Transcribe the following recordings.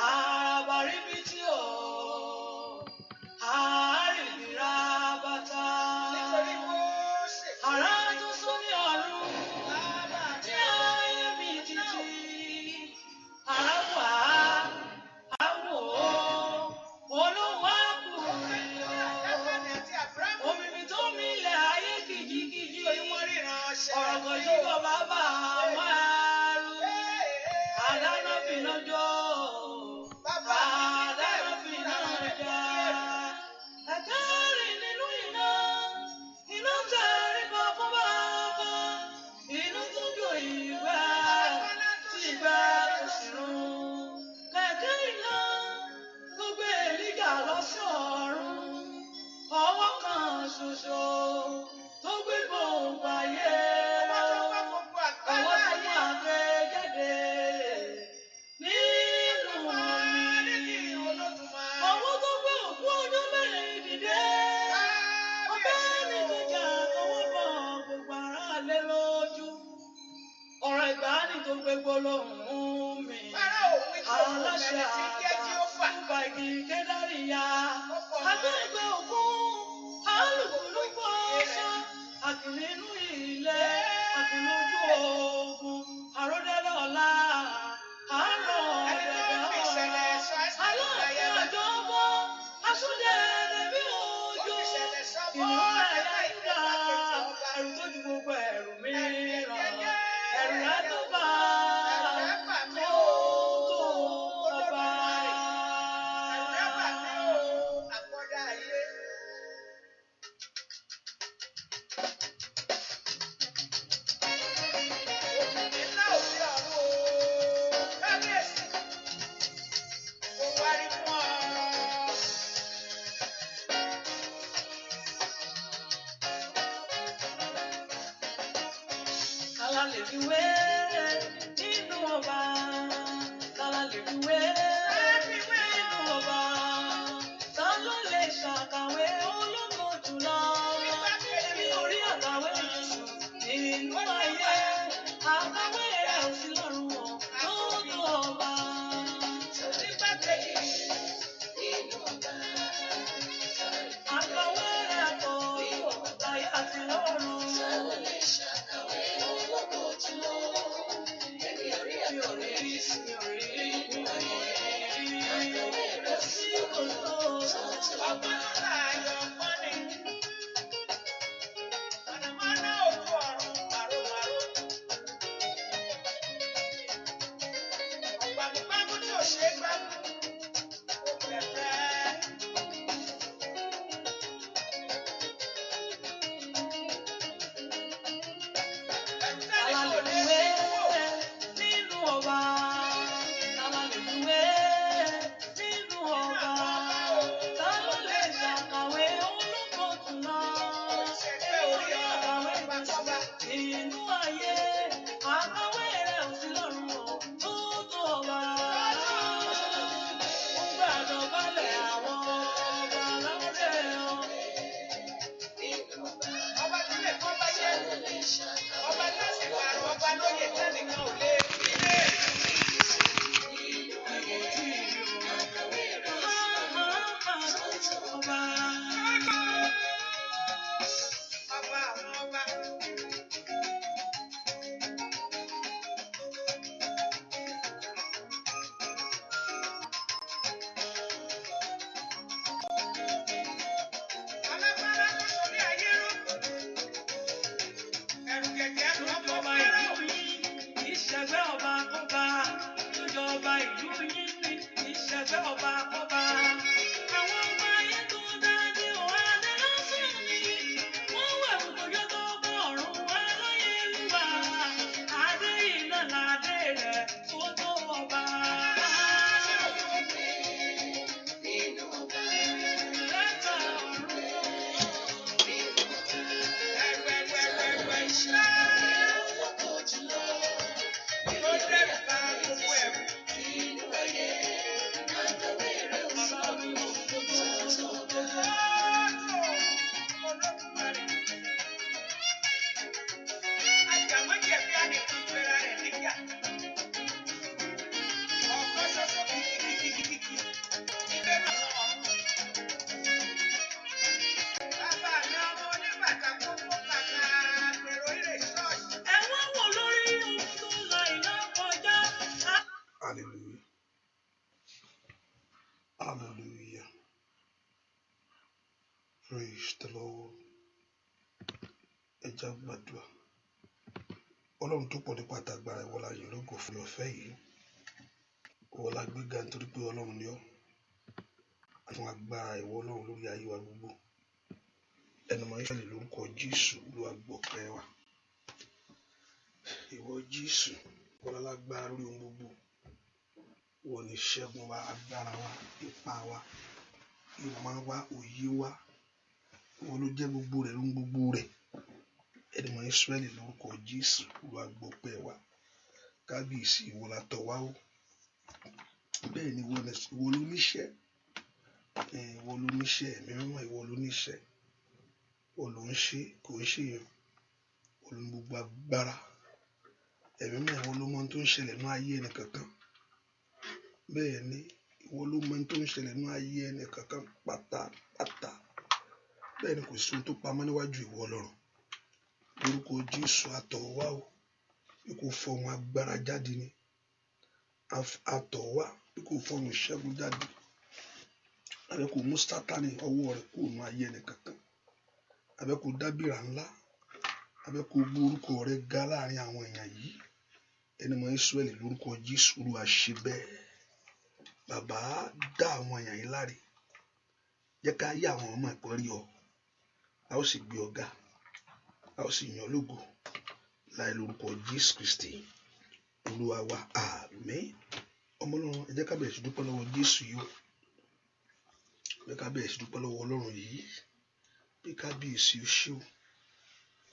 àbáríbítí o, àárìbìrà bàtà. Àrá tó sún ní ọ̀run, tí ayé mi títí. Àrá wà á wò ó, olówó àkùnrin o. Omimi tó milẹ̀ ayé kìjikìji. Ọ̀rọ̀ kò yí kọ bàbá àwọn ẹrú. Àdáná fìnà jó. Àdáná fìnà já. Ẹ̀jẹ̀ rìn nínú iná. Iná tẹ̀rí kọ fún bàbá. Inú tún jó ìgbẹ́. Tí ìgbẹ́ kò sì run. Kẹ̀kẹ́ iná tó gbé Èlíjà lọ sí ọ̀run. Ọwọ́ kan ṣoṣo tó gbé gbòǹgbà yé. Ọwọ́ tó mú àgbẹ̀ jáde nínú omi. Ọwọ́ tó gbé òkú ọjọ́ mẹ́rin dìde. Ọbẹ̀ ní jíjà kọ́wọ́ bọ̀ gbogbo ara lé lójú. Ọ̀rọ̀ ìgbàanì tó gbé gbólóhùn mi. Aláṣẹ àgbà nípa igi Kédáríyà. Agbẹ́gbẹ́ òkú, alùpùpù ọ̀sán, àkìlì inú ilé, àkìlì ojú ogun, àròdẹ́lẹ̀ ọ̀la, àárọ̀ ọ̀dẹ̀dẹ̀ ọ̀la, aláàfin àjọbọ, asúndẹ̀ẹ̀dẹ̀ bí òjò, ìnáwó ẹ̀yà Júdà, ẹ̀rù tó ju gbogbo ẹ̀rù mìíràn, ẹ̀rù rẹ̀ tó bá tó ọba. Kálá lè fi wé nínú ọba. Kálá lè fi wé nínú ọba. Ta ló lè ṣàkàwé ológo jùlọ? Èmi ò rí àkàwé Jésù nínú ayé. Àkàwé rẹ̀ ò sí lọ́run o, lóòótọ́ ọba. Àkàwé rẹ̀ pọ̀ láyé àti lọ́run. Hallelujah. Hallelujah. Praise the Lord. Ẹ jẹ́ á gbàdúrà. Ọlọ́run tó pọ̀ nípa àtàgbàrà ìwọ la yìn lógo fún ọ̀fẹ́ yìí. Ìwọ la gbéga nítorí pé Ọlọ́run ni ọ́. Fún agbára ìwọ Ọlọ́run lórí ayé wa gbogbo. Ẹnu mọ́ Ísírẹ́lì lórúkọ Jésù Olúwa gbọpẹ́ wa. Ìwọ Jésù, ìwọ lálágbára lórí ohun gbogbo. Ìwọ ni ìṣẹ́gun wa, agbára wa, ipá wa, ìmọ̀ wa, òye wa. Ìwọ ló jẹ́ gbogbo rẹ̀ lóhun gbogbo rẹ̀. Ẹnu mọ́ Ísírẹ́lì lórúkọ Jésù Olúwa gbọpẹ́ wa. Kábíyèsí ìwọ la tọ̀ wá o. Bẹ́ẹ̀ ni ìwọ ló níṣẹ́. Ìwọ ló níṣẹ́, ẹ̀mí mímọ́ ìwọ ló níṣẹ́. Ìwọ ló ń ṣe, kò ń ṣe èèyàn. Ìwọ ló ní gbogbo agbára. Ẹ̀mí mímọ́ ìwọ ló mọ ohun tó ń ṣẹlẹ̀ nínú ayé ẹnì kankan. Bẹ́ẹ̀ ni ìwọ ló mọ ohun tó ń ṣẹlẹ̀ nínú ayé ẹnì kankan pátápátá. Bẹ́ẹ̀ ni kò sí ohun tó pamọ́ níwájú ìwọ Ọlọ́run. Lórúkọ Jésù àtọ̀ wá o. Bí kò fọhùn agbára jáde ni. Àtọ̀ wá bí kò fọhùn ìṣẹ́gun jáde. Àbí kò mú Sátánì ọwọ́ rẹ̀ kúrò nínú ayé ẹnì kankan. Àbí kò dábìrà ńlá. Àbí kò gbé orúkọ rẹ̀ ga láàrin àwọn èèyàn yìí. Ẹnu mọ́ Ísírẹ́lì lórúkọ Jésù Olúwa ṣe bẹ́ẹ̀. Bàbá dá àwọn èèyàn yìí láre. Jẹ́ ká yé àwọn ọmọ ẹ̀pọ̀ rí ọ. A ó sì gbé ọ ga. A ó sì yìn ọ́ lógo. Láì lórúkọ Jésù Kristi Olúwa wa. Àmín. Ọmọ Ọlọ́run, ẹ jẹ́ ká bẹ̀rẹ̀ sí dúpẹ́ lọ́wọ́ Jésù yìí o. Ẹ jẹ́ ká bẹ̀rẹ̀ sí dúpẹ́ lọ́wọ́ Ọlọ́run yìí. Bí kábíyèsí ó ṣe o.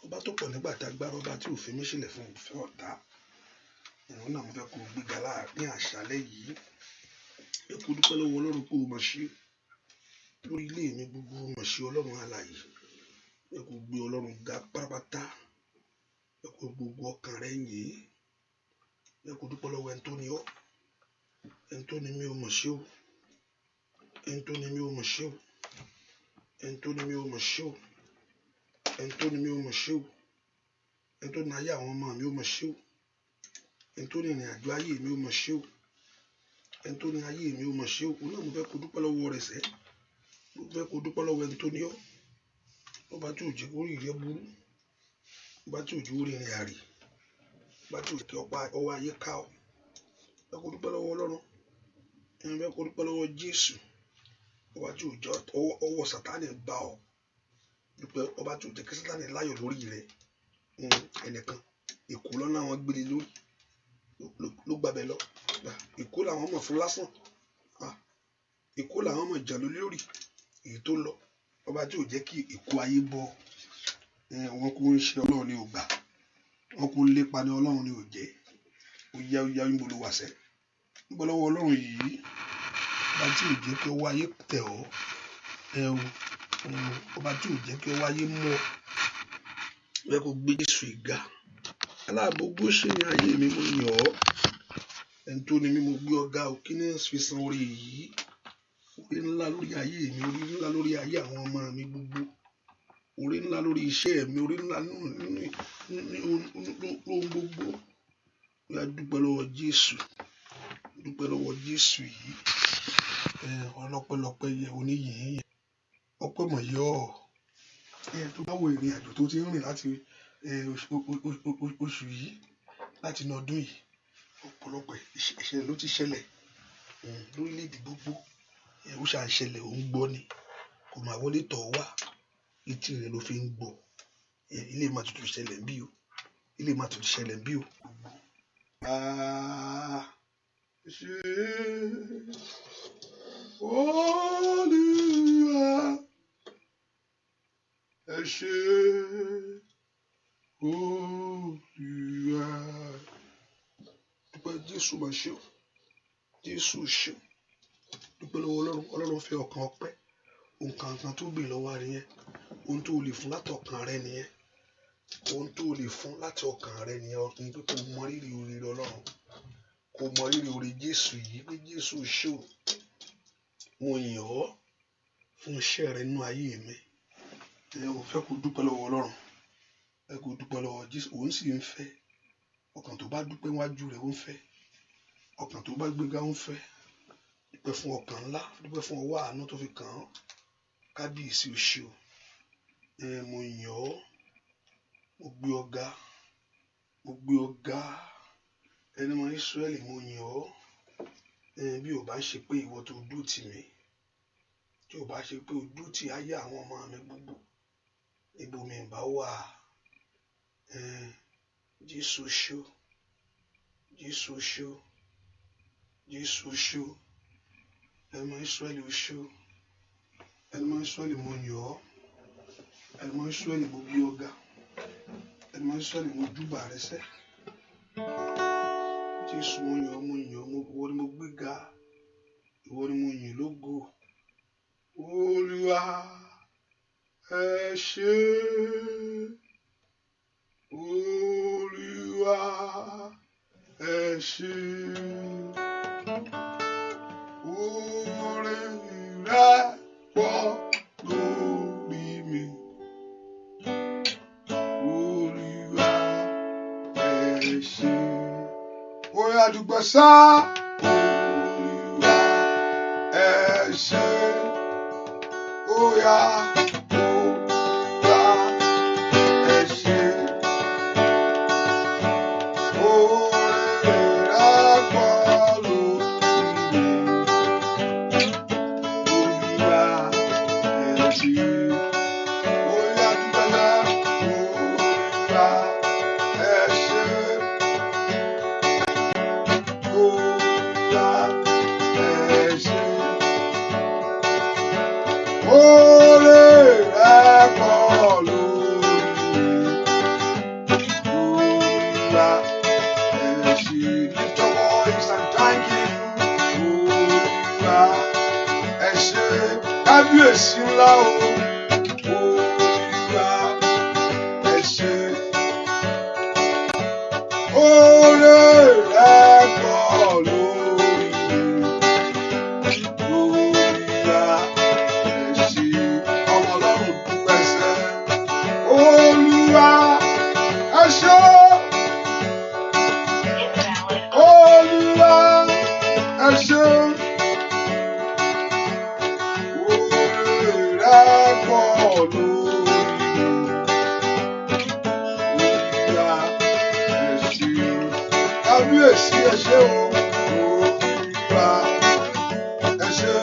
Ọba tó pọ̀ nígbà tá agbára, ọba tí ò fi mí sílẹ̀ fún òfin ọ̀tá. Ìwọ náà mo fẹ́ kó o gbéga láàrin àṣálẹ́ yìí. Ẹ kó dúpẹ́ lọ́wọ́ Ọlọ́run kó o mọ̀ ṣe. Lórí ilé mi gbogbo mọ̀ ṣe Ọlọ́run alààyè. Ẹ kó gbé Ọlọ́run ga pátápátá. Ẹ kó gbogbo ọkàn rẹ̀ yìn. Ẹ kó dúpẹ́ lọ́wọ́ ẹni tó ní ọ́. Ẹni tó ní mi ò mọ̀ ṣe o. Ẹni tó ní mi ò mọ̀ ṣe o. Ẹni tó ní mi ò mọ̀ ṣe o. Ẹni tó ní mi ò mọ̀ ṣe o. Ẹni tó ní ayé àwọn ọmọ mi ò mọ̀ ṣe o. Ẹni tó ní ìrìn àjò ayé mi ò mọ̀ ṣe o. Ẹni tó ní ayé mi ò mọ̀ ṣe o. Òun náà mo fẹ́ kó dúpẹ́ lọ́wọ́ rẹ̀ sẹ́. Mo fẹ́ kó dúpẹ́ lọ́wọ́ ẹni tó ní ọ́. Ọba tí ò jẹ́ kó rí rẹ̀ burú. Ọba tí ò jẹ́ orí ìrìn àrè. Ọba tí ò jẹ́ kí ọwọ́ ayé ká ọ. Ẹ kó dúpẹ́ lọ́wọ́ Ọlọ́run. Ẹ fẹ́ kó dúpẹ́ lọ́wọ́ Jésù. Ọba tí ò jẹ́ ọwọ́ Sátánì bá ọ. Dúpẹ́ ọba tí ò jẹ́ kí Sátánì láyọ̀ lórí rẹ̀. Ẹnìkan èkó lọ́nà àwọn gbélé lórí ló gbàbẹ̀ lọ. Èkó làwọn mọ̀ fún lásán. Èkó làwọn mọ̀ jà lórí èyí tó lọ. Ọba tí ò jẹ́ kí èkó ayé bọ́. Wọn kò ń ṣe Ọlọ́run ní ògbà. Wọn kò ń lépa ní Ọlọ́run ní òjẹ́. Ó yá ń bolo wàṣẹ. Ń bọ́ lọ́wọ́ Ọlọ́run yìí. Ọba tí ò jẹ́ kí ọwọ́ ayé tẹ̀ ọ́. Ọba tí ò jẹ́ kí ọwọ́ ayé mú ọ. Ẹ kó gbé Jésù ìga. Aláàbò gbó ṣe ní ayé mi mo yàn ọ́. Ẹni tó ní mi mo gbé ọ̀gá o. Kí ni fi san orí yìí? Orí ńlá lórí ayé mi. Orí ńlá lórí ayé àwọn ọmọ mi gbogbo. Orí ńlá lórí iṣẹ́ mi. Orí ńlá lóhun gbogbo. Ó yá dúpẹ́ lọ́wọ́ Jésù. Dúpẹ́ lọ́wọ́ Jésù yìí. Ọlọ́pẹ́lọpẹ́ yẹ oníyìn yẹn. Ọpẹ́ mọ̀ yọ ọ́. Tó bá wo ìrìn àjò tó ti ń rìn láti oṣù yìí, láti inú ọdún yìí, ọ̀pọ̀lọpọ̀ ìṣẹ̀lẹ̀ ló ti ṣẹlẹ̀ lórílẹ̀‐èdè gbogbo. Ó ṣà ń ṣẹlẹ̀, ó ń gbọ́ ni. Kò máa wọlé tọ̀ wá. Etí rẹ̀ ló fi ń gbọ́. Ilé máa tuntun ṣẹlẹ̀ bí o. Ilé máa tuntun ṣẹlẹ̀ bí o. Ṣé Olúwa ẹ ṣé Olúwa. Dúpẹ́ Jésù máa ṣe o. Jésù ṣe o. Dúpẹ́ lọ́wọ́ Ọlọ́run. Ọlọ́run fẹ́ ọkàn ọpẹ́. Nǹkan kan tó bèèrè lọ́wọ́ rẹ yẹn. Ohun tó lè fún láti ọkàn rẹ nìyẹn. Ohun tó lè fún láti ọkàn rẹ nìyẹn. Ọkàn pé kò mọ rírì oore Ọlọ́run. Kò mọ rírì oore Jésù yìí. Pé Jésù ṣe o. Mo yìn ọ́ fún iṣẹ́ rẹ nínú ayé mi. Ò fẹ́ kó dúpẹ́ lọ́wọ́ Ọlọ́run. Ẹ kó dúpẹ́ lọ́wọ́ Jésù. Òun sì ń fẹ́. Ọkàn tó bá dúpẹ́ wájú rẹ̀ ó ń fẹ́. ọkàn tó bá gbéga ń fẹ́. Dúpẹ́ fún ọkàn ńlá, dúpẹ́ fún ọwọ́ àánú tó fi kàn án. Kábíyèsí o ṣé o. Mo yìn ọ́, mo gbé ọ ga, mo gbé ọ ga. Ẹni mọ Ísírẹ́lì, mo yìn ọ́. Bí ò bá ṣe pé ìwọ tó dúró tì mí, tí ò bá ṣe pé o dúró tì ayé àwọn ọmọ mi gbogbo, níbo mi bá wà. Jésù o ṣé o, Jésù o ṣé o, Jésù o ṣé o. Ẹni mọ Ísírẹ́lì o ṣé o. Ẹni mọ Ísírẹ́lì, mo yìn ọ́. Ẹni mọ Ísírẹ́lì, mo gbé ọ ga. Ẹni mọ Ísírẹ́lì, mo júbà rẹ sẹ́. Jésù, mo yìn ọ́, mo yìn ọ́, ìwọ ni mo gbé ga, ìwọ ni mo yìn lógo. Olúwa ẹ ṣé, Olúwa ẹ ṣé. Oore rẹ pọ̀ lórí mi. Olúwa ẹ ṣé. Ó yá dúpẹ́ sá. Olúwa ẹ ṣé. Ó yá Olúwa ẹ ṣé. Oore rẹ pọ̀ lórí mi. Olúwa ẹ ṣé. Ó yá dúpẹ́ sá. Olúwa ẹ ṣé. Oore rẹ pọ̀ lórí mi. Olúwa ẹ ṣé. Lift your voice and thank him. Olúwa ẹ ṣé. Kábíyèsí ńlá o. Olúwa ẹ ṣé. Oore rẹ pọ̀ lórí mi. Olúwa ẹ ṣé. Ọmọ Ọlọ́run dúpẹ́ sẹ́. Olúwa ẹ ṣé. Olúwa ẹ ṣé. Oore rẹ pọ̀ lórí mi. Olúwa ẹ ṣé. Kábíyèsí ẹ ṣé o. Olúwa ẹ ṣé.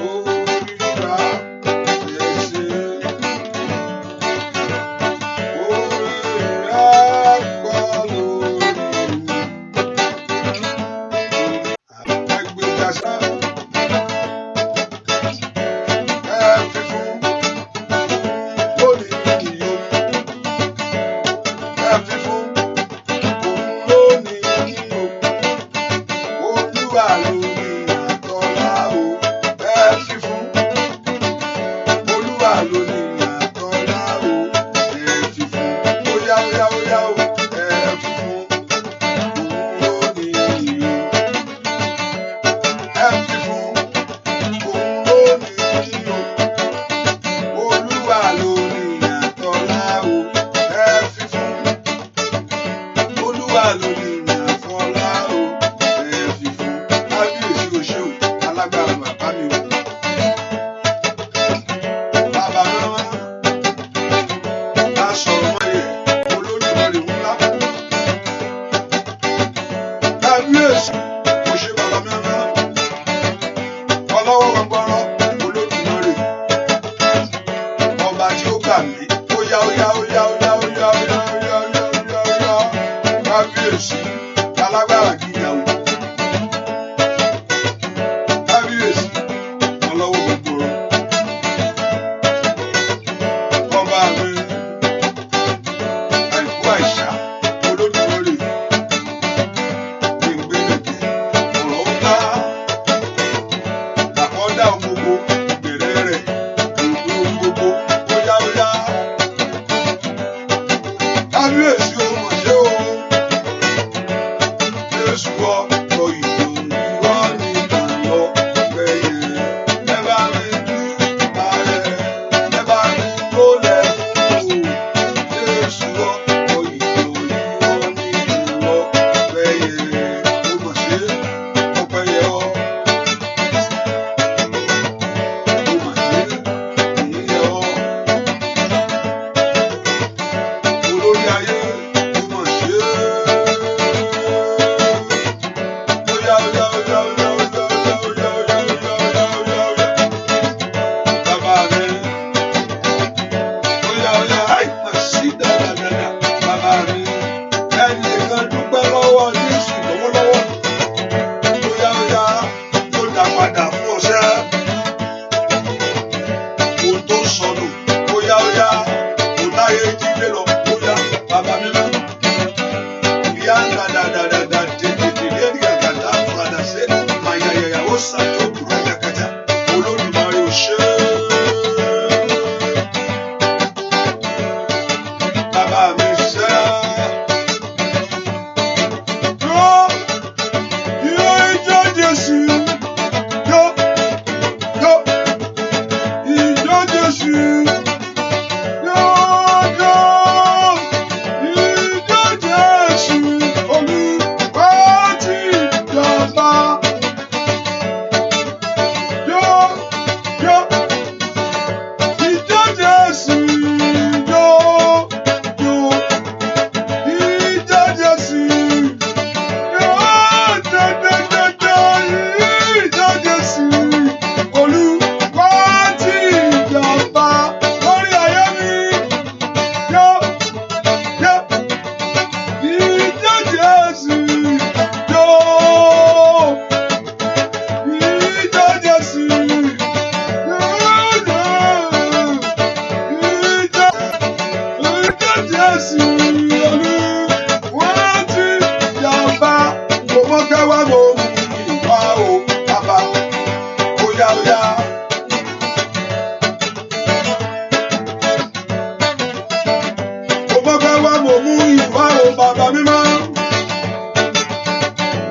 Olúwa ẹ ṣé. Oore rẹ pọ̀ lórí mi. Ẹ gbé jásá. Ẹ fi fún lónìí nìyó. Ẹ fi fún òun lónìí nìyó. Olúwa lónìí àtọ́lá o. Ẹ fi fún Olúwa lónìí àtọ́lá o. Ẹ fi fún óyá óyá óyá o. Ẹ fi fún òun lónìí nìyó. Ẹ fi fún òun lónìí nìyó. Olúwa lónìí àtọ́lá o. Ẹ fi fún Olúwa lónìí àfọlá o. Ẹ fi fún kábíyèsí o ṣé o. Alágbára bàbá mi o. Bàbá mi wá. Bá sọ̀rọ̀ mọ́yẹ̀ Olódùmarè ńlá. Kábíyèsí o ṣé bàbá mi wá. Ọlọ́wọ́ gbọgbọrọ Olódùmarè. Ọba tí ó gbà mí. Óyá óyá óyá óyá óyá óyá óyá óyá óyá. Kábíyèsí alágbára gíga o. Kábíyèsí ọlọ́wọ́ gbọgbọrọ. Ọba mi àìkú àìsà Olódùmarè. Gbẹ̀ngbẹ̀lẹ̀kẹ̀ ọ̀rọ̀ ńlá. Àkọ́dá gbogbo ìbẹ̀rẹ̀ rẹ̀. Òdo gbogbo óyá óyá. Kábíyèsí o mọ̀ ṣé o. fẹ́ wá mo mú ìwà o bàbá óyá óyá. Mo fẹ́ wá mo mú ìwà o bàbá mímọ́.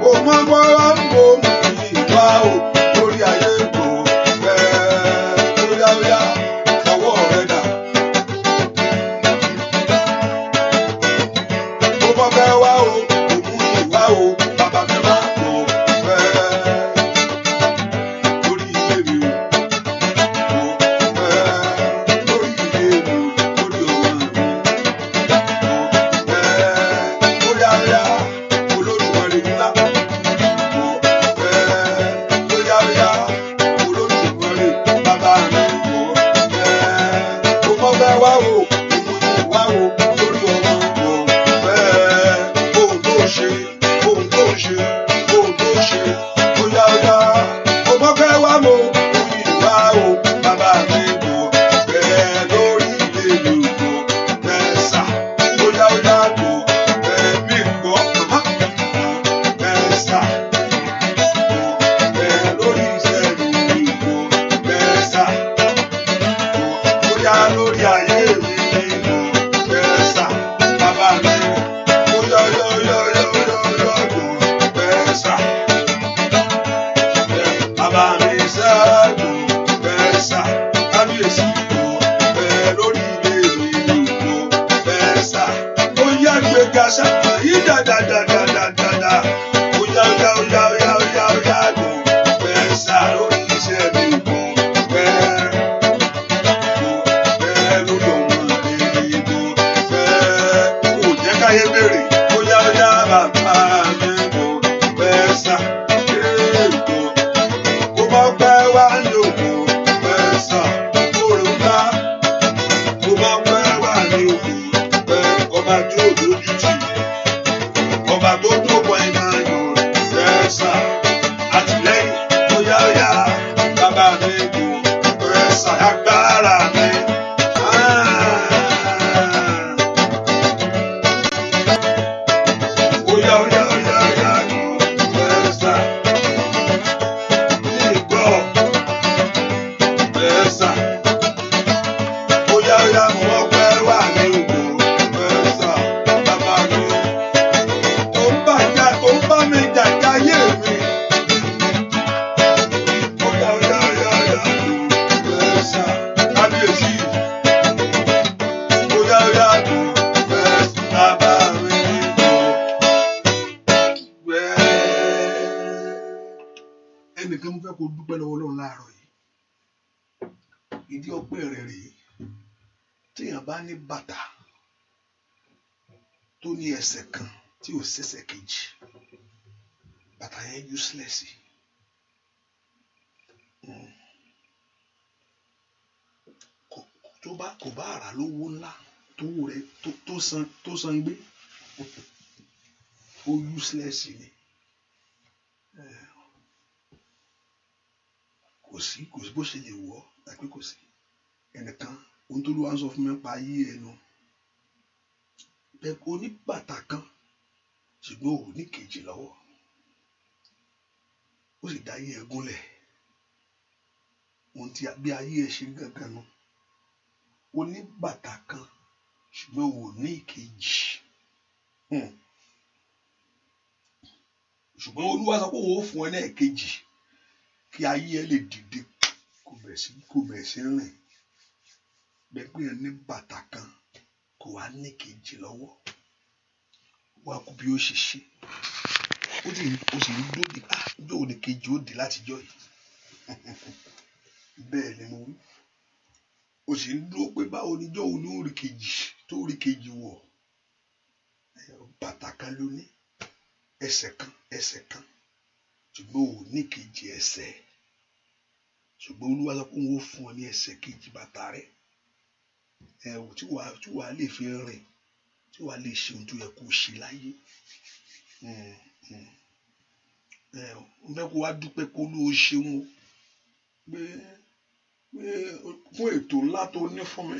Mo fẹ́ wá mo mú ìwà o lórí ayé kò fẹ́ óyá óyá ọwọ́ rẹ̀ dà. Mo fẹ́ wá o mo mú ìwà o bàbá mímọ́. Ẹnìkan mo fẹ́ kó dúpẹ́ lọ́wọ́ Ọlọ́run láàárọ̀ yìí. Ìdí ọpẹ́ rẹ̀ rèé. Téèyàn bá ní bàtà tó ní ẹsẹ̀ kan tí ò ṣẹ̀ṣẹ̀ kejì, bàtà yẹn useless. Kò bá rà lówó ńlá tówó rẹ̀ tó san gbé, ó useless ni. Kò sí bó ṣe lè wọ̀ àpé kò sí. Ẹnìkan ohun tó ló wá ń sọ fún mi pa ayé ẹnu. Bẹ́ẹ̀ o ní bàtà kan ṣùgbọ́n ò ní kejì lọ́wọ́. Ó sì dá ayé ẹ gúnlẹ̀. Ohun tí bí ayé ẹ ṣe gangan nu. O ní bàtà kan ṣùgbọ́n ò ní ìkejì. Ṣùgbọ́n Olúwa sọ pé òun ó fún ẹ ní ẹ̀kejì kí ayé ẹ lè dìde kó bẹ̀rẹ̀ sí rìn. Bẹ́ẹ̀ pé ẹ ní bàtà kan kò wá ní kejì lọ́wọ́. Wá kú bí ó ṣe ṣe. Ó sì ń dóde ọjọ́ òní kejì ó di látijọ́ yìí. Bẹ́ẹ̀ ni mo wí. Ó sì ń dúró pé báwo ni ọjọ́ òní ó rí kejì tó rí kejì wọ̀. Bàtà kan ló ní ẹsẹ̀ kan ṣùgbọ́n ò ní kejì ẹsẹ̀. Ṣùgbọ́n Olúwa sọ pé òun ó fún ọ ní ẹsẹ̀ kejì bàtà rẹ̀. Tí wàá lè fi rìn, tí wàá lè ṣe ohun tó yẹ kó ṣe láyé. Mo fẹ́ kó wá dúpẹ́ pé Olúwa ṣeun o. Pé fún ètò ńlá tó ní fún mi.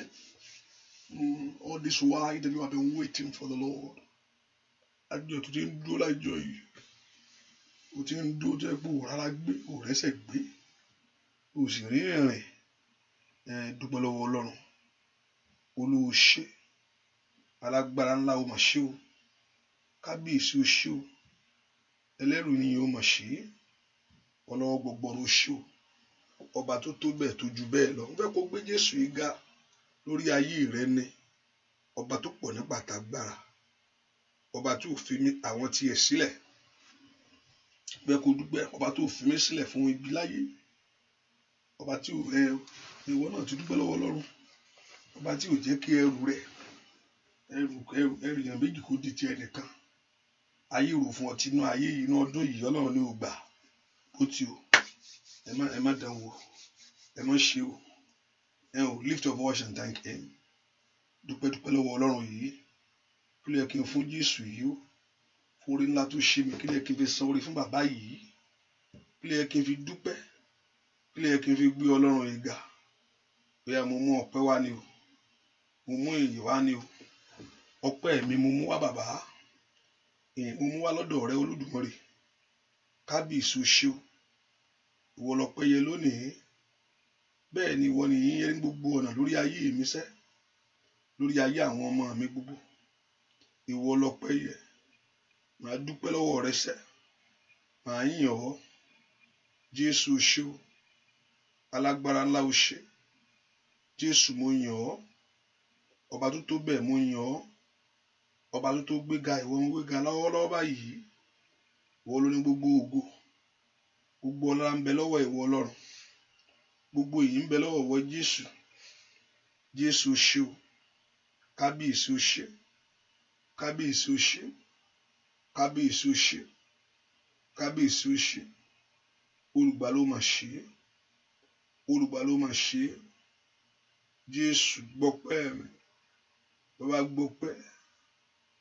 All this while that you have been waiting for the Lord. Àjọ tó ti ń dúró lájọ yìí. o ti ń dúró tó yẹ pé o rárá gbé o rẹ́sẹ̀ gbé o sì rí ìrìn dúpẹ́ lọ́wọ́ Ọlọ́run. Olúwa ṣé, alágbára ńlá o mà ṣé o, kábíyèsí o ṣé o, ẹlẹ́rù ni o mà ṣé, ọlọ́wọ́ gbọgbọrọ o ṣé o, ọba tó tó bẹ́ẹ̀ tó ju bẹ́ẹ̀ lọ. Mo fẹ́ kó gbé Jésù yìí ga lórí ayé rẹ ni, ọba tó pọ̀ nípa tàgbára, ọba tó fi àwọn tiẹ̀ sílẹ̀. Bẹ́ẹ̀ kó dúpẹ́, ọba tó fi mí sílẹ̀ fún ibi láyé, ọba tí ìwọ náà ti dúpẹ́ lọ́wọ́ Ọlọ́run, ọba tí ò jẹ́ kí ẹrù rẹ ẹrù èèyàn méjì kó di ti ẹnìkan. Ayé rò fún ọtí inú ayé yìí inú ọdún yìí Ọlọ́run ní o gbà ó ti o, ẹ má dán wò, ẹ má ṣe o, lift your voice and thank him. Dúpẹ́ lọ́wọ́ Ọlọ́run yìí. Kí ló yẹ kí n fún Jésù yìí o fún orí ńlá tó ṣe mí? Kí ló yẹ kí n fi san orí fún bàbá yìí? Kí ló yẹ kí n fi dúpẹ́? Kí ló yẹ kí n fi gbé Ọlọ́run yìí ga? Bóyá mo mú ọpẹ́ wá ni o, mo mú ìyìn wá ni o, ọpẹ́ mi mo mú wá bàbá, ìyìn mo mú wá lọ́dọ̀ rẹ Olódùmarè. Kábíyèsí o ṣé o, ìwọ lọpẹ́ yẹ lónìí. Bẹ́ẹ̀ ni ìwọ nìyí yẹ ní gbogbo ọ̀nà lórí ayé mi sẹ́, lórí ayé àwọn ọmọ mi gbogbo. Ìwọ lọpẹ́ yẹ, màá dúpẹ́ lọ́wọ́ rẹ sẹ́, màá yìn ọ́. Jésù o ṣé o, alágbára ńlá o ṣé. Jésù mo yìn ọ́, ọba tó tó bẹ́ẹ̀ mo yìn ọ́, ọba tó tó gbéga ìwọ ń gbéga lọ́wọ́lọ́wọ́ báyìí. Ìwọ ló ní gbogbo ògo, gbogbo ọlá ń bẹ lọ́wọ́ ìwọ Ọlọ́run, gbogbo èyí ń bẹ lọ́wọ́ ìwọ Jésù. Jésù o ṣé o, kábíyèsí o ṣé, kábíyèsí o ṣé, kábíyèsí o ṣé, kábíyèsí o ṣé. Olùgbà ló mà ṣe, olùgbà ló mà ṣe. Jésù gbọpẹ́ mi, bàbá gbọpẹ́,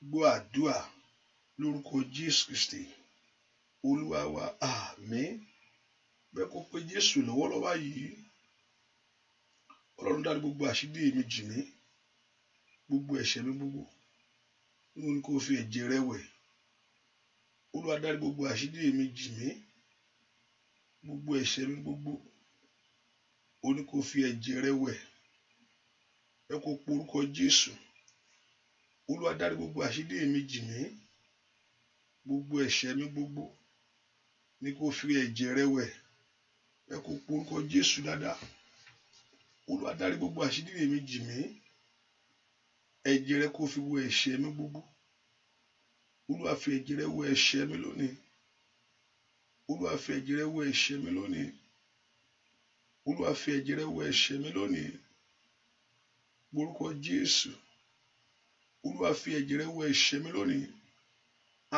gbọ́ àdúrà lórúkọ Jésù Kristi Olúwa wa, àmín. Bẹ́ẹ̀ kó pé Jésù lọ́wọ́lọ́wọ́ yìí. Ọlọ́run dárí gbogbo àṣírí mi jì mí, gbogbo ẹ̀ṣẹ̀ mi gbogbo nínú ní kó fi ẹ̀jẹ̀ rẹ̀ wẹ̀. Olúwa dárí gbogbo àṣírí mi jì mí, gbogbo ẹ̀ṣẹ̀ mi gbogbo ó ní kó fi ẹ̀jẹ̀ rẹ̀ wẹ̀. Ẹ kó porúkọ Jésù. Olúwa dárí gbogbo àṣírí mi jì mí, gbogbo ẹ̀ṣẹ̀ mi gbogbo ní kó fi ẹ̀jẹ̀ rẹ̀ wẹ̀. Ẹ kó porúkọ Jésù dáadáa. Olúwa dárí gbogbo àṣírí mi jì mí, ẹ̀jẹ̀ rẹ̀ kó fi wẹ̀ ẹ̀ṣẹ̀ mi gbogbo. Olúwa fi ẹ̀jẹ̀ rẹ̀ wẹ̀ ẹ̀ṣẹ̀ mi lónìí. Olúwa fi ẹ̀jẹ̀ rẹ̀ wẹ̀ ẹ̀ṣẹ̀ mi lónìí. Olúwa fi ẹ̀jẹ̀ rẹ̀ wẹ̀ ẹ̀ṣẹ̀ mi lónìí. Porúkọ Jésù. Olúwa fi ẹ̀jẹ̀ rẹ̀ wẹ̀ ẹ̀ṣẹ̀ mi lónìí.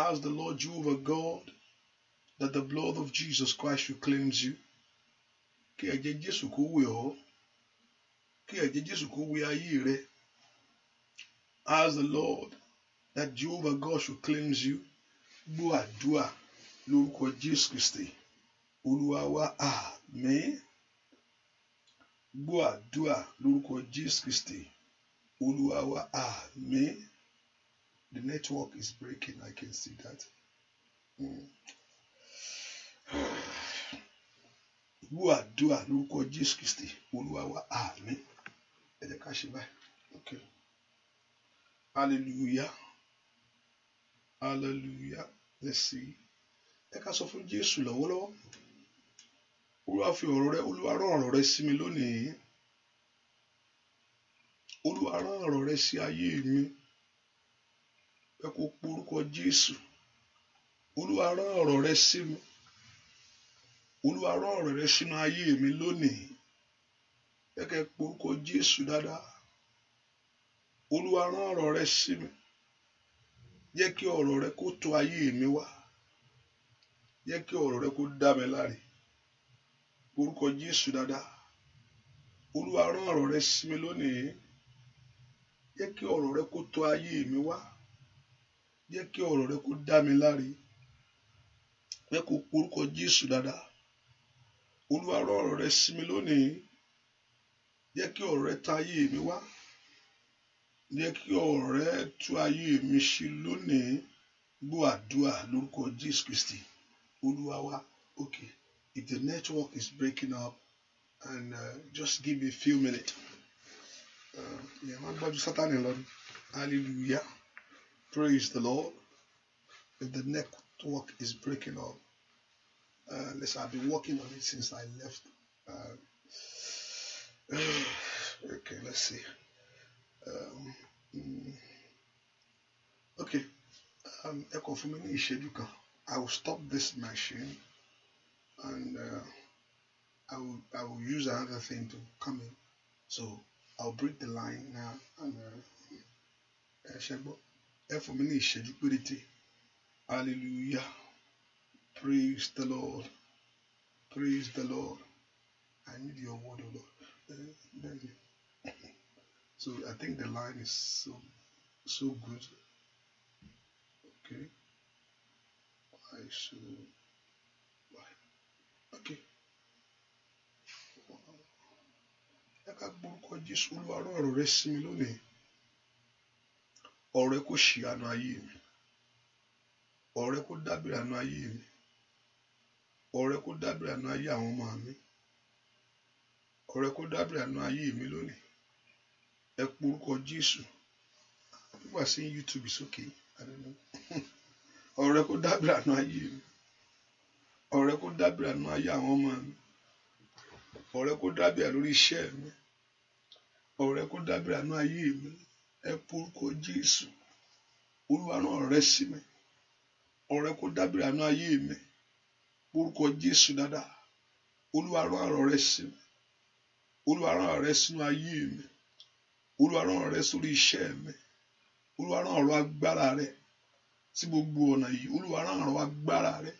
Ask the Lord Jehovah God that the blood of Jesus Christ will cleanse you. Kí ẹ̀jẹ̀ Jésù kó wẹ̀ ọ́. Kí ẹ̀jẹ̀ Jésù kó wẹ̀ ayé rẹ. Ask the Lord that Jehovah God should cleanse you. Gbọ́ àdúrà lórúkọ Jésù Kristi Olúwa wa, àmín. Gbọ́ àdúrà lórúkọ Jésù Kristi Olúwa wa, àmín. The network is breaking, I can see that. Gbọ́ àdúrà lórúkọ Jésù Kristi Olúwa wa, àmín. Ẹ jẹ́ ká ṣe báyìí. Okay. Hallelujah. Hallelujah. Let's see. Ẹ ká sọ fún Jésù lọ́wọ́lọ́wọ́. Olúwa fi ọ̀rọ̀ rẹ, Olúwa rán ọ̀rọ̀ rẹ sí mi lónìí. Olúwa rán ọ̀rọ̀ rẹ sí ayé mi. Ẹ kó porúkọ Jésù. Olúwa rán ọ̀rọ̀ rẹ sí mi. Olúwa rán ọ̀rọ̀ rẹ sínú ayé mi lónìí. Ẹ kẹ́ porúkọ Jésù dáadáa. Olúwa rán ọ̀rọ̀ rẹ sí mi. Jẹ́ kí ọ̀rọ̀ rẹ kó tọ̀ ayé mi wá. Jẹ́ kí ọ̀rọ̀ rẹ kó dá mi láre. Porúkọ Jésù dáadáa. Olúwa rán ọ̀rọ̀ rẹ sí mi lónìí. Jẹ́ kí ọ̀rọ̀ rẹ kó tọ̀ ayé mi wá. Jẹ́ kí ọ̀rọ̀ rẹ kó dá mi láre. Ẹ kó porúkọ Jésù dáadáa. Olúwa rán ọ̀rọ̀ rẹ sí mi lónìí. Jẹ́ kí ọ̀rọ̀ rẹ tọ̀ ayé mi wá. Jẹ́ kí ọ̀rọ̀ rẹ tú ayé mi ṣe lónìí. Gbọ́ àdúrà lórúkọ Jésù Kristi Uluwawa. Okay. If the network is breaking up, and just give me a few minutes. Hallelujah. Praise the Lord. If the network is breaking up, I've been working on it since I left. Okay, let's see. Okay. I will stop this machine, and I will use another thing to come in. So I'll break the line now, and hallelujah. Praise the Lord. Praise the Lord. I need your word, O Lord. So I think the line is so good. Okay. Okay. Ọ̀rẹ́ kò ṣì àánú ayé mi. Ọ̀rẹ́ kò dábìrì àánú ayé mi. Ọ̀rẹ́ kò dábìrì àánú ayé àwọn ọmọ mi. Ọ̀rẹ́ kò dábìrì àánú ayé mi lónìí. Ẹ porúkọ Jésù. People are saying YouTube is okay. I don't know. Ọ̀rẹ́ kò dábìrì àánú ayé mi. Ọ̀rẹ́ kò dábìrì àánú ayé àwọn ọmọ mi. Ọ̀rẹ́ kò dábìrì lórí iṣẹ́ mi. Ọ̀rẹ́ kò dábìrì àánú ayé mi. Ẹ porúkọ Jésù. Olúwa rán ọ̀rẹ́ sí mi. Ọ̀rẹ́ kò dábìrì àánú ayé mi. Porúkọ Jésù dáadáa. Olúwa rán ọ̀rẹ́ sí mi. Olúwa rán ọ̀rẹ́ sínú ayé mi. Olúwa rán ọ̀rẹ́ sórí iṣẹ́ mi. Olúwa rán ọ̀rọ̀ agbára rẹ sí gbogbo ọ̀nà yìí. Olúwa rán ọ̀rọ̀ agbára rẹ.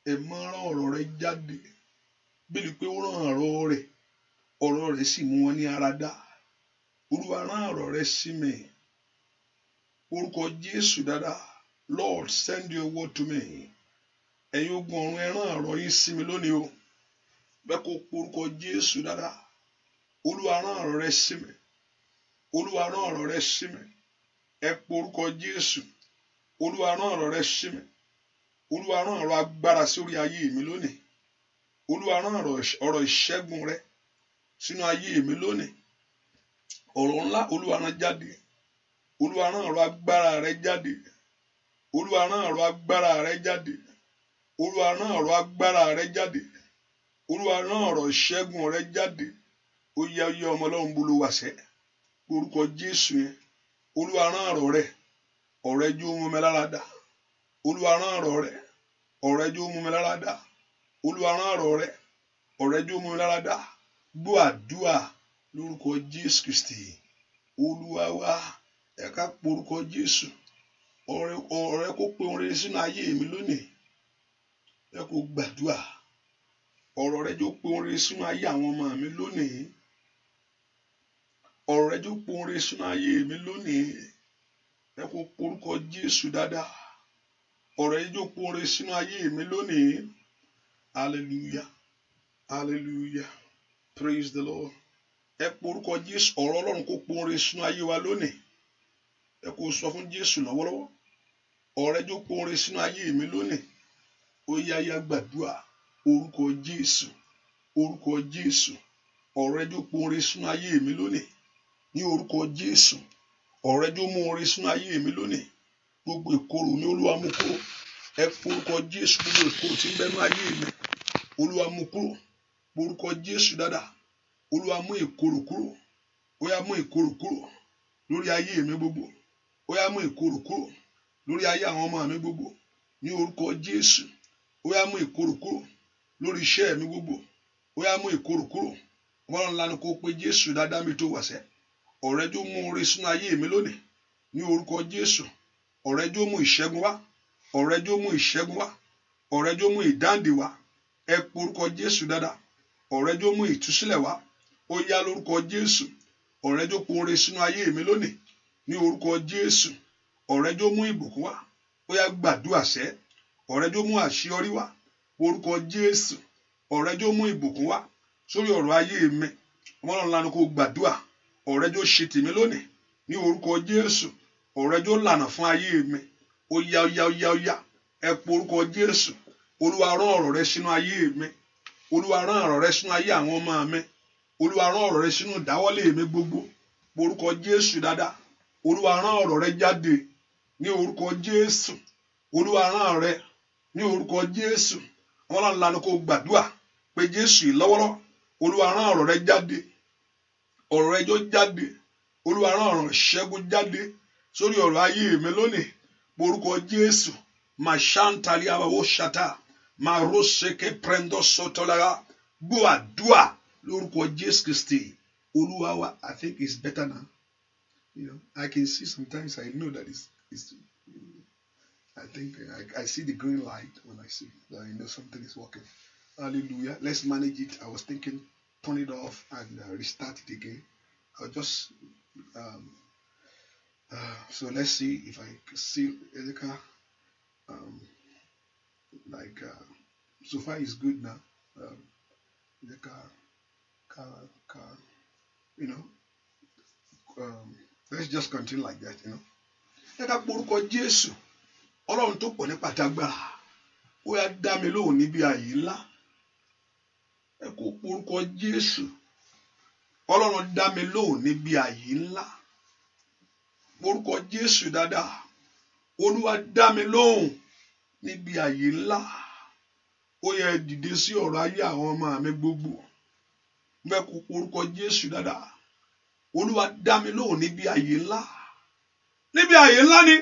Ẹ máa rán ọ̀rọ̀ rẹ jáde. Bíi pé ó rán ọ̀rọ̀ rẹ sì mú wọn ní ara dá. Olúwa rán ọ̀rọ̀ rẹ sí mi. Orúkọ Jésù dáadáa. Lord, send your word to me. Ẹ̀yin ogun ọ̀run, ẹ rán ọ̀rọ̀ yín sí mi lónìí o. Bẹ́ẹ̀ kó porúkọ Jésù dáadáa. Olúwa rán ọ̀rọ̀ rẹ sí mi. Olúwa rán ọ̀rọ̀ rẹ sí mi. Ẹ porúkọ Jésù. Olúwa rán ọ̀rọ̀ rẹ sí mi. Olúwa rán ọ̀rọ̀ agbára sórí ayé mi lónìí. Olúwa rán ọ̀rọ̀ ìṣẹ́gun rẹ sínú ayé mi lónìí. Ọ̀rọ̀ ńlá Olúwa rán jáde. Olúwa rán ọ̀rọ̀ agbára rẹ jáde. Olúwa rán ọ̀rọ̀ agbára rẹ jáde. Olúwa rán ọ̀rọ̀ agbára rẹ jáde. Olúwa rán ọ̀rọ̀ ìṣẹ́gun rẹ jáde. Ó yá ọmọ Ọlọ́run bolo wàṣẹ. Orúkọ Jésù yẹn. Olúwa rán ọ̀rọ̀ rẹ. Ọ̀rẹ́ jó mú mi lára dá. Olúwa rán ọ̀rọ̀ rẹ. Ọ̀rẹ́ jó mú mi lára dá. Olúwa rán ọ̀rọ̀ rẹ. Ọ̀rẹ́ jó mú mi lára dá. Gbọ́ àdúà lórúkọ Jésù Kristi. Olúwa wa, ẹ ká porúkọ Jésù. Ọ̀rẹ́ kó pe orin sínú ayé mi lónìí. Ẹ kó gbàdúà. Ọ̀rọ̀ rẹ jó pe orin sínú ayé àwọn ọmọ mi lónìí. Ọ̀rọ̀ rẹ jó pe orin sínú ayé mi lónìí. Ẹ kó porúkọ Jésù dáadáa. Ọ̀rọ̀ rẹ jó pe orin sínú ayé mi lónìí. Hallelujah. Hallelujah. Praise the Lord. Ẹ porúkọ Jésù. Ọ̀rọ̀ Ọlọ́run kó pe orin sínú ayé wa lónìí. Ẹ kó sọ fún Jésù lọ́wọ́lọ́wọ́. Ọ̀rọ̀ rẹ jó pe orin sínú ayé mi lónìí. Ó yá gbàdúà. Orúkọ Jésù. Orúkọ Jésù. Ọ̀rọ̀ rẹ jó pe orin sínú ayé mi lónìí. Ní orúkọ Jésù. Ọ̀rọ̀ rẹ jó mú orin sínú ayé mi lónìí. Gbogbo ìkorò mi Olúwa mú kúrò. Ẹ porúkọ Jésù. Gbogbo ìkorò tí ń bẹ nínú ayé mi. Olúwa mú kúrò. Porúkọ Jésù dáadáa. Olúwa mú ìkorò kúrò. Ó yá mú ìkorò kúrò lórí ayé mi gbogbo. Ó yá mú ìkorò kúrò lórí ayé àwọn ọmọ mi gbogbo. Ní orúkọ Jésù. Ó yá mú ìkorò kúrò lórí iṣẹ́ mi gbogbo. Ó yá mú ìkorò kúrò. Wọ́n ńlá ni kó pe Jésù dáadáa mi tó wàṣẹ. Ọ̀rẹ́ jó mú orin sínú ayé mi lónìí. Ní orúkọ Jésù. Ọ̀rẹ́ jó mú ìṣẹ́gun wá. Ọ̀rẹ́ jó mú ìṣẹ́gun wá. Ọ̀rẹ́ jó mú ìdáǹdè wá. Ẹ porúkọ Jésù dáadáa. Ọ̀rẹ́ jó mú ìtúsílẹ̀ wá. Ó yá lórúkọ Jésù. Ọ̀rẹ́ jó pe orin sínú ayé mi lónìí. Ní orúkọ Jésù. Ọ̀rẹ́ jó mú ìbùkún wá. Ó yá gbàdúrà sẹ́. Ọ̀rẹ́ jó mú àṣeyọrí wá. Orúkọ Jésù. Ọ̀rẹ́ jó mú ìbùkún wá sórí ọ̀rọ̀ ayé mi. Ọlọ́run ńlá ni kó gbàdúrà. Ọ̀rẹ́ jó ṣe tèmi lónìí. Ní orúkọ Jésù. Ọ̀rẹ́ jó lànà fún ayé mi. Ó yá. Ẹ porúkọ Jésù. Olúwa rán ọ̀rọ̀ rẹ sínú ayé mi. Olúwa rán ọ̀rọ̀ rẹ sínú ayé àwọn ọmọ mi. Olúwa rán ọ̀rọ̀ rẹ sínú ìdáwọ́lé mi gbogbo. Orúkọ Jésù dáadáa. Olúwa rán ọ̀rọ̀ rẹ jáde ní orúkọ Jésù. Olúwa rán rẹ ní orúkọ Jésù. Àwọn ọlọ́run lanu kó gbàdúrà pé Jésù lọ́wọ́lọ́wọ́. Olúwa rán ọ̀rọ̀ rẹ jáde. Ọ̀rọ̀ rẹ jọ jáde. Olúwa rán ọ̀rọ̀ ìṣẹ́gun jáde sórí ọ̀rọ̀ ayé mi lónìí. Orúkọ Jésù. Mashantali abawo shata. Maroseke prendo sotolara. Gbọ́ àdúà lórúkọ Jésù Kristi. Olúwa wa, I think it's better now. You know, I can see sometimes I know that it's I think I see the green light when I see that I know something is working. Hallelujah. Let's manage it. I was thinking turn it off and restart it again. I'll just so let's see if I can see Erica. So far is good now. You know, let's just continue like that, you know. Eka porúkọ Jésù, Ọlọ́run tó pọ̀ ní pàtàgbára, ó yá dá mi lóhùn níbi ààyè ńlá. Ẹ kó porúkọ Jésù, Ọlọ́run dá mi lóhùn níbi ààyè ńlá. Porúkọ Jésù dáadáa, Olúwa dá mi lóhùn níbi ààyè ńlá. Ó yá dìde sí ọ̀rọ̀ ayé àwọn ọmọ mi gbogbo. Ẹ kó porúkọ Jésù dáadáa, Olúwa dá mi lóhùn níbi ààyè ńlá. Níbi ààyè ńlá ni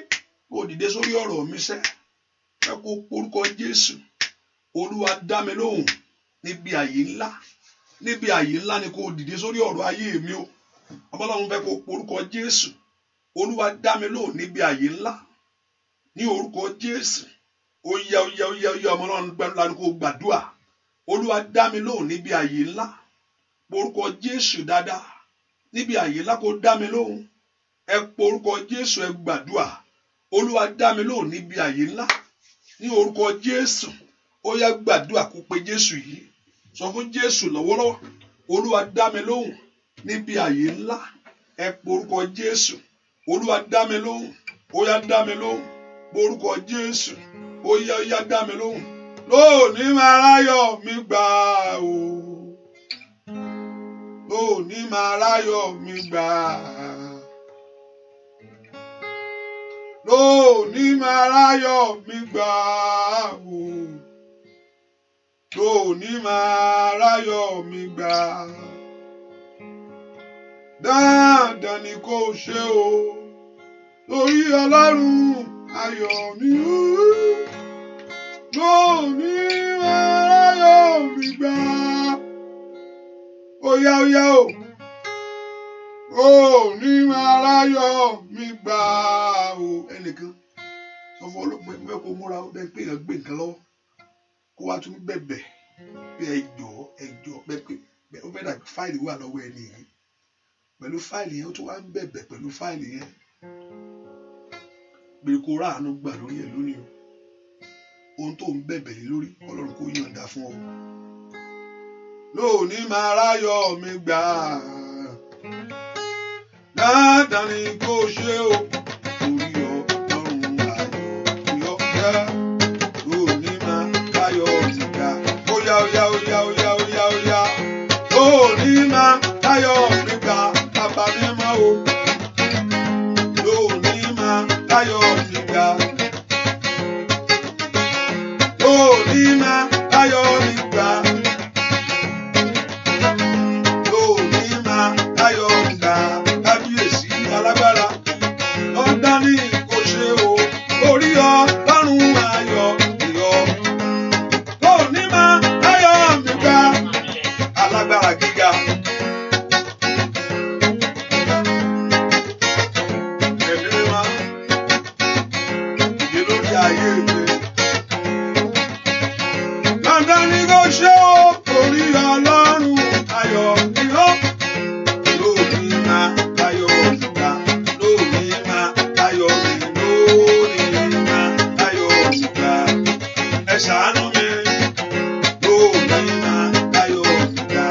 kó dìde sórí ọ̀rọ̀ mi sẹ́. Ẹ kó porúkọ Jésù, Olúwa dá mi lóhùn níbi ààyè ńlá. Níbi ààyè ńlá ni kó dìde sórí ọ̀rọ̀ ayé mi o. Ọlọ́run fẹ́ kó porúkọ Jésù, Olúwa dá mi lóhùn níbi ààyè ńlá. Ní orúkọ Jésù, ó yá ọmọ Ọlọ́run gbàdúrà ni kó gbàdúrà. Olúwa dá mi lóhùn níbi ààyè ńlá. Porúkọ Jésù dáadáa. Níbi ààyè ńlá kó dá mi lóhùn. Ẹ porúkọ Jésù, ẹ gbàdúrà. Olúwa dá mi lóhùn níbi ààyè ńlá. Ní orúkọ Jésù, ó yá gbàdúrà kó pe Jésù yìí. Sọ fún Jésù lọ́wọ́lọ́wọ́. Olúwa dá mi lóhùn níbi ààyè ńlá. Ẹ porúkọ Jésù. Olúwa dá mi lóhùn. Ó yá dá mi lóhùn. Porúkọ Jésù. Ó yá dá mi lóhùn. Lónìí máa ráyọ̀ mi gbà o. Lónìí máa ráyọ̀ mi gbà. Lónìí máa ráyọ̀ mi gbà o. Lónìí máa ráyọ̀ mi gbà. Dandan ni kò ṣe o. Lórí Ọlọ́run ayọ̀ mi o. Lónìí máa ráyọ̀ mi gbà. Ó yá o. Lónìí máa ráyọ̀ mi gbà o. Ẹnìkan sọ fún ọlọ́pàá ẹgbẹ́ kó múra ó bẹ́ẹ̀ pé èèyàn gbé nǹkan lọ́wọ́ kó wá tún bẹ̀bẹ̀ pé ẹjọ́ bẹ́ẹ̀ ó fẹ́ dàbí fáìlì wà lọ́wọ́ ẹni yẹn pẹ̀lú fáìlì yẹn ó tún wá ń bẹ̀bẹ̀ pẹ̀lú fáìlì yẹn pé kó ráàánú gbà lórí ẹ̀ lónìí o. Ohun tó ń bẹ̀bẹ̀ yìí lórí Ọlọ́run kó yọ̀ǹda fún ọ. Lónìí máa ráyọ̀ mi gbà. Dandan ni kò ṣe o. Orí Ọlọ́run ayọ̀ yọ jẹ́. Lónìí máa ráyọ̀ mi gbà. Ó yá. Lónìí máa ráyọ̀ mi gbà. Bàbá mi mọ́ o. Lónìí máa ráyọ̀ mi gbà. Lónìí máa ráyọ̀ mi gbà. Lónìí máa ráyọ̀ mi gbà. Kábíyèsí alágbára. Lọ́dá ní kò ṣe o. Orí Ọlọ́run ayọ̀ yọ. Lónìí máa ráyọ̀ mi gbà. Alágbára gíga. Ẹ̀mí mímọ́. Ìdè lórí ayé mi. Lọ́dá ní kò ṣe o. Orí Ọlọ́run ayọ̀ yọ. Lónìí máa ráyọ̀ mi gbà. Lónìí máa ráyọ̀ mi. Lónìí máa ráyọ̀ mi gbà. Ẹ ṣàánú mi. Lónìí máa ráyọ̀ mi gbà.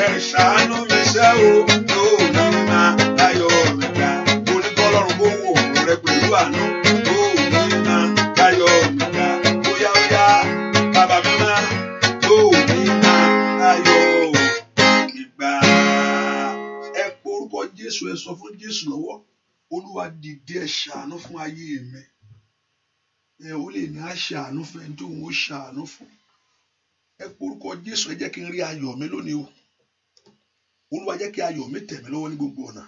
Ẹ ṣàánú mi ṣẹ́ o. Lónìí máa ráyọ̀ mi gbà. Oníkọ́lọ́run kó wò rẹ pẹ̀lú àánú. Lónìí máa ráyọ̀ mi gbà. Ó yá. Jésù, ẹ sọ fún Jésù lọ́wọ́, Olúwa dìde ẹ ṣàánú fún ayé mi. Ó lè ní á ṣàánú fún ẹni tó ń ó ṣàánú fún. Ẹ porúkọ Jésù, ẹ jẹ́ kí n rí ayọ̀ mi lónìí o. Olúwa jẹ́ kí ayọ̀ mi tẹ̀ mí lọ́wọ́ ní gbogbo ọ̀nà.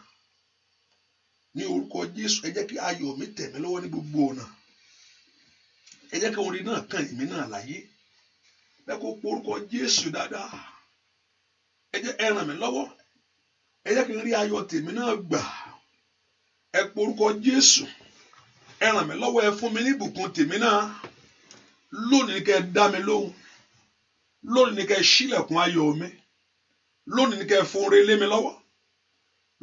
Ní orúkọ Jésù, ẹ jẹ́ kí ayọ̀ mi tẹ̀ mí lọ́wọ́ ní gbogbo ọ̀nà. Ẹ jẹ́ kí orin náà kàn èmi náà láyé. Ẹ kó porúkọ Jésù dáadáa. Ẹ jẹ́ ẹ ràn mí lọ́wọ́. Ẹ jẹ́ kí n rí ayọ̀ tèmi náà gbà. Ẹ porúkọ Jésù. Ẹ ràn mí lọ́wọ́, ẹ fún mi ní ìbùkún tèmi náà. Lónìí kẹ́ ẹ dá mi lóhùn. Lónìí kẹ́ ẹ ṣílẹ̀kùn ayọ̀ mi. Lónìí kẹ́ ẹ fún oore lé mi lọ́wọ́.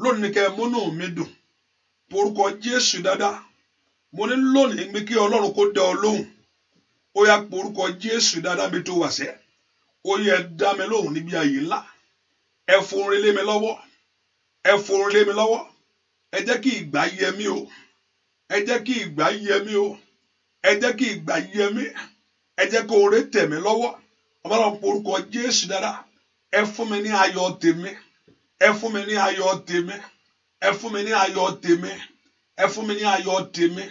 Lónìí kẹ́ ẹ múnú mi dùn. Porúkọ Jésù dáadáa. Mo ní lónìí mi kí Ọlọ́run kó dá ọ lóhùn. Ó yá porúkọ Jésù dáadáa mi tó wà sẹ́. Ó yẹ dá mi lóhùn níbi ààyè ńlá. Ẹ fún oore lé mi lọ́wọ́. Ẹ fún oore lé mi lọ́wọ́. Ẹ jẹ́ kí ìgbà yẹ mí o. Ẹ jẹ́ kí ìgbà yẹ mí o. Ẹ jẹ́ kí ìgbà yẹ mí. Ẹ jẹ́ kí oore tẹ̀ mí lọ́wọ́. Ọlọ́run porúkọ Jésù dáadáa. Ẹ fún mi ní ayọ̀ tèmi. Ẹ fún mi ní ayọ̀ tèmi. Ẹ fún mi ní ayọ̀ tèmi. Ẹ fún mi ní ayọ̀ tèmi.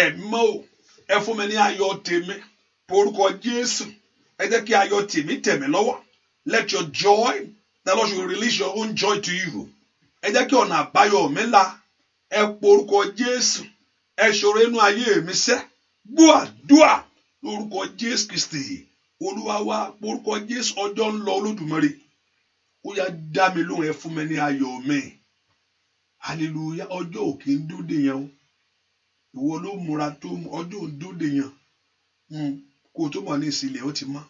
Ẹ̀mọ́ o. Ẹ fún mi ní ayọ̀ tèmi. Porúkọ Jésù. Ẹ jẹ́ kí ayọ̀ tèmi tẹ̀ mí lọ́wọ́. Let your joy, the Lord should release your own joy to you. Ẹ jẹ́ kí ọ̀nà àbáyọ mi là. Ẹ porúkọ Jésù. Ẹ ṣoore inú ayé mi sẹ́. Gbọ́ àdúrà lórúkọ Jésù Kristi. Olúwa wa, porúkọ Jésù, ọjọ́ ń lọ Olódùmarè. Ó yá dá mi lóhùn, ẹ fún mi ní ayọ̀ mi. Hallelujah. Ọjọ́ ò kí ń dúdè yẹn o. Ìwọ ló múra tó ọjọ́ ò ń dúdè yẹn. Kó o tó mọ̀ ní ìsìlẹ̀ ó ti mọ́.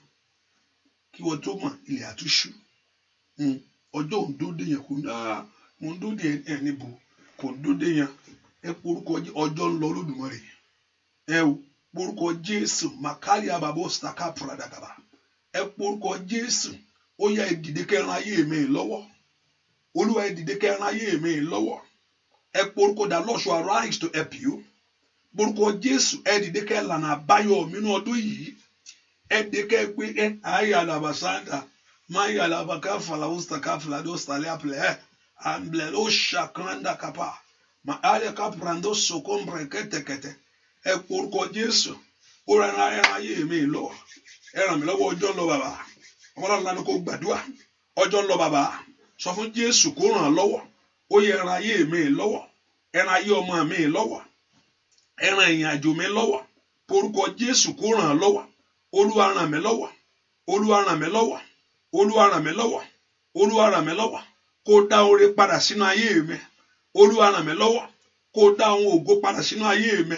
Kí wọ́n tó mọ̀ ilẹ̀ àtúṣú. Ọjọ́ ò ń dúdè yẹn kò ní mo ń dúdè ẹ̀ níbo. Kò ń dúdè yẹn. Ẹ porúkọ ọjọ́ ń lọ Olódùmarè. Ẹ o porúkọ Jésù. Màkàlì àbàbò staka pradàgàbà. Ẹ porúkọ Jésù. Ó yá ẹ dìde kẹran ayé mi lọ́wọ́. Olúwa ẹ dìde kẹran ayé mi lọ́wọ́. Ẹ porúkọ the Lord shall arise to help you. Porúkọ Jésù, ẹ dìde kẹ lànà àbáyọ mi ní ọdún yìí. Ẹ dìde kẹ gbé ayé alabasanda. Máa yà alabaka falawusta káfíladó stalẹ̀ àpilẹ̀. Àmblẹ̀ ló ṣàkàndà kápá. Màá ayé kápúrandó sokombre kẹ́tẹ̀kẹ́tẹ̀. Ẹ porúkọ Jésù. Ó rẹran ayé mi lọ́wọ́. Ẹ ràn mí lọ́wọ́, ọjọ́ ń lọ bàbá. Ọmọlára lánàá kó gbàdúrà. Ọjọ́ ń lọ bàbá. Sọ fún Jésù kó ràn án lọ́wọ́. Ó yẹ ẹran ayé mi lọ́wọ́. Ẹran ayé ọmọ mi lọ́wọ́. Ẹran ìrìn àjò mi lọ́wọ́. Porúkọ Jésù kó ràn án lọ́wọ́. Olúwa ràn mí lọ́wọ́. Olúwa ràn mí lọ́wọ́. Olúwa ràn mí lọ́wọ́. Olúwa ràn mí lọ́wọ́. Kó dá oore padà sínú ayé mi. Olúwa ràn mí lọ́wọ́. Kó dá ohun ògo padà sínú ayé mi.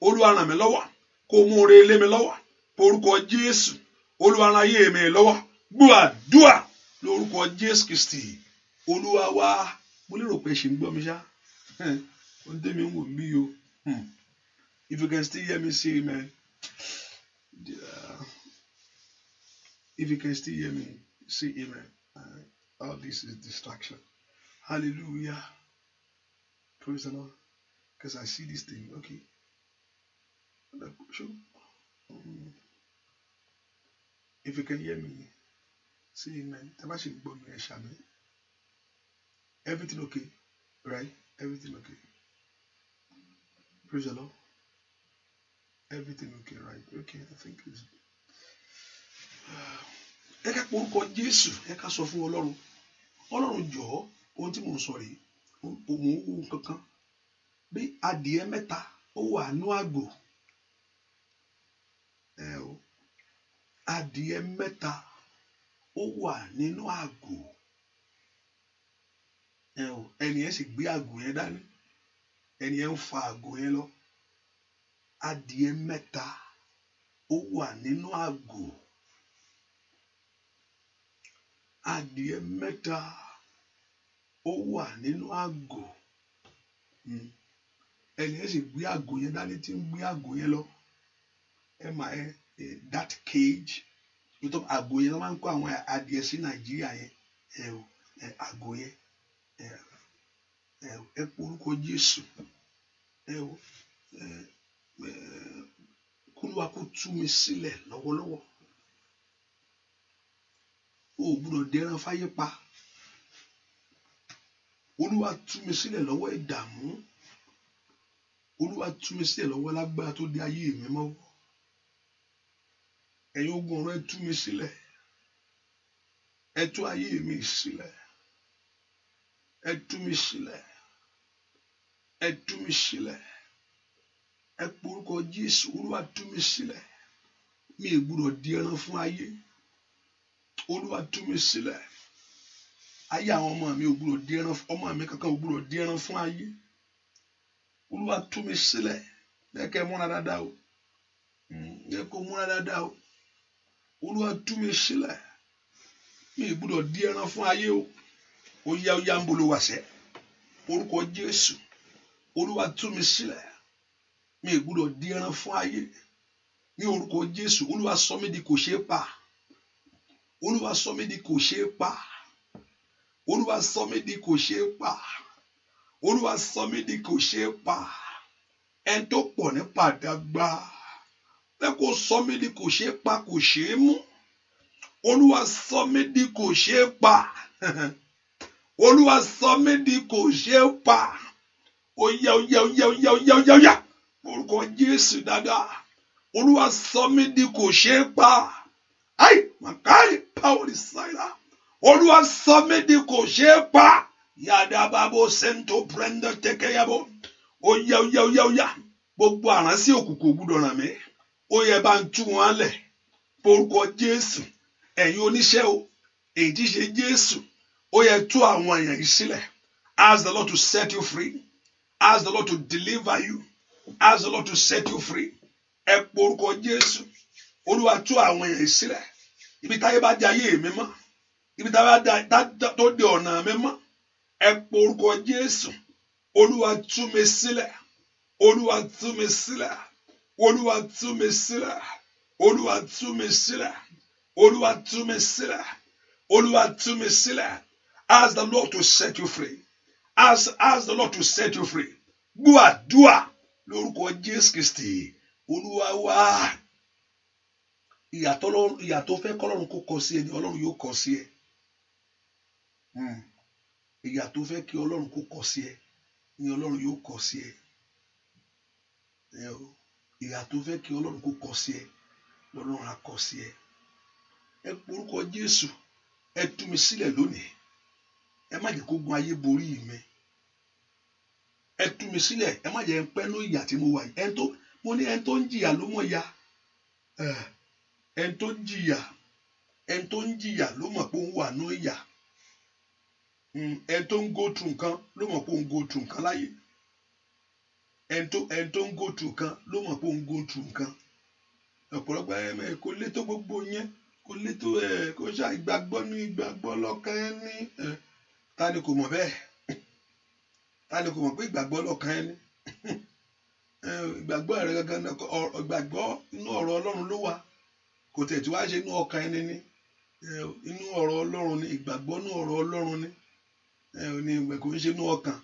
Olúwa ràn mí lọ́wọ́. Kó mú oore lé mi lọ́wọ́. Porúkọ Jésù. Olúwa ràn ayé mi lọ́wọ́. Gbọ́ àdúrà lórúkọ Jésù Kristi. Olúwa wa. Mo lérò pé ṣe ń gbọ́ mi ṣá. Ohun tẹ́mi ń wò bí o. If you can still hear me, say amen. If you can still hear me, say amen. All this is distraction. Hallelujah. Praise the Lord. Because I see this thing. Okay. If you can hear me, say amen. Everything okay? Right? Everything okay? Praise the Lord. Everything okay, right? Okay, I think it's... Ẹ ká porúkọ Jésù, ẹ ká sọ fún Ọlọ́run. Ọlọ́run jọ̀ọ́, ohun tí mò ń sọ rèé, òun ohun kankan. Bí adìẹ mẹ́ta ó wà nú àgbò. Adìẹ mẹ́ta ó wà nínú àgbò. Ẹni yẹn sì gbé àgbò yẹn dání. Ẹni yẹn ń fa àgbò yẹn lọ. Adìẹ mẹ́ta ó wà nínú àgbò. Adìẹ mẹ́ta ó wà nínú àgbò. Ẹni yẹn sì gbé àgbò yẹn dání tí ń gbé àgbò yẹn lọ. That cage. Nítorí àgbò yẹn ló máa ń kó àwọn adìẹ sí Nàìjíríà yẹn. Àgbò yẹn. Ẹ porúkọ Jésù. Kúlúwa kó tú mi sílẹ̀ lọ́wọ́lọ́wọ́. O gbọ́dọ̀ dẹran fáyé pa. Olúwa tú mi sílẹ̀ lọ́wọ́ ìdààmú. Olúwa tú mi sílẹ̀ lọ́wọ́ lágbára tó di ayé mi mọ́wọ́. Ẹ̀yin ogun ọ̀run ẹ tú mi sílẹ̀. Ẹ tú ayé mi sílẹ̀. Ẹ tú mi sílẹ̀. Ẹ tú mi sílẹ̀. Ẹ porúkọ Jésù. Olúwa tú mi sílẹ̀. Mi ò gbọdọ̀ di ẹran fún ayé. Olúwa tú mi sílẹ̀. Ayé àwọn ọmọ mi ò gbọdọ̀ di ẹran, ọmọ mi kankan ò gbọdọ̀ di ẹran fún ayé. Olúwa tú mi sílẹ̀. Ẹ kẹ́ múra dáadáa o. Ẹ kó múra dáadáa o. Olúwa tú mi sílẹ̀. Mi ò gbọdọ̀ di ẹran fún ayé o. Ó yá ń bolo wàṣẹ. Orúkọ Jésù. Olúwa tú mi sílẹ̀. Mi ò gbọdọ̀ di ẹran fún ayé. Ní orúkọ Jésù. Olúwa sọ mí di kò ṣeé pa. Olúwa sọ mí di kò ṣeé pa. Olúwa sọ mí di kò ṣeé pa. Olúwa sọ mí di kò ṣeé pa. Ẹni tó pọ̀ ní pàdágbà. Ẹ kò sọ mí di kò ṣeé pa, kò ṣeé mú. Olúwa sọ mí di kò ṣeé pa. Olúwa sọ mí di kò ṣeé pa. Ó yá. Orúkọ Jésù dáadáa. Olúwa sọ mí di kò ṣeé pa. Ai, Makai power side. Olúwa sọ mí di kò ṣeé pa. Yàda babo sento prendo tekeyabo. Ó yá. Gbogbo àránsí òkùnkùn gbọ́dọ̀ ràn mí. Ó yẹ bá ń tú wọn lẹ̀. Orúkọ Jésù. Ẹ̀yin oníṣẹ́ o. Èyí tí ṣe Jésù. Ó yẹ tú àwọn èèyàn yìí sílẹ̀. Ask the Lord to set you free. Ask the Lord to deliver you. Ask the Lord to set you free. Ẹ po orúkọ Jésù. Olúwa tú àwọn èèyàn yìí sílẹ̀. Ibi táyé bá di ayé mi mọ́. Ibi táyé bá tó di ọ̀nà mi mọ́. Ẹ po orúkọ Jésù. Olúwa tú mi sílẹ̀. Olúwa tú mi sílẹ̀. Olúwa tú mi sílẹ̀. Olúwa tú mi sílẹ̀. Olúwa tú mi sílẹ̀. Olúwa tú mi sílẹ̀. Ask the Lord to set you free. Ask the Lord to set you free. Gbọ́ àdúà lórúkọ Jésù Kristi. Olúwa wá. Ìyà tó fẹ́ kọ́lọ́run kó kọ sí ẹ ni Ọlọ́run yóò kọ sí ẹ. Ìyà tó fẹ́ kí Ọlọ́run kó kọ sí ẹ ni Ọlọ́run yóò kọ sí ẹ. Ìyà tó fẹ́ kí Ọlọ́run kó kọ sí ẹ lọ́lọ́run á kọ sí ẹ. Ẹ porúkọ Jésù. Ẹ tú mi sílẹ̀ lónìí. Ẹ má jẹ́ kó gun ayé borí mi. Ẹ tú mi sílẹ̀. Ẹ má jẹ́ ń pẹ́ ní ìyà tí mo wà yìí. Mo ní ẹni tó ń jìyà ló mọ̀ ya. Ẹni tó ń jìyà ló mọ̀ pé òun wà ní ìyà. Ẹni tó ń go through nǹkan ló mọ̀ pé òun go through nǹkan láyé. Ẹni tó ń go through nǹkan ló mọ̀ pé òun go through nǹkan. Ọ̀pọ̀lọpọ̀ kò lè tó gbogbo yẹn. Kò lè tó kò ṣáà ìgbàgbọ́ lọ́kàn ẹni. Ta ni kò mọ̀ bẹ́ẹ̀? Ta ni kò mọ̀ pé ìgbàgbọ́ lọ́kàn ẹni? Ìgbàgbọ́ rẹ gangan ìgbàgbọ́ inú ọ̀rọ̀ Ọlọ́run ló wà. Kò tẹ̀ tí wàá ṣe inú ọkàn ẹni ni. Inú ọ̀rọ̀ Ọlọ́run ni. Ìgbàgbọ́ inú ọ̀rọ̀ Ọlọ́run ni. Ní ìgbẹ́ kò ń ṣe inú ọkàn.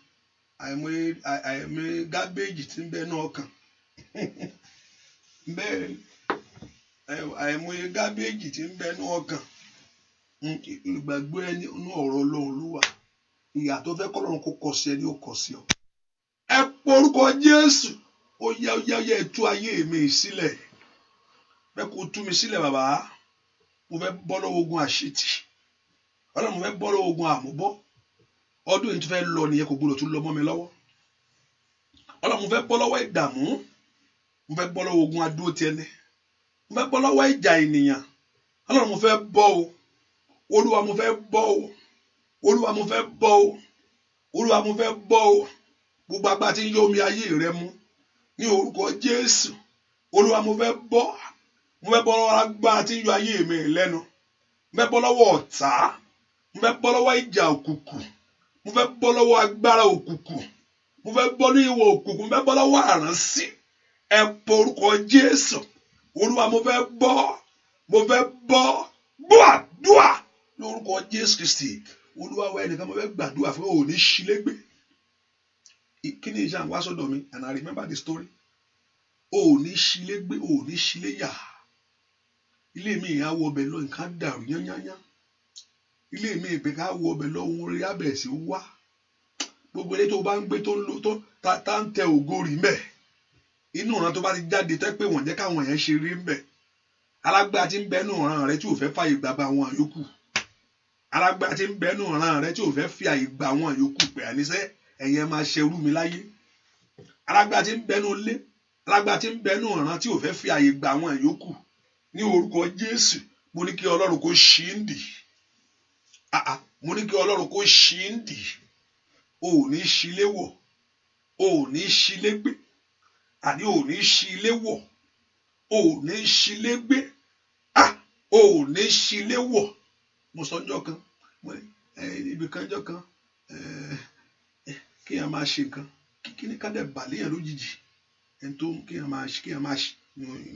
Àìmọye gábéèjì tí ń bẹ inú ọkàn. Bẹ́ẹ̀ àìmọye gábéèjì tí ń bẹ inú ọkàn. Ìgbàgbọ́ ẹni inú ọ̀rọ̀ Ọlọ́run ló wà. Ìyà tó fẹ́ kọ́lọ́run kó kọ sí ẹ ni ó kọ sí ọ. Ẹ porúkọ Jésù. Ó yá ẹ tú ayé mi sílẹ̀. Bẹ́ẹ̀ kó tú mi sílẹ̀ bàbá. Mo fẹ́ bọ́ lọ́wọ́ ogun àṣetì. Ọlọ́run mo fẹ́ bọ́ lọ́wọ́ ogun àmúbọ́. Ọdún yìí tó fẹ́ lọ nìyẹn kò gbọdọ̀ tún lọ mọ́ mi lọ́wọ́. Ọlọ́run mo fẹ́ bọ́ lọ́wọ́ ìdààmú. Mo fẹ́ bọ́ lọ́wọ́ ogun adúró ti ẹni. Mo fẹ́ bọ́ lọ́wọ́ ìjà ènìyàn. Ọlọ́run mo fẹ́ bọ́ o. Olúwa mo fẹ́ bọ́ o. Olúwa mo fẹ́ bọ́ o. Olúwa mo fẹ́ bọ́ o. Gbogbo agbára tí ń yọ omi ayé rẹ mú. Ní orúkọ Jésù. Olúwa mo fẹ́ bọ́. Mo fẹ́ bọ́ lọ́wọ́ agbára tí ń yọ ayé mi lẹ́nu. Mo fẹ́ bọ́ lọ́wọ́ ọ̀tá. Mo fẹ́ bọ́ lọ́wọ́ ìjà òkùnkùn. Mo fẹ́ bọ́ lọ́wọ́ agbára òkùnkùn. Mo fẹ́ bọ́ ní ìwọ̀ òkùnkùn. Mo fẹ́ bọ́ lọ́wọ́ àránsí. Ẹ porúkọ Jésù. Olúwa mo fẹ́ bọ́. Mo fẹ́ bọ́. Gbọ́ àdúà lórúkọ Jésù Kristi. Olúwa wa ẹnìkan mo fẹ́ gbàdúrà fún òní ṣílégbé. Kí ni ìṣàn wá sọ́dọ̀ mi? And I remember the story. Òní ṣílégbé, òní ṣíléyà. Ilé mi ìyá wọ ọbẹ̀ lọ nǹkan dàrú yányányá. Ilé mi ìpè ká wọ ọbẹ̀ lọ ohun orí abẹ̀ sí wá. gbogbo ilé tó bá ń gbé tó ń lo tó tá ń tẹ ògo rí mbẹ inú ìran tó bá ti jáde tó pé wọ́n jẹ́ káwọn èèyàn ṣe rí mbẹ alágbára tí ń bẹ nínú ìran rẹ tí ò fẹ́ fàyè gbà bá àwọn àyókù alágbára tí ń bẹ nínú ìran rẹ tí ò fẹ́ fi àyè gbà àwọn àyókù pé àníṣe ẹ̀yin máa ṣerú mi láyé alágbára tí ń bẹ nínú ilé alágbára tí ń bẹ nínú ìran tí ò fẹ́ fi àyè gbà àwọn àyókù ní orúkọ Jésù mo ní kí Ọlọ́run kó ṣí ń dì mo ní kí Ọlọ́run kó ṣí ń dì o ò ní ṣí ilé wọ̀ o ò ní ṣí ilé gbé àní o ò ní ṣí ilé wọ̀ o ò ní ṣí ilé gbé o ò ní ṣí ilé wọ̀ mo sọ ọjọ́ kan ibi kan ọjọ́ kan kéèyàn máa ṣe nǹkan kíní ká dẹ̀ bà léèyàn lójijì ẹni tó kéèyàn máa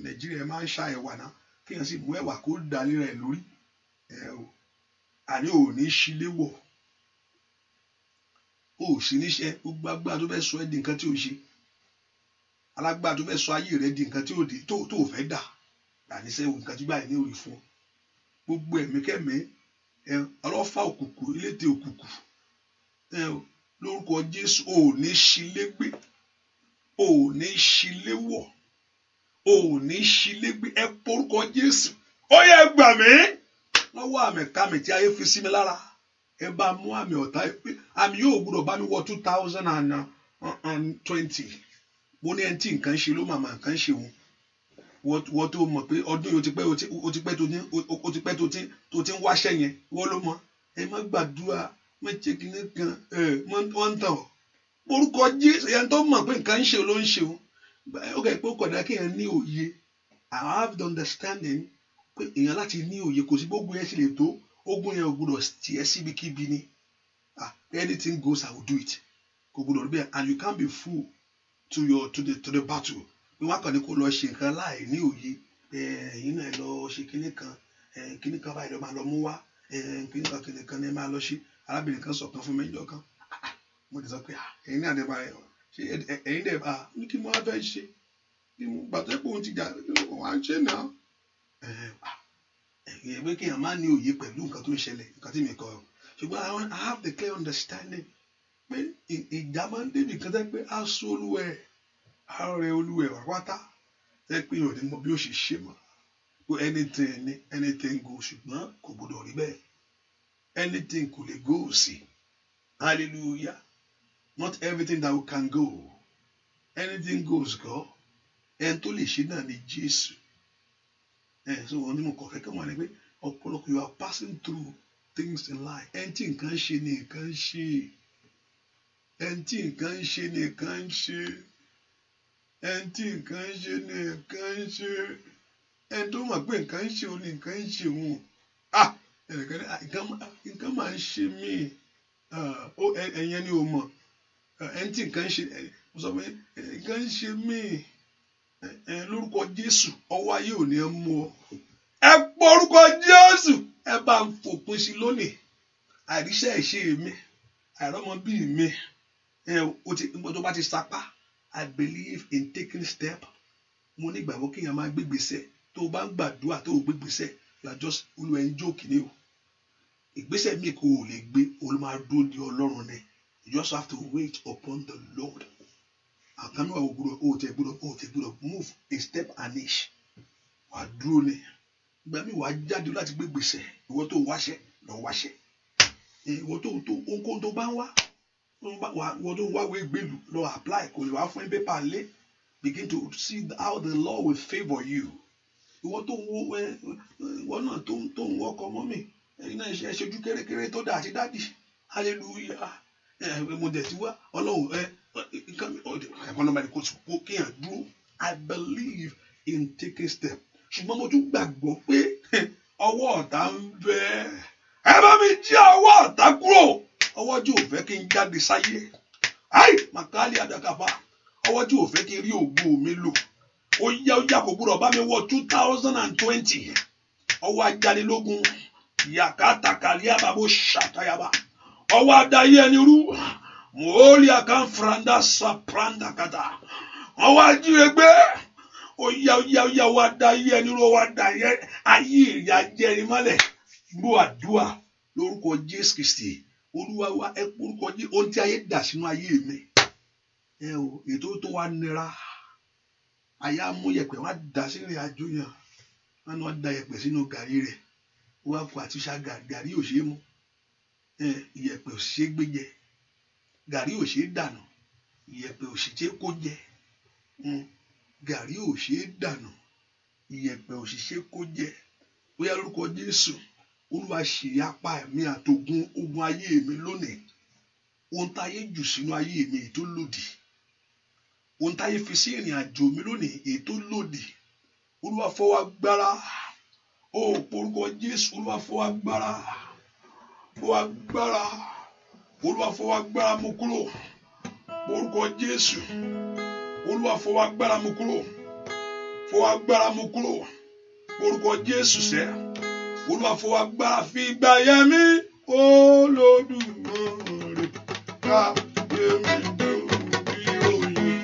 Nàìjíríà máa ń ṣá ẹ̀wà náà kéèyàn sì mú ẹ̀wà kó dà lé rẹ̀ lórí àní ò ní ṣí ilé wọ̀ o ò sí níṣẹ́ gbogbo agbára tó fẹ́ sọ ẹ́ di nǹkan tí ò ṣe alágbára tó fẹ́ sọ ayé rẹ̀ di nǹkan tí ò di tó fẹ́ dà àníṣe nǹkan tí báyìí ní òrì fún ọ gbogbo ẹ̀mí kẹ́mí ọlọ́fà òkùnkùn ilétè òkùnkùn lórúkọ Jésù ò ní ṣílé gbé ò ní ṣílé wọ̀ ò ní ṣílé gbé ẹ porúkọ Jésù ó yẹ gbà mí lọ́wọ́ àmì kàmì tí ayé fi sí mi lára ẹ bá mú àmì ọ̀tá àmì yóò gbọ́dọ̀ bá mi wọ 2020 mo ní ẹni tí nǹkan ṣe ló màmá nǹkan ṣe wọ́n tó mọ̀ pé ọdún yìí ó ti pẹ́ tó ti ń wáṣẹ́ yẹn wọ́n ló mọ̀ ẹ má gbàdúrà má ṣe kíní kan wọ́n ń tàn ọ́ orúkọ Jésù ẹni tó mọ̀ pé nǹkan ń ṣe ló ń ṣe ó kẹ́ pé ó kọ̀dá kí èèyàn ní òye I have the understanding pé èèyàn láti ní òye kò sí gbogbo yẹn sì lè tó ogun yẹn ò gbọdọ̀ tiẹ̀ síbikíbi ni anything goes I will do it kò gbọdọ̀ rí bẹ́ẹ̀ and you can't be full to the battle bí wọ́n kàn ní kó lọ ṣe nǹkan láì ní òye ẹ̀yin náà lọ ṣe kíní kan báyìí lọ máa lọ mú wá kíní kan ní máa lọ ṣe arábìnrin kan sọ̀kan fún mi níjọ́ kan mo ti sọ pé ẹ̀yin náà dẹ̀ bá ṣe ẹ̀yin dẹ̀ bá ní kí mo wá fẹ́ ṣe kí mo gbàtẹ́ pé òun ti jà wọ́n á ṣe náà ẹ̀yin pé kéèyàn máa ní òye pẹ̀lú nǹkan tó ń ṣẹlẹ̀ nǹkan tí mi kọ ṣùgbọ́n I have the clear understanding pé ìjà máa ń débi kan tẹ́ pé aṣọ olúwẹ̀ ààrẹ olúwẹ̀ wà pátá tẹ́ pé ìròyìn mọ bí ó ṣe ṣe mọ́ pé anything go ṣùgbọ́n kò gbọdọ̀ rí bẹ́ẹ̀ anything kò lè go sí hallelujah not everything that can go anything goes God ẹni tó lè ṣe náà ni Jésù so wọn ní mo kọ̀ fẹ́ kí wọ́n ní pé ọ̀pọ̀lọpọ̀ you are passing through things in life ẹni tí nǹkan ṣe ni nǹkan ṣe ẹni tí nǹkan ṣe ni nǹkan ṣe ẹni tí nǹkan ṣe ni nǹkan ṣe ẹni tó mọ̀ pé nǹkan ṣe òun ni nǹkan ṣe òun nǹkan máa ń ṣe mí ẹ̀yẹn ni o mọ̀ ẹni tí nǹkan ṣe mo sọ pé nǹkan ṣe mí lórúkọ Jésù ọwọ́ ayé ò ní mú ọ ẹ pọ̀ orúkọ Jésù ẹ bá ń fòpin sí lónìí àìríṣẹ́ ìṣe mi àìrọ́mọ bíi mi tó bá ti sapá I believe in taking step mo ní ìgbàgbọ́ kéèyàn máa gbégbèsè tó o bá ń gbàdúrà tó o gbégbèsè you are just olùwẹ̀ ń jókì ní o ìgbésẹ̀ mi kò lè gbé olú máa dúró di Ọlọ́run ni you just have to wait upon the Lord àkànnú àwọn gbọ́dọ̀ move a step an inch wà dúró ni ìgbà mi wàá jáde láti gbégbèsè ìwọ tó wáṣẹ́ lọ wáṣẹ́ ìwọ tó ohunkóhun tó bá ń wá ìwọ tó ń wá wé gbèlú lọ apply kò lè wá fún ẹ pépà lé begin to see how the Lord will favour you ìwọ tó ń wo ìwọ náà tó ń wọkọ mọ́mì ẹ̀yin náà ṣe ṣojú kérékéré tó dà àti dádì hallelujah mo dẹ̀ ti wá Ọlọ́run ẹ̀kọ́nọ́mọ́ni kò kéèyàn dúró I believe in taking step ṣùgbọ́n mo tún gbàgbọ́ pé ọwọ́ ọ̀tá ń bẹ ẹ bá mi jí ọwọ́ ọ̀tá kúrò ọwọ́ tí ò fẹ́ kí n jáde sáyé màkàlí àdàkàfà ọwọ́ tí ò fẹ́ kí n rí ògo mi lò ó yá kò gbúdọ̀ bá mi wọ 2020 ọwọ́ ajánilógún yàkátàkàlí àbábọ̀ ṣàtàyàbá ọwọ́ adáyé ẹni rú mọ́ọ́lì àkànfranda sàpranda kàtà ọwọ́ ajírégbé ó yá wá dáyé ẹni rú wá dáyé ayé ìyá jẹrin mọ́lẹ̀ gbọ́ àdúrà lórúkọ Jésù Kristi Olúwa wa ẹ porúkọ Jésù ohun tí ayé dà sínú ayé mi o ètò tó wá nira àyà mú yẹ̀pẹ̀ wá dà sí ìrìn àjò yẹn wọn náà da yẹ̀pẹ̀ sínú gàrí rẹ̀ wọ́n kó àti ṣá gàrí ò ṣeé mú yẹ̀pẹ̀ ò ṣeé gbé jẹ gàrí ò ṣeé dànù yẹ̀pẹ̀ ò ṣeé kó jẹ gàrí ò ṣeé dànù ìyẹ̀pẹ̀ ò ṣeé kó jẹ bóyá lórúkọ Jésù Olúwa ṣe apá ẹ̀mí àtògùn ogun ayé mi lónìí ohun táyé jù sínú ayé mi èyí tó lòdì ohun táyé fi sí ìrìn àjò mi lónìí èyí tó lòdì Olúwa fọwọ́ agbára porúkọ Jésù Olúwa fọwọ́ agbára Olúwa fọwọ́ agbára mú kúrò porúkọ Jésù Olúwa fọwọ́ agbára mú kúrò porúkọ Jésù sẹ́ Olúwa fọwọ́ agbára fi gbà yẹmí Olódùmarè ká yẹmí dùn bí oyin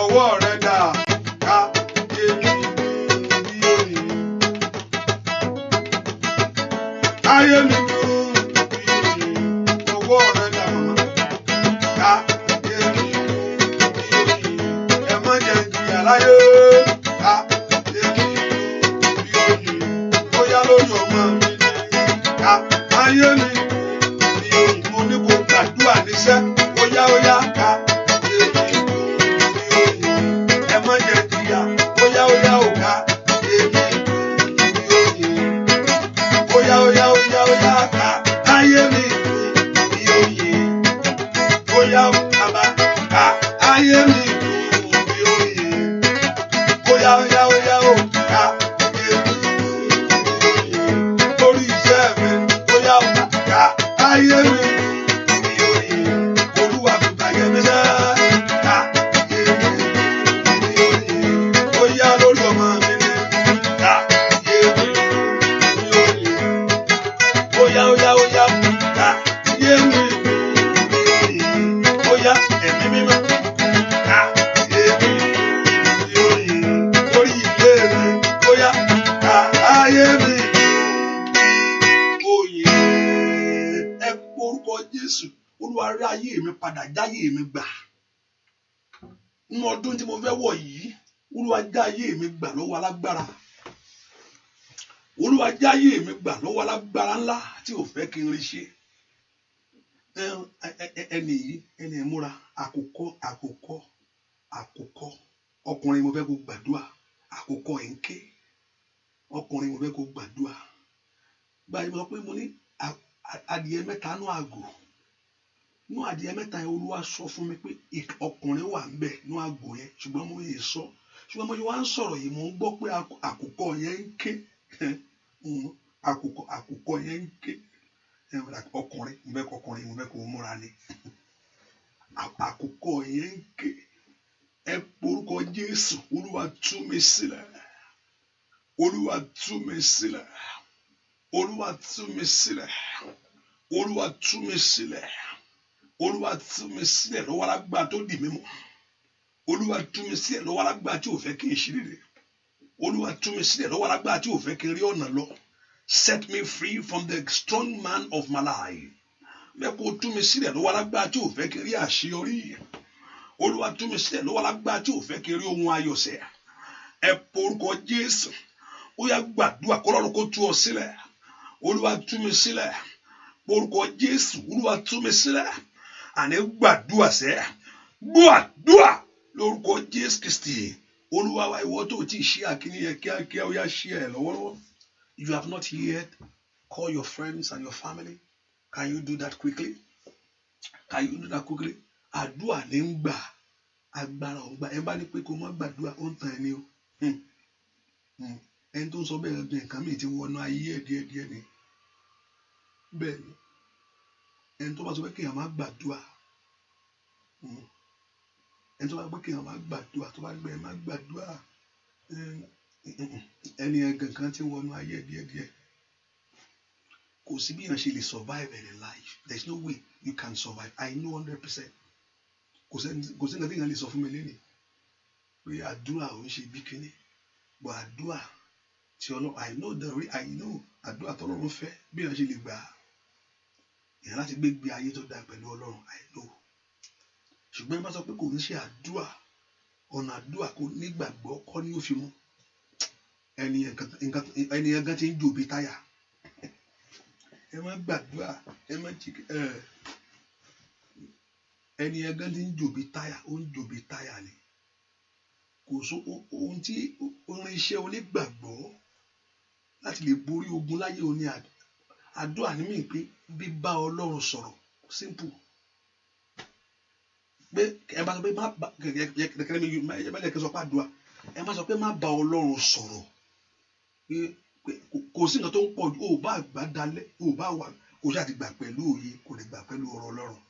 ọwọ́ rẹ̀ dà ká yẹmí dùn bí oyin ayé mi dùn bí oyin ọwọ́ rẹ̀ dà màmá ká yẹmí dùn bí oyin ẹ má jẹ́ jìyà láyé ká yẹmí dùn bí oyin bóyá lórí ọmọ mi ni ká ayé mi dùn bí oyin mo ní kó gbàdúrà níṣẹ́ óyá ká yẹmí dùn bí oyin ẹ má jẹ́ jìyà óyá ò ká yẹmí dùn bí oyin óyá ká ayé mi dùn bí oyin óyá bàbá ká ayé mi dùn bí oyin óyá ò ká ayé mi dùn bí oyin lórí iṣẹ́ mi óyá ká ayé mi dùn bí oyin Olúwa fi bàyẹ̀ mi sẹ́ ká ayé mi dùn bí oyin óyá lórí ọmọ mi ni ká ayé mi dùn bí oyin óyá ká ayé mi dùn bí oyin óyá ẹ̀mí mímọ́ ká ayé mi dùn bí oyin lórí ilé mi óyá ká ayé mi dùn bí oyin ẹ porúkọ Jésù Olúwa rí ayé mi padà jáyé mi gbà nínú ọdún tí mo fẹ́ wọ̀ yìí Olúwa já ayé mi gbà lọ́wọ́ alágbára Olúwa já ayé mi gbà lọ́wọ́ alágbára ńlá tí ò fẹ́ kí n rí ṣe ẹni ìmúra àkókò ọkùnrin mo fẹ́ kó gbàdúrà àkókò ẹ̀ńké ọkùnrin mo fẹ́ kó gbàdúrà báyìí mo sọ pé mo ní adìẹ mẹ́ta nú àgò nú adìẹ mẹ́ta yẹn Olúwa sọ fún mi pé ọkùnrin wà ńbẹ̀ nú àgò yẹn ṣùgbọ́n mo yẹ sọ ṣùgbọ́n mo ṣe wá ń sọ̀rọ̀ yìí mo ń gbọ́ pé àkókò yẹn ń ké àkókò yẹn ń ké ọkùnrin mo fẹ́ kó múra ni àkókò yẹn ń ké ẹ porúkọ Jésù Olúwa tú mi sílẹ̀ Olúwa tú mi sílẹ̀ Olúwa tú mi sílẹ̀ Olúwa tú mi sílẹ̀ Olúwa tú mi sílẹ̀ lọ́wọ́ alágbára tó dì mí mú Olúwa tú mi sílẹ̀ lọ́wọ́ alágbára tí ò fẹ́ kí n ṣe rere Olúwa tú mi sílẹ̀ lọ́wọ́ alágbára tí ò fẹ́ kí n rí ọ̀nà lọ set me free from the strong man of my life bẹ́ẹ̀ kó tú mi sílẹ̀ lọ́wọ́ alágbára tí ò fẹ́ kí n rí àṣeyọrí Olúwa tú mi sílẹ̀ lọ́wọ́ alágbára tí ò fẹ́ kí n rí ohun ayọ̀sẹ̀ ẹ porúkọ Jésù ó yá gbàdúrà kọ́lọ́run kó tú ọ sílẹ̀ Olúwa tú mi sílẹ̀ porúkọ Jésù Olúwa tú mi sílẹ̀ àní gbàdúrà sẹ́ gbàdúrà lórúkọ Jésù Kristi Olúwa wa ìwọ tó ti ṣe àkíní yẹn kíákíá ó yá ṣe ẹ lọ́wọ́lọ́wọ́ if you have not yet call your friends and your family can you do that quickly àdúrà ní ń gbà agbára ò gbà ẹ bá ní pé kó má gbàdúrà ó ń tàn ẹni o ẹni tó ń sọ bẹ́ẹ̀ bí nǹkan mìíràn ti wọnú ayé ẹ̀ díẹ̀díẹ̀ ni bẹ́ẹ̀ ni ẹni tó bá sọ pé kéèyàn má gbàdúrà ẹni tó bá gbé kéèyàn má gbàdúrà tó bá gbé ẹ má gbàdúrà ẹni ẹgàn kan ti wọnú ayé ẹ̀ díẹ̀díẹ̀ kò sí bí èèyàn ṣe lè survive in life there is no way you can survive I know 100%. Kò sí nǹkan tí èèyàn lè sọ fún mi lénìí pé àdúrà ò ń ṣe bí kíní bọ̀ àdúrà tí Ọlọ́run I know àdúrà tí Ọlọ́run fẹ́ bí èèyàn ṣe lè gbà èèyàn láti gbégbé ayé tó dáa pẹ̀lú Ọlọ́run I know ṣùgbọ́n ẹ bá sọ pé kò ní ṣe àdúrà ọ̀nà àdúrà kò nígbàgbọ́ kọ́ ní ó fi mú ẹni ẹ̀gán ti ń jò bí táyà ẹ má gbàdúrà ẹ má jí ẹni ẹ̀gán ti ń jò bí táyà ó ń jò bí táyà ni kò só ohun tí irinṣẹ́ onígbàgbọ́ láti lè borí ogun láyé òní àdúrà ní mí pé bíbá Ọlọ́run sọ̀rọ̀ simple pé ẹ bá sọ pé má bá kẹ̀kẹ́ sọ pé àdúrà ẹ má sọ pé má bá Ọlọ́run sọ̀rọ̀ pé kò sí nǹkan tó ń pọ̀ jù ó bá gbà dalẹ̀ ó bá wà kò sí àti gbà pẹ̀lú òye kò lè gbà pẹ̀lú ọ̀rọ̀ Ọlọ́run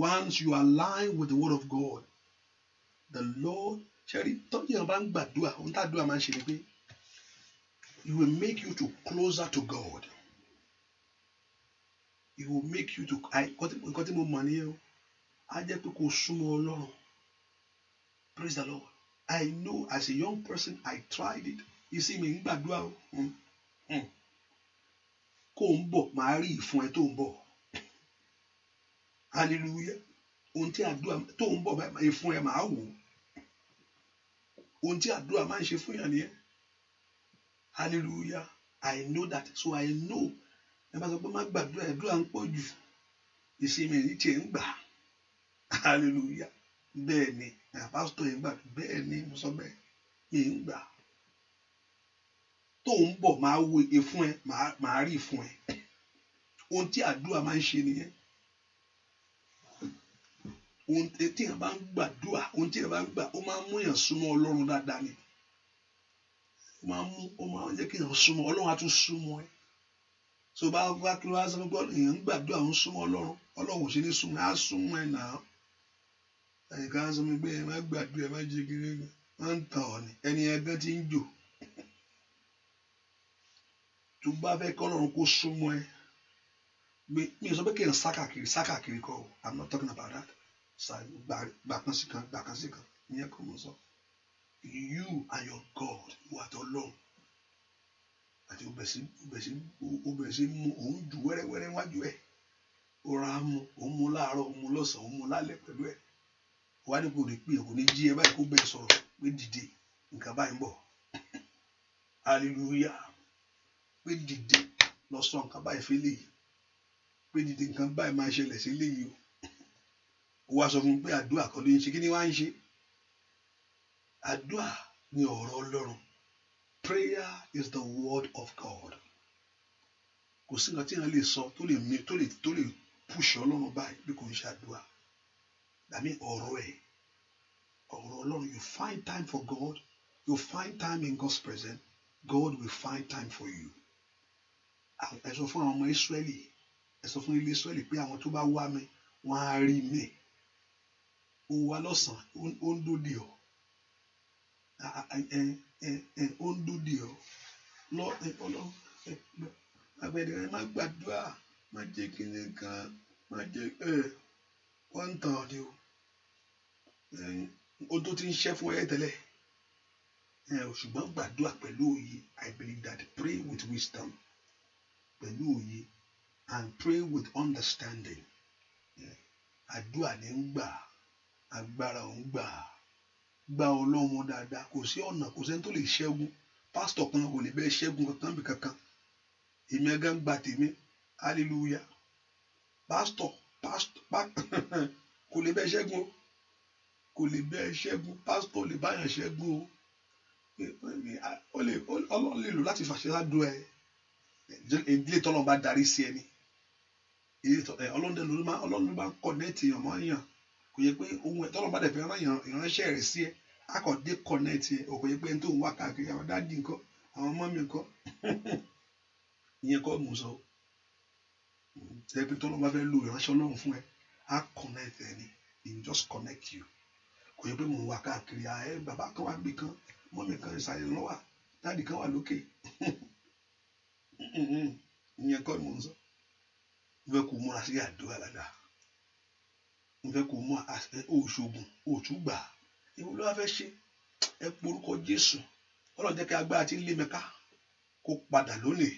once you align with the word of God the Lord ṣẹ́rí tọ́jú yẹn bá ń gbàdúrà ohun tá àdúrà máa ń ṣe ni pé it will make you to closer to God it will make you to nǹkan tí mo mọ̀ nìyẹn o á jẹ́ pé kò súnmọ́ Ọlọ́run praise the Lord I know as a young person I tried it you see mi ń gbàdúrà o kó ń bọ̀ màá rí ìfún ẹ tó ń bọ̀ hallelujah ohun tí àdúrà tó ń bọ̀ ìfún ẹ màá wò ohun tí àdúrà máa ń ṣe fún yàn nìyẹn hallelujah I know that so I know ẹ bá sọ pé má gbàdúrà àdúrà ń pọ̀ jù ìsinmi ní tiẹ̀ ń gbà hallelujah bẹ́ẹ̀ ni pásítọ̀ yẹn gbà bẹ́ẹ̀ ni mo sọ bẹ́ẹ̀ yẹn ń gbà tó ń bọ̀ máa wo ìfún ẹ máa rí ìfún ẹ ohun tí àdúrà máa ń ṣe nìyẹn ohun tí èèyàn bá ń gbàdúrà ohun tí èèyàn bá ń gbà ó máa ń mú èèyàn súnmọ́ Ọlọ́run dáadáa ni ó máa ń jẹ́ kí èèyàn súnmọ́ Ọlọ́run á tún súnmọ́ ẹ tó bá wá kí ló wá sọ pé èèyàn ń gbàdúrà ń súnmọ́ Ọlọ́run Ọlọ́run ò ṣe ní súnmọ́ á súnmọ́ ẹ náà ẹnìkan á sọ mi pé ẹ má gbàdúrà ẹ má jẹ kí wọ́n ń tàn ọ́ ni ẹni ẹgbẹ́ ti ń jò tó bá fẹ́ kọ́ Ọlọ́run kó súnmọ́ ẹ mi ò sọ pé kí èèyàn sákàkiri kọ́ o I'm not talking about that gbàkan sí kan ìyẹn kò mọ̀ sọ you and your God wà tó Ọlọ́run àti ó bẹ̀rẹ̀ sí mú òun jù wẹ́rẹ́wẹ́rẹ́ wájú ẹ̀ ó ra mú òun mú láàárọ̀ òun mú lọ́sàn-án òun mú lálẹ́ pẹ̀lú ẹ̀ wá ní kò ní pè kò ní jí ẹ báyìí kó bẹ́ẹ̀ sọ̀rọ̀ pé dìde nǹkan báyìí ń bọ̀ hallelujah pé dìde lọ sọ nǹkan báyìí fi léyìí pé dìde nǹkan báyìí máa ṣẹlẹ̀ sí léyìí o ó wá sọ fún mi pé àdúrà kan ló ń ṣe kí ni wá ń ṣe àdúrà ni ọ̀rọ̀ Ọlọ́run prayer is the word of God kò sí nǹkan tí èèyàn lè sọ tó lè push Ọlọ́run báyìí bí kò ń ṣe àdúrà dàmí ọ̀rọ̀ Ọlọ́run you find time for God you find time in God's presence God will find time for you ẹ sọ fún àwọn ọmọ Ísírẹ́lì ẹ sọ fún ilé Ísírẹ́lì pé àwọn tó bá wá mi wọ́n á rí mi ó wá lọ́sàn-án ó ń dòde ọ́ ó ń dòde ọ́ àgbẹ̀dẹ̀ rẹ má gbàdúrà má jẹ́ kíni kan má jẹ́ wọ́n ń tàn ọ́ ni o tó ti ń ṣẹ́ fún ẹ tẹ́lẹ̀ ṣùgbọ́n gbàdúrà pẹ̀lú òye I believe that pray with wisdom pẹ̀lú òye and pray with understanding àdúrà ní ń gbà agbára ò ń gbà Ọlọ́run dáadáa kò sí ọ̀nà kò sẹ́ni tó lè ṣẹ́gun pásítọ̀ kan kò lè bẹ́ẹ̀ ṣẹ́gun kankan bí kankan èmi ẹgá ń gba tèmi hallelujah pásítọ̀ kò lè bẹ́ẹ̀ ṣẹ́gun o kò lè bẹ́ẹ̀ ṣẹ́gun pásítọ̀ lè báyàn ṣẹ́gun o Ọlọ́run lè lò láti fàṣẹ ládùúgbò ẹ ìdílé tọ́lọ́run bá darí sí ẹni Ọlọ́run ló máa ń kọ̀nẹ́ẹ̀tì èèyàn mọ́ èèyàn kò yẹ pé ohun tọ́lọ́run bá dẹ̀ fẹ́ rán ìránṣẹ́ rẹ̀ sí ẹ akọ̀dé kọ̀nẹ́ẹ̀tì ẹ kò yẹ pé ẹni tó ń wá káàkiri àwọn dáàdì nǹkan àwọn ọmọ mi nǹkan ìyẹn kọ́ mú sọ ẹ pé tọ́lọ́run bá fẹ́ lo ìránṣẹ́ Ọlọ́run fún ẹ á connect ẹ ni he will just connect you kò yẹ pé mò ń wá káàkiri bàbá kan wà níbì kan mọ́mì kan ìsàlẹ̀ lọ́wọ́ dáàdì kan wà lókè ìyẹn kọ́ ni mò ń sọ mo fẹ́ kó múra sí àdúrà dáadáa mo fẹ́ kó mú òṣogùn òtúgbà ìwọ ló wá fẹ́ ṣe ẹ porúkọ Jésù Ọlọ́run jẹ́ kí agbára tí ń lé mi ká kó padà lónìí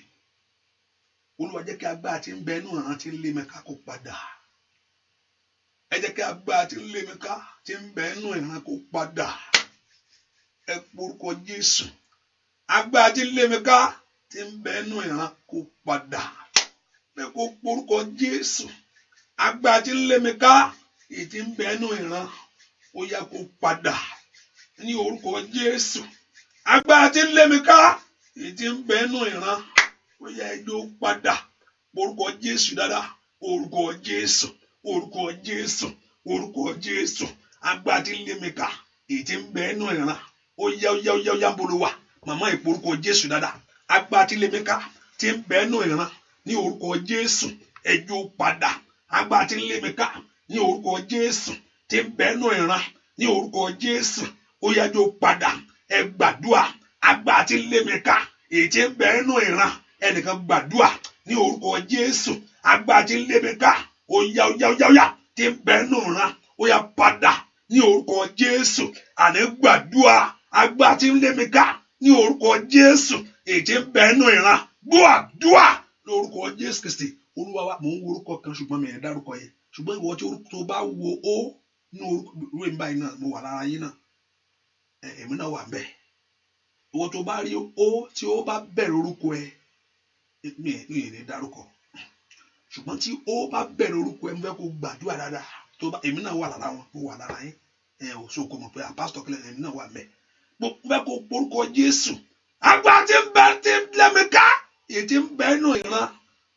Olúwa jẹ́ kí agbára tí ń bẹ nínú ìran tí ń lé mi ká kó padà. Ẹ jẹ́ kí agbára tí ń lé mi ká tí ń bẹ nínú ìran kó padà. Ẹ porúkọ Jésù. Agbára tí ń lé mi ká tí ń bẹ nínú ìran kó padà. Ẹ kó porúkọ Jésù. Agbára tí ń lé mi ká èyí tí ń bẹ nínú ìran ó yá kó padà ní orúkọ Jésù. Agbára tí ń lé mi ká èyí tí ń bẹ nínú ìran ó yá ẹjọ́ padà. Orúkọ Jésù dáadáa. Orúkọ Jésù. Orúkọ Jésù. Orúkọ Jésù. Agbára tí ń lé mi ká èyí tí ń bẹ nínú ìran ó yá ń bolo wa. Màmá ìporúkọ Jésù dáadáa. Agbára tí ń lé mi ká tí ń bẹ nínú ìran ní orúkọ Jésù ẹjọ́ padà. Agbára tí ń lé mi ká ní orúkọ Jésù tí ń bẹ nínú ìran ní orúkọ Jésù ó yá ẹjọ́ padà. Ẹ gbàdúrà. Agbára tí ń lé mi ká èyí tí ń bẹ nínú ìran ẹnìkan gbàdúrà ní orúkọ Jésù. Agbára tí ń lé mi ká ó yá tí ń bẹ nínú ìran ó yá padà ní orúkọ Jésù. Àní gbàdúrà. Agbára tí ń lé mi ká ní orúkọ Jésù èyí tí ń bẹ nínú ìran gbàdúrà lórúkọ Jésù Kristi. Olúwa wa, mò ń wo orúkọ kan ṣùgbọ́n mi ò dárúkọ yẹn. Ṣùgbọ́n ìwọ tó bá wo ó ní orúkọ ìwé mi báyìí náà mo wà lára yín náà. Èmi náà wà ń bẹ̀. Ìwọ tó bá rí ó tí ó bá bẹ̀rẹ̀ orúkọ ẹ mi ò ní dárúkọ. Ṣùgbọ́n tí ó bá bẹ̀rẹ̀ orúkọ ẹ mo fẹ́ kó gbàdúrà dáadáa. Èmi náà wà lára wọn. Mo wà lára yín. Ò so kò mọ̀ pé pásítọ̀ kílẹ̀ èmi náà wà ń bẹ̀. Mo fẹ́ kó porúkọ Jésù. Agbára tí ń bẹ tí ń lé mi ká èyí tí ń bẹ nínú ìran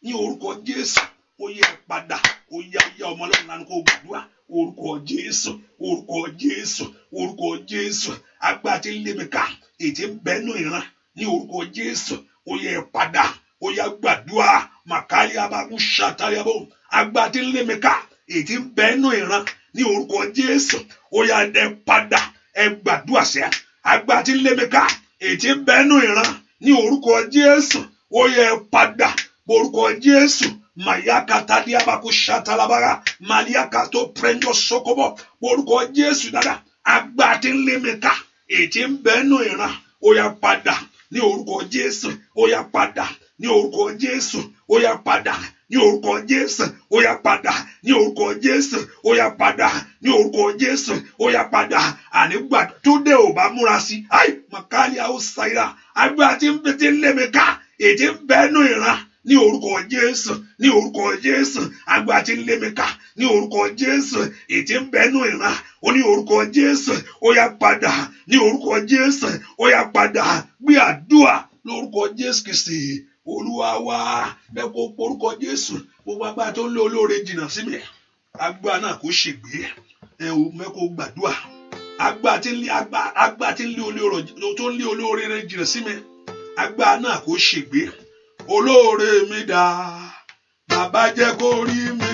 ní orúkọ Jésù ó yẹ padà. Ó yá ọmọ Ọlọ́run lánàá kó gbàdúrà. Orúkọ Jésù. Orúkọ Jésù. Orúkọ Jésù. Agbára tí ń lé mi ká èyí tí ń bẹ nínú ìran ní orúkọ Jésù ó yẹ padà. Ó yá gbàdúrà. Màkàlí abáwú ṣàtàlẹ́bọ̀. Agbára tí ń lé mi ká èyí tí ń bẹ nínú ìran ní orúkọ Jésù ó yá dẹ padà. Ẹ gbàdúrà sẹ́. Agbára tí ń lé mi ká èyí tí ń bẹ nínú ìran ní orúkọ Jésù ó yẹ padà. Orúkọ Jésù. Mayaka tadiabaku shatalabara. Maliaka to prendo sokobo. Orúkọ Jésù dáadáa. Agbára tí ń lé mi ká èyí tí ń bẹ nínú ìran ó yá padà ní orúkọ Jésù ó yá padà ní orúkọ Jésù ó yá padà ní orúkọ Jésù ó yá padà ní orúkọ Jésù ó yá padà ní orúkọ Jésù ó yá padà. Ànígbà tó dé ò bá múra sí. Ai makali ausaira. Agbára tí ń lé mi ká èyí tí ń bẹ nínú ìran ní orúkọ Jésù ní orúkọ Jésù. Agbára tí ń lé mi ká ní orúkọ Jésù èyí tí ń bẹ nínú ìran ó ní orúkọ Jésù ó yá padà ní orúkọ Jésù ó yá padà. Gbé àdúrà lórúkọ Jésù Kristi Olúwa wa. Bẹ́ẹ̀ kó porúkọ Jésù. Gbogbo agbára tó ń lé olóore jìnnà sí mi agbára náà kó ṣègbé. Bẹ́ẹ̀ kó gbàdúrà. Agbára tí ń lé olóore rẹ jìnnà sí mi agbára náà kó ṣègbé. Olóore mi dà bàbá jẹ́ kó rí mi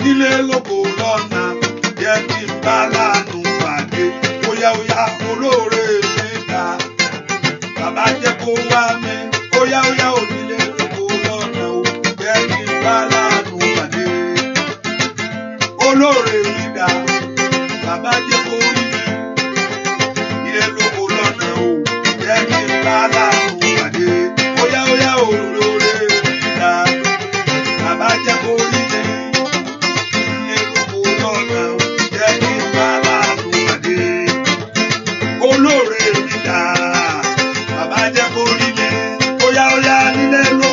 nílé lóko lọ́nà jẹ́ kí n bá láàánú pàdé. Óyá olóore mi dà bàbá jẹ́ kó wá mi. Óyá onílé lóko lọ́nà o jẹ́ kí n bá láàánú pàdé. Olóore mi dà bàbá jẹ́ kó rí mi nílé lóko lọ́nà o jẹ́ kí n bá láàánú pàdé. Óyá olóore mi dà bàbá jẹ́ kó rí mi nílé lóko lọ́nà o jẹ́ kí n bá láàánú pàdé. Olóore mi dà bàbá jẹ́ kó rí mi. Óyá nílé lóko.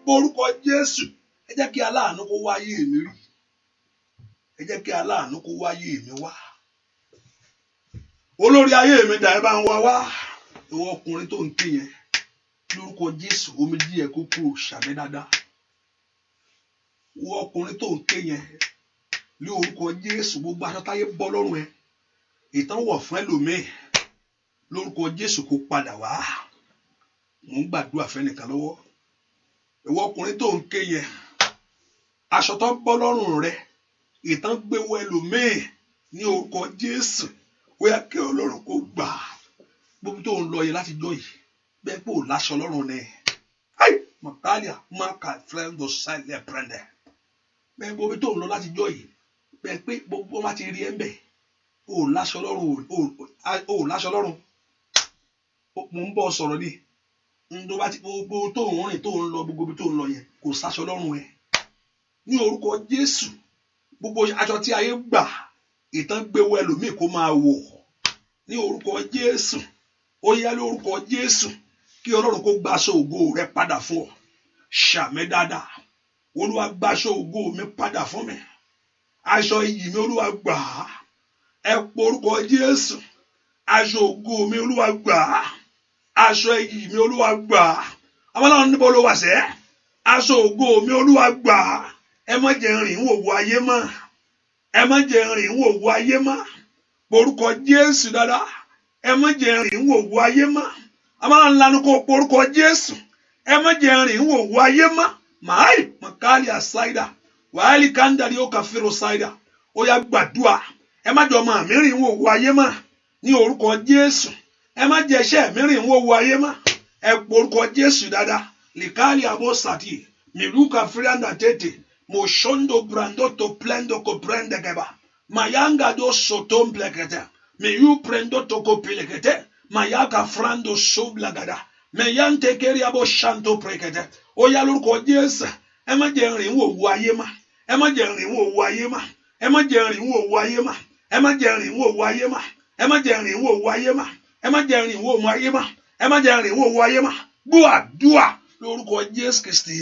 porúkọ Jésù. Ẹ jẹ́ kí aláàánú kó wáyé mi rí. Ẹ jẹ́ kí aláàánú kó wáyé mi wá. Olórí ayé mi dà ẹ bá ń wá wá. Ìwọ ọkùnrin tó ń ké yẹn. Lórúkọ Jésù, omi díẹ̀ kó kúrò ṣàmì dáadáa. Ìwọ ọkùnrin tó ń ké yẹn. Ní orúkọ Jésù, gbogbo aṣọ táyé bọ́ lọ́rùn ẹ. Ìtàn wọ̀ fún ẹlòmíì. Lórúkọ Jésù kó padà wá. Mo ń gbàdúrà fẹ́nìkan lọ́wọ́. Ìwọ ọkùnrin tó ń ké yẹn. Aṣọ tó bọ́ lọ́rùn rẹ. Ìtàn gbé wọ ẹlòmíì. Ní orúkọ Jésù. Ó yá kí Ọlọ́run kó gbà. Gbogbo tó ń lọ yẹn láti jọ yìí. Bẹ́ẹ̀ pé ò láṣọ lọ́rùn ni. Ai! Mọ̀tálíà máa kà fẹ́ńdò sáìlẹ̀ pẹ̀lẹ́. Bẹ́ẹ̀ gbogbo tó ń lọ láti jọ yìí. Bẹ́ẹ̀ pé gbogbo wọn ti rí ẹ ń bẹ̀. Ò láṣọ lọ́rùn. Ò láṣọ lọ́rùn. Mo ń bọ̀ sọ̀rọ̀ ni. Gbogbo tó ń rìn tó ń lọ gbogbo tó ń lọ yẹn kò sáṣọ lọ́rùn ẹ. Ní orúkọ Jésù. Gbogbo aṣọ tí ayé gbà. Ìtàn gbé wọ ẹlòmíì kó máa wọ̀. Ní orúkọ Jésù. Ó yá lórúkọ Jésù. Kí Ọlọ́run kó gba aṣọ ògo rẹ padà fún ọ. Ṣàmì dáadáa. Olúwa gba aṣọ ògo mi padà fún mi. Aṣọ iyì mi Olúwa gbà á. Ẹ po orúkọ Jésù. Aṣọ ògo mi Olúwa gbà á. Aṣọ iyì mi Olúwa gbà á. Àwọn náà níbo ló wà sẹ́? Aṣọ ògo mi Olúwa gbà á. Ẹ má jẹ́ rìn wòwò ayé mọ́. Ẹ má jẹ́ rìn wòwò ayé mọ́. Porúkọ Jésù dáadáa. Ẹ má jẹ́ rìn wòwò ayé mọ́. Àwọn náà ńlá kó porúkọ Jésù. Ẹ má jẹ́ rìn wòwò ayé mọ́. Màáì màkàlì àsáìdà. Wàhálì kàńdàrí ó kàfíró sáìdà. Ó yá gbàdúrà. Ẹ má jọ máa mìíràn wòwò ayé mọ́. Ní orúkọ Jésù. Ẹ má jẹ́ iṣẹ́ mìíràn wòwò ayé mọ́. Ẹ porúkọ Jésù dáadáa. Lìkàlì àbó sàtì. Mìlúkà fírándà tètè. Moshondo brando to plendo ko prende geba. Mayanga do sotom blekete. Meyu prendo to ko pilekete. Mayaka frando soblagada. Meyante keriabo shanto prekete. Ó yá lórúkọ Jésù. Ẹ má jẹ́ rìn wòwò ayé mọ́. Ẹ má jẹ́ rìn wòwò ayé mọ́. Ẹ má jẹ́ rìn wòwò ayé mọ́. Ẹ má jẹ́ rìn wòwò ayé mọ́. Ẹ má jẹ́ rìn wòwò ayé mọ́. Ẹ má jẹ́ rìn wòwò ayé mọ́. Ẹ má jẹ́ rìn wòwò ayé mọ́. Gbọ́ àdúà lórúkọ Jésù Kristi.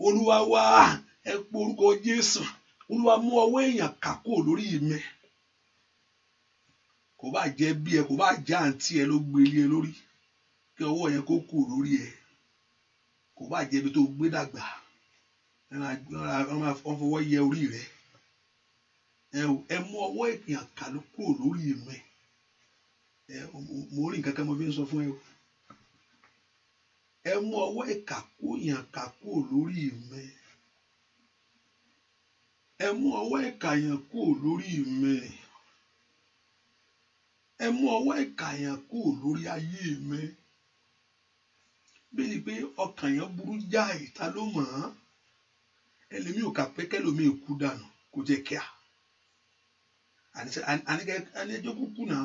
Olúwa wá. Ẹ porúkọ Jésù. Olúwa mú ọwọ́ èèyàn kàkó lórí mi. Kò bá jẹ́ bí ẹ, kò bá jẹ́ àǹtí ẹ ló gbélé ẹ lórí. Kí ọwọ́ yẹn kó kù lórí ẹ. Kò bá jẹ́ ibi tó gbé dàgbà. Wọ́n fọwọ́ yẹ orí rẹ. Ẹ mú ọwọ́ èèyàn kàkó lórí mi. Mo rí nǹkan kan mo fi ń sọ fún ẹ. Ẹ mú ọwọ́ èèyàn kàkó lórí mi. Ẹ mú ọwọ́ ìkàyàn kúrò lórí mi. Ẹ mú ọwọ́ ìkàyàn kúrò lórí ayé mi. Bí ni pé ọkàn yẹn burú jáì, ta ló mọ̀ ọ́n? Ẹlòmíì ò kà pé kẹ́lòmíì kú dànù kò jẹ́ kíá. Àní ẹjọ́ kúkú náà.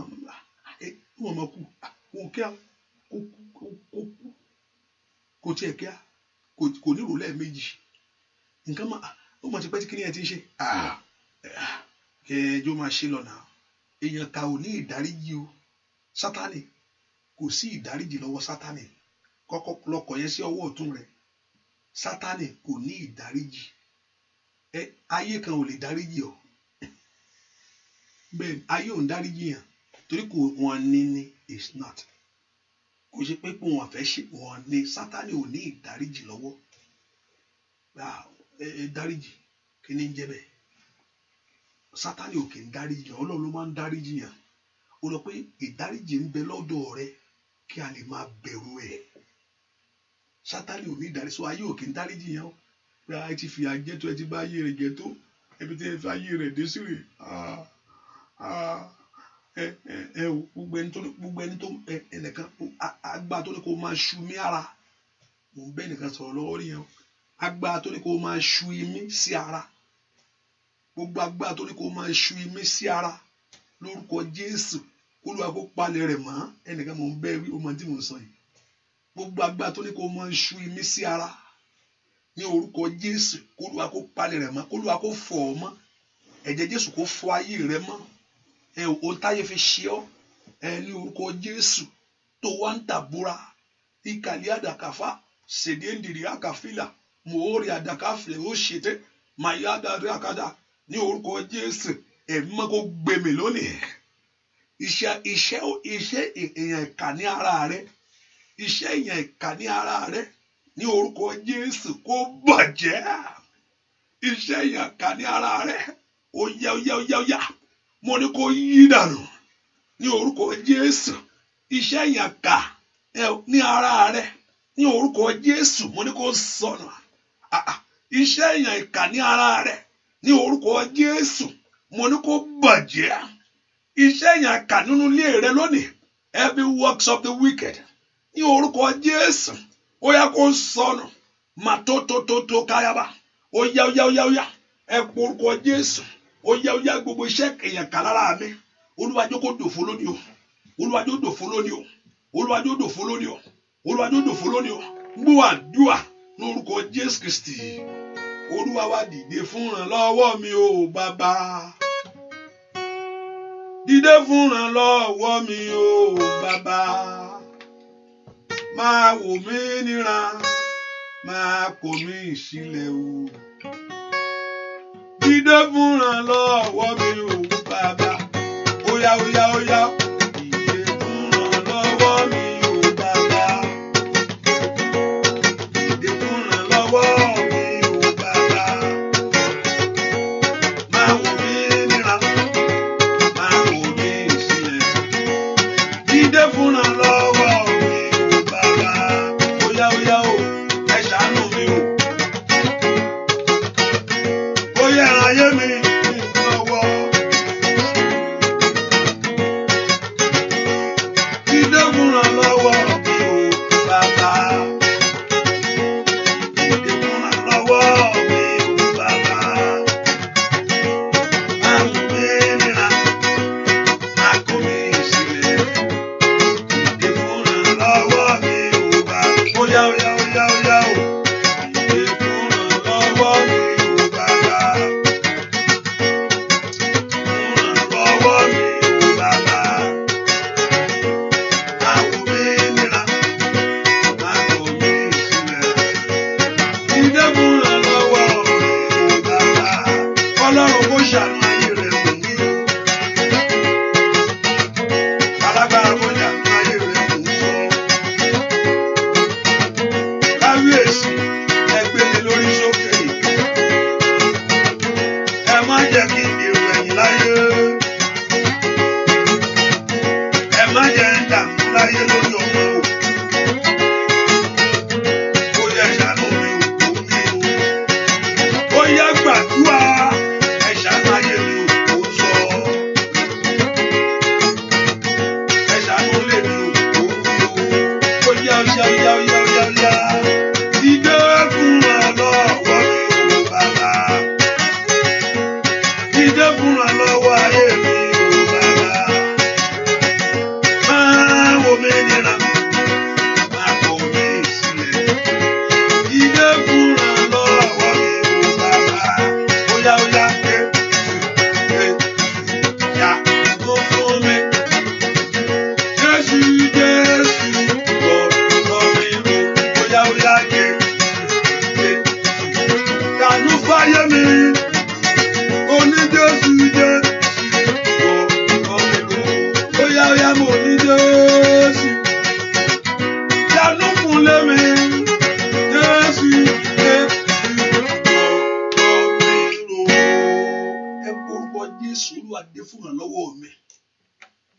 Wọ́n mọ̀ kú. Kò kíá. Kò tiẹ̀ kíá. Kò ní ìrọ̀lẹ́ méjì. Nǹkan máa. Ó mọ̀ ti pẹ́ tí kí ni ẹ ti ń ṣe. Kẹjọ máa ṣe lọ́nà. Èèyàn ta ò ní ìdáríjì o. Sátánì kò sí ìdáríjì lọ́wọ́ Sátánì. Kọ́kọ́ lọkọ̀ yẹn sí ọwọ́ ọ̀tún rẹ̀. Sátánì kò ní ìdáríjì. Ayé kan ò lè dáríjì ọ. Bẹ́ẹ̀ ayé ò ń dáríjì yàn. Torí kò wọ́n ní is not. Kò ṣe pé wọ́n fẹ́ ṣe wọ́n ní. Sátánì ò ní ìdáríjì lọ́wọ́. Dáríjì kí ni ń jẹ́ bẹ́ẹ̀? Sátánì ò kì í dáríjì. Ọlọ́run ló máa ń dáríjì yàn. Ó lọ pé ìdáríjì ń bẹ lọ́dọ̀ rẹ kí a lè máa bẹ̀rù ẹ̀. Sátánì ò ní ìdáríjì. So ayé ò kì í dáríjì yàn. Pé a ti fìyà jẹ tó, ẹ ti bá ayé rẹ̀ jẹ tó, ẹbí tí ẹ fi ayé rẹ̀ dé sí rè. Gbogbo ẹni tó ẹnìkan agbá tó ní kó máa ṣu mí ara. Mo ń bẹ́ nìkan sọ̀rọ̀ lọ́wọ́ rí yẹn. Agbára tó ní kó máa ṣu imí sí ara. Gbogbo agbára tó ní kó máa ṣu imí sí ara. Lórúkọ Jésù. Olúwa kó palẹ̀ rẹ̀ mọ́. Ẹnìkan mò ń bẹ́ wí ọmọ tí mò ń sọ yìí. Gbogbo agbára tó ní kó máa ṣu imí sí ara. Ní orúkọ Jésù. Olúwa kó palẹ̀ rẹ̀ mọ́. Olúwa kó fọ̀ ọ́ mọ́. Ẹ̀jẹ̀ Jésù kó fọ̀ ayé rẹ̀ mọ́. Ohun táyé fi ṣe ọ́. Ní orúkọ Jésù. Tó wá ń tàbúra. Ìkàlẹ́ àdàkàfà. Ṣèdè ń dìrì àkàfìlà. mòórì àdàkàfìlẹ̀ ó ṣètè màyádà rákàdà ní orúkọ Jésù ẹ̀mí mọ́ kó gbèmí lónìí. Iṣẹ́ èèyàn ìkà ní ara rẹ, iṣẹ́ èèyàn ìkà ní ara rẹ ní orúkọ Jésù kó bàjẹ́. Iṣẹ́ èèyàn ìkà ní ara rẹ ó yá mo ní kó yí dànù ní orúkọ Jésù. Iṣẹ́ èèyàn ìkà ní ara rẹ ní orúkọ Jésù mo ní kó sọnù. Iṣẹ́ èèyàn ìkà ní ara rẹ ní orúkọ Jésù mo ní kó bàjẹ́. Iṣẹ́ èèyàn ìkà nínú ilé rẹ lónìí, every works of the wicked ní orúkọ Jésù ó yá kó sọnù. Màtótótótó káyàbá ó yá ẹ pọ orúkọ Jésù ó yá gbogbo iṣẹ́ èèyàn ìkà lára mi. Olúwa jẹ́ kó dòfo lónìí o. Olúwa jẹ́ kó dòfo lónìí o. Olúwa jẹ́ kó dòfo lónìí o. Olúwa jẹ́ kó dòfo lónìí o. Gbọ́ àdúrà lórúkọ Jésù Kristi. Olúwa wá dìde fún ìrànlọ́wọ́ mi o bàbá. Dìde fún ìrànlọ́wọ́ mi o bàbá. Máa wò mí níran, máa kọ̀ mí sílẹ̀ o. Dìde fún ìrànlọ́wọ́ mi o bàbá. Ó yá. Dìde fún ìrànlọ́wọ́ mi o bàbá. Dìde fún ìrànlọ́wọ́ mi o bàbá. Máa wò mí níran, máa kọ̀ mí sílẹ̀. Dìde fún ìrànlọ́wọ́ mi o bàbá. Ó yá o, ẹ ṣàánú mi o. Ó yẹ ayé mi lọ́wọ́. Dìde fún ìrànlọ́wọ́ mi o bàbá. Dìde fún ìrànlọ́wọ́ mi o bàbá. Máa mú mi níra, máa kọ̀ mí sílẹ̀. Dìde fún ìrànlọ́wọ́ mi o bàbá. Ó yá o. Dìde fún ìrànlọ́wọ́ mi o bàbá. Ìrànlọ́wọ́ mi o bàbá. Máa wò mí níra, máa kọ̀ mí sílẹ̀. Dìde fún ìrànlọ́wọ́ mi o bàbá. Ọlọ́run kó ṣàánú ayé rẹ̀ wò mí o. Alágbára kó ṣàánú ayé rẹ̀ wò mí o. Kábíyèsí, ẹ gbé mi lórí sókè. Ẹ má jẹ́ kí n dèrò ẹ̀yìn láyé. Ẹ má jẹ́ ń dààmú láyé lórí ọmọ o. Ó yẹ ṣàánú mi o, wò mí o. Ó yẹ gbàdúrà, ẹ ṣàánú ayé mi o, ó sọ. Ẹ ṣàánú ilé mi o, ó wí o. Ó yá. Dìde fún ìrànlọ́wọ́ mi o bàbá. Dìde fún ìrànlọ́wọ́ ayé mi o bàbá. Máa wò mí níran, máa kọ̀ mí sílẹ̀. Dìde fún ìrànlọ́wọ́ mi o bàbá. Ó yá. Yá tó fún mi. Jésù kọ̀ mí ro. Ó yá. Kànú fáyé mi. Oní Jésù kọ̀ mí ro. Ó yá mo ní Jésù. Kànú fún lé mi. Jésù kọ̀ mí ro. Ẹ orúkọ Jésù Olúwa dé fún ìrànlọ́wọ́ mi.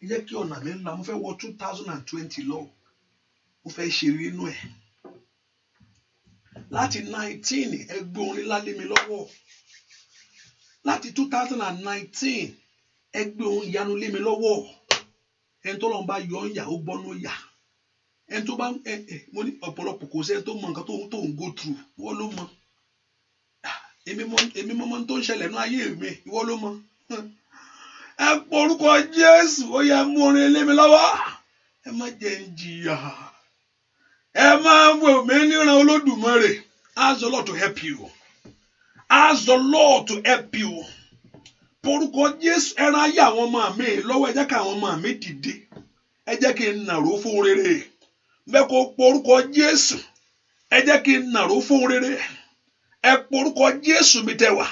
Ẹ jẹ́ kí ọ̀nà mi ńlá, mo fẹ́ wọ 2020 lọ. Mo fẹ́ ṣeré inú ẹ̀. Láti 19 ẹ gbé orin lálé mi lọ́wọ́. Láti 2019 ẹ gbé ohun ìyanu lé mi lọ́wọ́. Ẹni tó lọ́n bá yọ ń yà ó gbọ́nú yà. Ẹni tó bá mo ní ọ̀pọ̀lọpọ̀ kò sẹ́ni tó mọ nǹkan tó ń go through. Ìwọ ló mọ. Èmi mọ tó ń ṣẹlẹ̀ ní ayé mi. Ìwọ ló mọ. Ẹ pọ orúkọ Jésù, ó yẹ mú orin lé mi lọ́wọ́. Ẹ má jẹ́ ń jìyà. Ẹ máa wò mí níran Olódùmarè. Ask the Lord to help you. Ask the Lord to help you. Porúkọ Jésù, ẹ ran ayé àwọn ọmọ mi lọ́wọ́. Ẹ jẹ́ kí àwọn ọmọ mi dìde. Ẹ jẹ́ kí n nàró fún rere. Bẹ́ẹ̀ kó porúkọ Jésù. Ẹ jẹ́ kí n nàró fún rere. ẹ porúkọ Jésù mi tẹ wá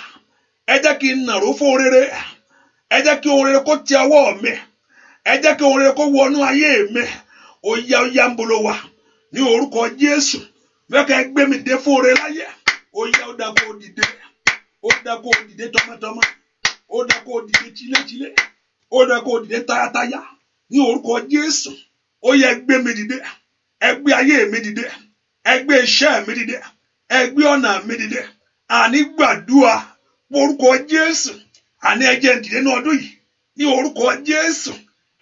ẹ jẹ́ kí n nàró fún rere ẹ jẹ́ kí ohun rere kó ti ọwọ́ mi ẹ jẹ́ kí ohun rere kó wọnú ayé mi ó yá ń bolo wá ní orúkọ Jésù bẹ́ẹ̀ kẹ́ gbé mi dé fún rere láyé ó yá ó dá kó dìde tọmọtọmọ ó dá kó dìde tílétílé ó dá kó dìde tayátayá ní orúkọ Jésù ó yá gbé mi dìde ẹ gbé ayé mi dìde ẹ gbé iṣẹ́ mi dìde ẹ gbé ọ̀nà mi dìde àní gbàdúrà orúkọ Jésù àní ẹ jẹ́ n dìde ní ọdún yìí ní orúkọ Jésù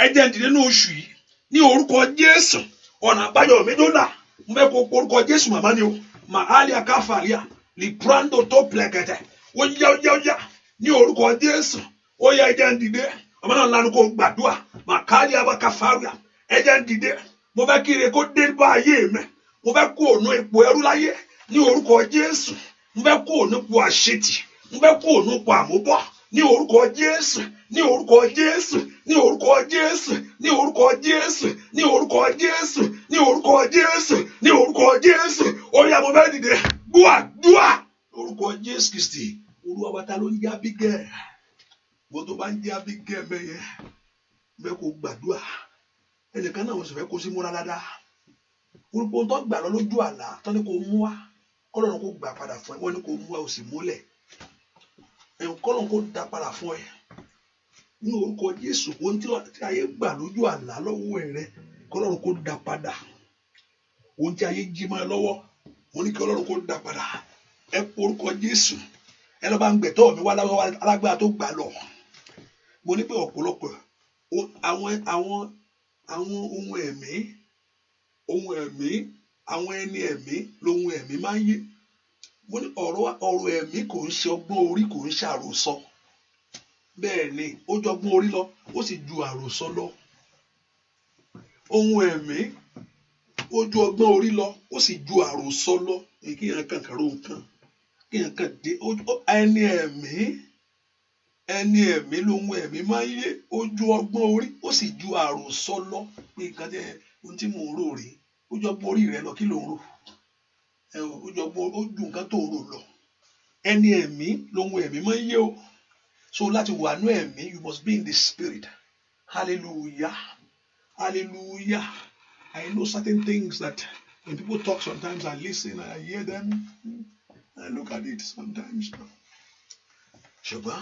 ẹ jẹ́ n dìde ní oṣù yìí ní orúkọ Jésù ọ̀nà àbáyọ mi tó là mo fẹ́ kó orúkọ Jésù màmá ni o màálí akáfàríà librando tó plẹ̀kẹ̀tẹ̀ ó yá ní orúkọ Jésù ó yá ẹ jẹ́ n dìde ọmọ náà lánàá kó gbàdúrà màkàlí akáfàríà ẹ jẹ́ n dìde mo fẹ́ kí ire kó dé bá ayé mi mo fẹ́ kó ònú ipò ẹrú láyé ní orúkọ Jésù mo fẹ́ kó ònú ipò àṣetì mo fẹ́ kó ònú ipò àmúbọ̀ ní orúkọ Jésù ní orúkọ Jésù ní orúkọ Jésù ní orúkọ Jésù ní orúkọ Jésù ní orúkọ Jésù ní orúkọ Jésù ó yá mo fẹ́ dìde dúà orúkọ Jésù Kristi Olúwa wa ta ló ń jẹ́ Abigail wọ́n tó bá ń jẹ́ Abigail mẹ́yẹ mẹ́ kó gbàdúrà ẹnìkan náà wọ́n sì fẹ́ kó sí múra dáadáa orúkọ tó gbà lọ lójú àlá tó ní kó mú wá kọ́lọ́run kó gbà padà fún ẹ wọ́n ní kó mú wá ó sì múlẹ̀ kọ́lọ́run kó dá padà fún ẹ ní orúkọ Jésù ohun tí ayé gbà lójú àlá lọ́wọ́ rẹ kọ́lọ́run kó dá padà ohun tí ayé jí mọ́ ẹ lọ́wọ́ wọ́n ní kí Ọlọ́run kó dá padà ẹ porúkọ Jésù ẹ lọ́ bá ń gbẹ̀tọ́ mi wá alágbára tó gbà lọ mo ní pé ọ̀pọ̀lọpọ̀ àwọn ohun ẹ̀mí àwọn ẹni ẹ̀mí lohun ẹ̀mí máa ń yé mo ní ọ̀rọ̀ ẹ̀mí kò ń ṣe ọgbọ́n orí kò ń ṣe àròsọ bẹ́ẹ̀ ni ó ju ọgbọ́n orí lọ ó sì ju àròsọ lọ ohun ẹ̀mí ó ju ọgbọ́n orí lọ ó sì ju àròsọ lọ kí yẹn kàn kàró nǹkan kí yẹn kàn dé ẹni ẹ̀mí lohun ẹ̀mí máa ń yé ó ju ọgbọ́n orí ó sì ju àròsọ lọ pé nǹkan jẹ́ ohun tí mò ń rò rèé ó ju ọgbọ́n orí rẹ lọ kí ló ń rò ó ju nǹkan tó ń rò lọ ẹni ẹ̀mí lohun ẹ̀mí máa ń yé o so láti wà ní ẹ̀mí you must be in the spirit hallelujah hallelujah I know certain things that when people talk sometimes I listen and I hear them I look at it sometimes ṣùgbọ́n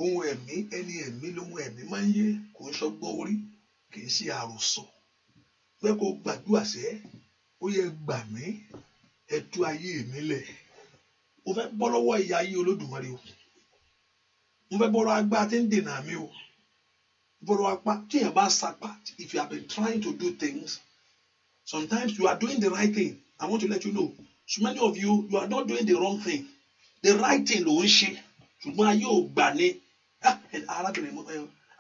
ohun ẹ̀mí ẹni ẹ̀mí lohun ẹ̀mí máa ń yé kò ń ṣọgbọ́n orí kì í ṣe àròsọ pé kó gbàdúrà sẹ́ ó yẹ gbà mí ẹ tú ayé mi lẹ̀ mo fẹ́ bọ́ lọ́wọ́ ìyà ayé Olódùmarè o mo fẹ́ bọ́ lọ́wọ́ agbára tí ń dènà mi o bọ́ lọ́wọ́ apá tí èèyàn bá sapá if you have been trying to do things sometimes you are doing the right thing I want to let you know so many of you are not doing the wrong thing the right thing ló ń ṣe ṣùgbọ́n ayé ò gbà ní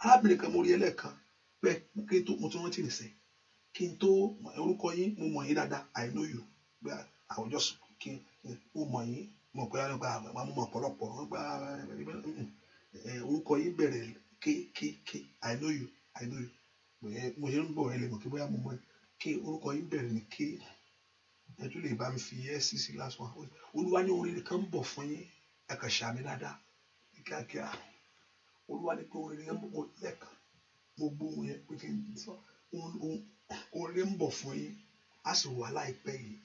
arábìnrin kan mo rí ẹlẹ́ẹ̀kan bẹ́ẹ̀ kí n tó mo tún rántí nìsín kí n tó orúkọ yín mo mọ̀ yín dáadáa I know you bẹ́ẹ̀ àwọn just kí n mo mọ̀ yín mo pẹ́ nípa àwọn mo mọ̀ ọ̀pọ̀lọpọ̀ nípa orúkọ yín bẹ̀rẹ̀ ké I know you mo ṣe ń bọ̀ ẹ lè mọ̀ kí bóyá mo mọ̀ ké orúkọ yín bẹ̀rẹ̀ ní ké ẹ tún lè bá mi fi sí last one Olúwa ní orin kan ń bọ̀ fún yín ẹ kàn ṣàmì dáadáa ní kíákíá Olúwa ní pé orin yẹn mo lẹ́ẹ̀kan mo gbóhùn yẹn pé kí n sọ orin ń bọ̀ fún yín á sì wà láìpẹ́ yìí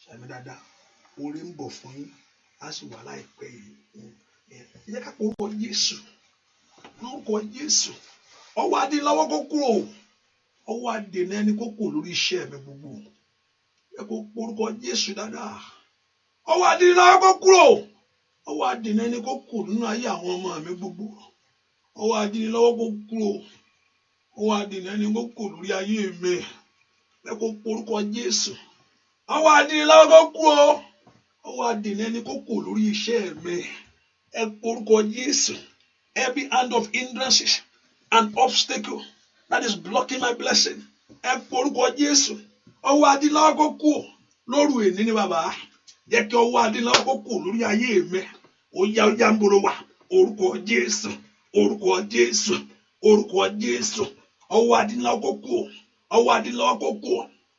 ṣàmì dáadáa orin ń bọ̀ fún yín á sì wà láìpẹ́ yìí ẹ jẹ́ ká orúkọ Jésù lórúkọ Jésù ọwọ́ adínláwọ́ kó kúrò ọwọ́ adènà ẹni kó kúrò lórí iṣẹ́ mi gbogbo ẹ kó orúkọ Jésù dáadáa ọwọ́ adínláwọ́ kó kúrò ọwọ́ adènà ẹni kó kúrò nínú ayé àwọn ọmọ mi gbogbo ọwọ́ adínláwọ́ kó kúrò ọwọ́ adènà ẹni kó kúrò lórí ayé mi ẹ kó orúkọ Jésù ọwọ́ adínláwọ́ kó kúrò ọwọ́ adènà ẹni kó kúrò lórí iṣẹ́ mi ẹ kó orúkọ Jésù. Every hand of hindrances and obstacle that is blocking my blessing. Ẹ porúkọ Jésù. Ọwọ́ adínláwọ́ kó kú lóru èní ni bàbá. Jẹ́ kí ọwọ́ adínláwọ́ kó kú lórí ayé mi. Ó yá ń bolo wá. Orúkọ Jésù. Orúkọ Jésù. Orúkọ Jésù. Ọwọ́ adínláwọ́ kó kú. Ọwọ́ adínláwọ́ kó kú.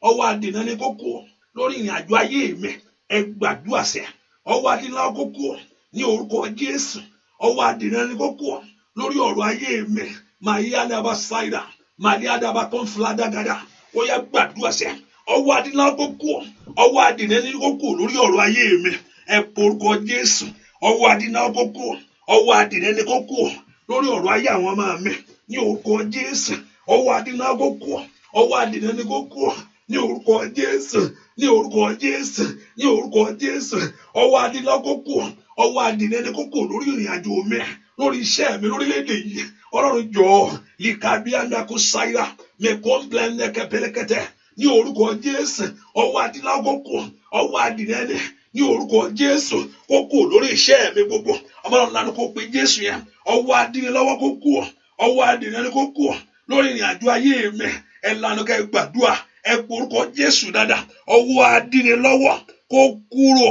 Ọwọ́ adínà ni kó kú lórí ìrìn àjò ayé mi. Ẹ gbàdúrà sẹ́. ọwọ́ adínlá kó kúrò ní orúkọ Jésù. Ọwọ́ adìrẹ ni kó kúrò lórí ọ̀rọ̀ ayé mi. Màyá dàbà ṣáìdà, màyá dàbà kọ́ńfìládàgàdà. Ó yá gbàdúrà sẹ́. Ọwọ́ adínlá kó kúrò, ọwọ́ adìrẹ ni kó kúrò lórí ọ̀rọ̀ ayé mi. Ẹ porúkọ Jésù. Ọwọ́ adínlá kó kúrò, ọwọ́ adìrẹ ni kó kúrò lórí ọ̀rọ̀ ayé àwọn ọmọ mi. Ní orúkọ Jésù. Ọwọ́ adínlá kó kúrò, ọwọ́ adìrẹ ni kó kúrò ní orúkọ Jésù. Ní orúkọ Jésù. Ní orúkọ Jésù. Ọwọ́ adínlá kó kúrò, ọwọ́ adìrẹ ni kó kúrò lórí ìrìn àjò mi, lórí iṣẹ́ mi, lórílẹ̀-èdè yìí. Ọlọ́run jọ̀ọ́ lìkàbíàndà kó sáyà mẹ́kọ́ńblẹ́ńdẹ́kẹ́ pẹ́lẹ́kẹ́tẹ́. Ní orúkọ Jésù. Ọwọ́ adínlá kó kúrò, ọwọ́ adìrẹ ni ní orúkọ Jésù kó kúrò lórí iṣẹ́ mi gbogbo. Ọlọ́run lánàá kó pe Jésù yẹn. Ọwọ́ adìrẹ lọ́wọ́ kó kúrò, ọwọ́ adìrẹ ni kó kúrò lórí ìrìn àjò ayé mi. Ẹ lànà kẹ́ gbàdúrà. Ẹ porúkọ Jésù dáadáa. Ọwọ́ adìrẹ lọ́wọ́ kó kúrò,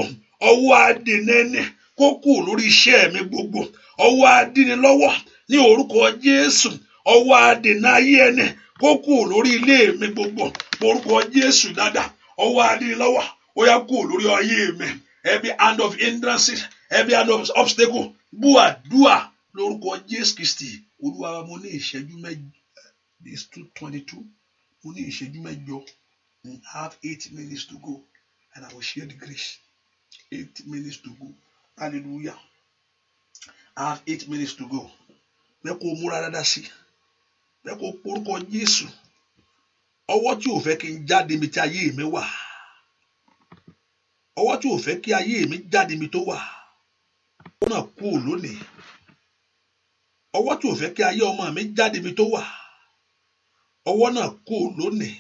ọwọ́ adìrẹ ni kó kúrò lórí iṣẹ́ mi gbogbo. Ọwọ́ adìrẹ lọ́wọ́ ní orúkọ Jésù. Ọwọ́ adìrẹ ayé ẹni kó kúrò lórí ilé mi gbogbo. Porúkọ Jésù dáadáa. Ọwọ́ adìrẹ lọ́wọ́ ó yá kúrò lórí ayé mi. Every hand of hindrances, every hand of obstacle, búàdúà lórúkọ Jésù Kristi. Olúwa mo ní ìṣẹ́jú mẹ́jọ. This 2:22. Mo ní ìṣẹ́jú mẹ́jọ. I have 8 minutes to go and I will share the grace. 8 minutes to go. Hallelujah. I have 8 minutes to go. Bẹ́ẹ̀ kó múra dáadáa sí. Bẹ́ẹ̀ kó porúkọ Jésù. Ọwọ́ tí ò fẹ́ kí n jáde mi tí ayé mi wà. Ọwọ́ tí ò fẹ́ kí ayé mi jáde mi tó wà. Ó náà kúrò lónìí. Ọwọ́ tí ò fẹ́ kí ayé ọmọ mi jáde mi tó wà. Ọwọ́ náà kúrò lónìí.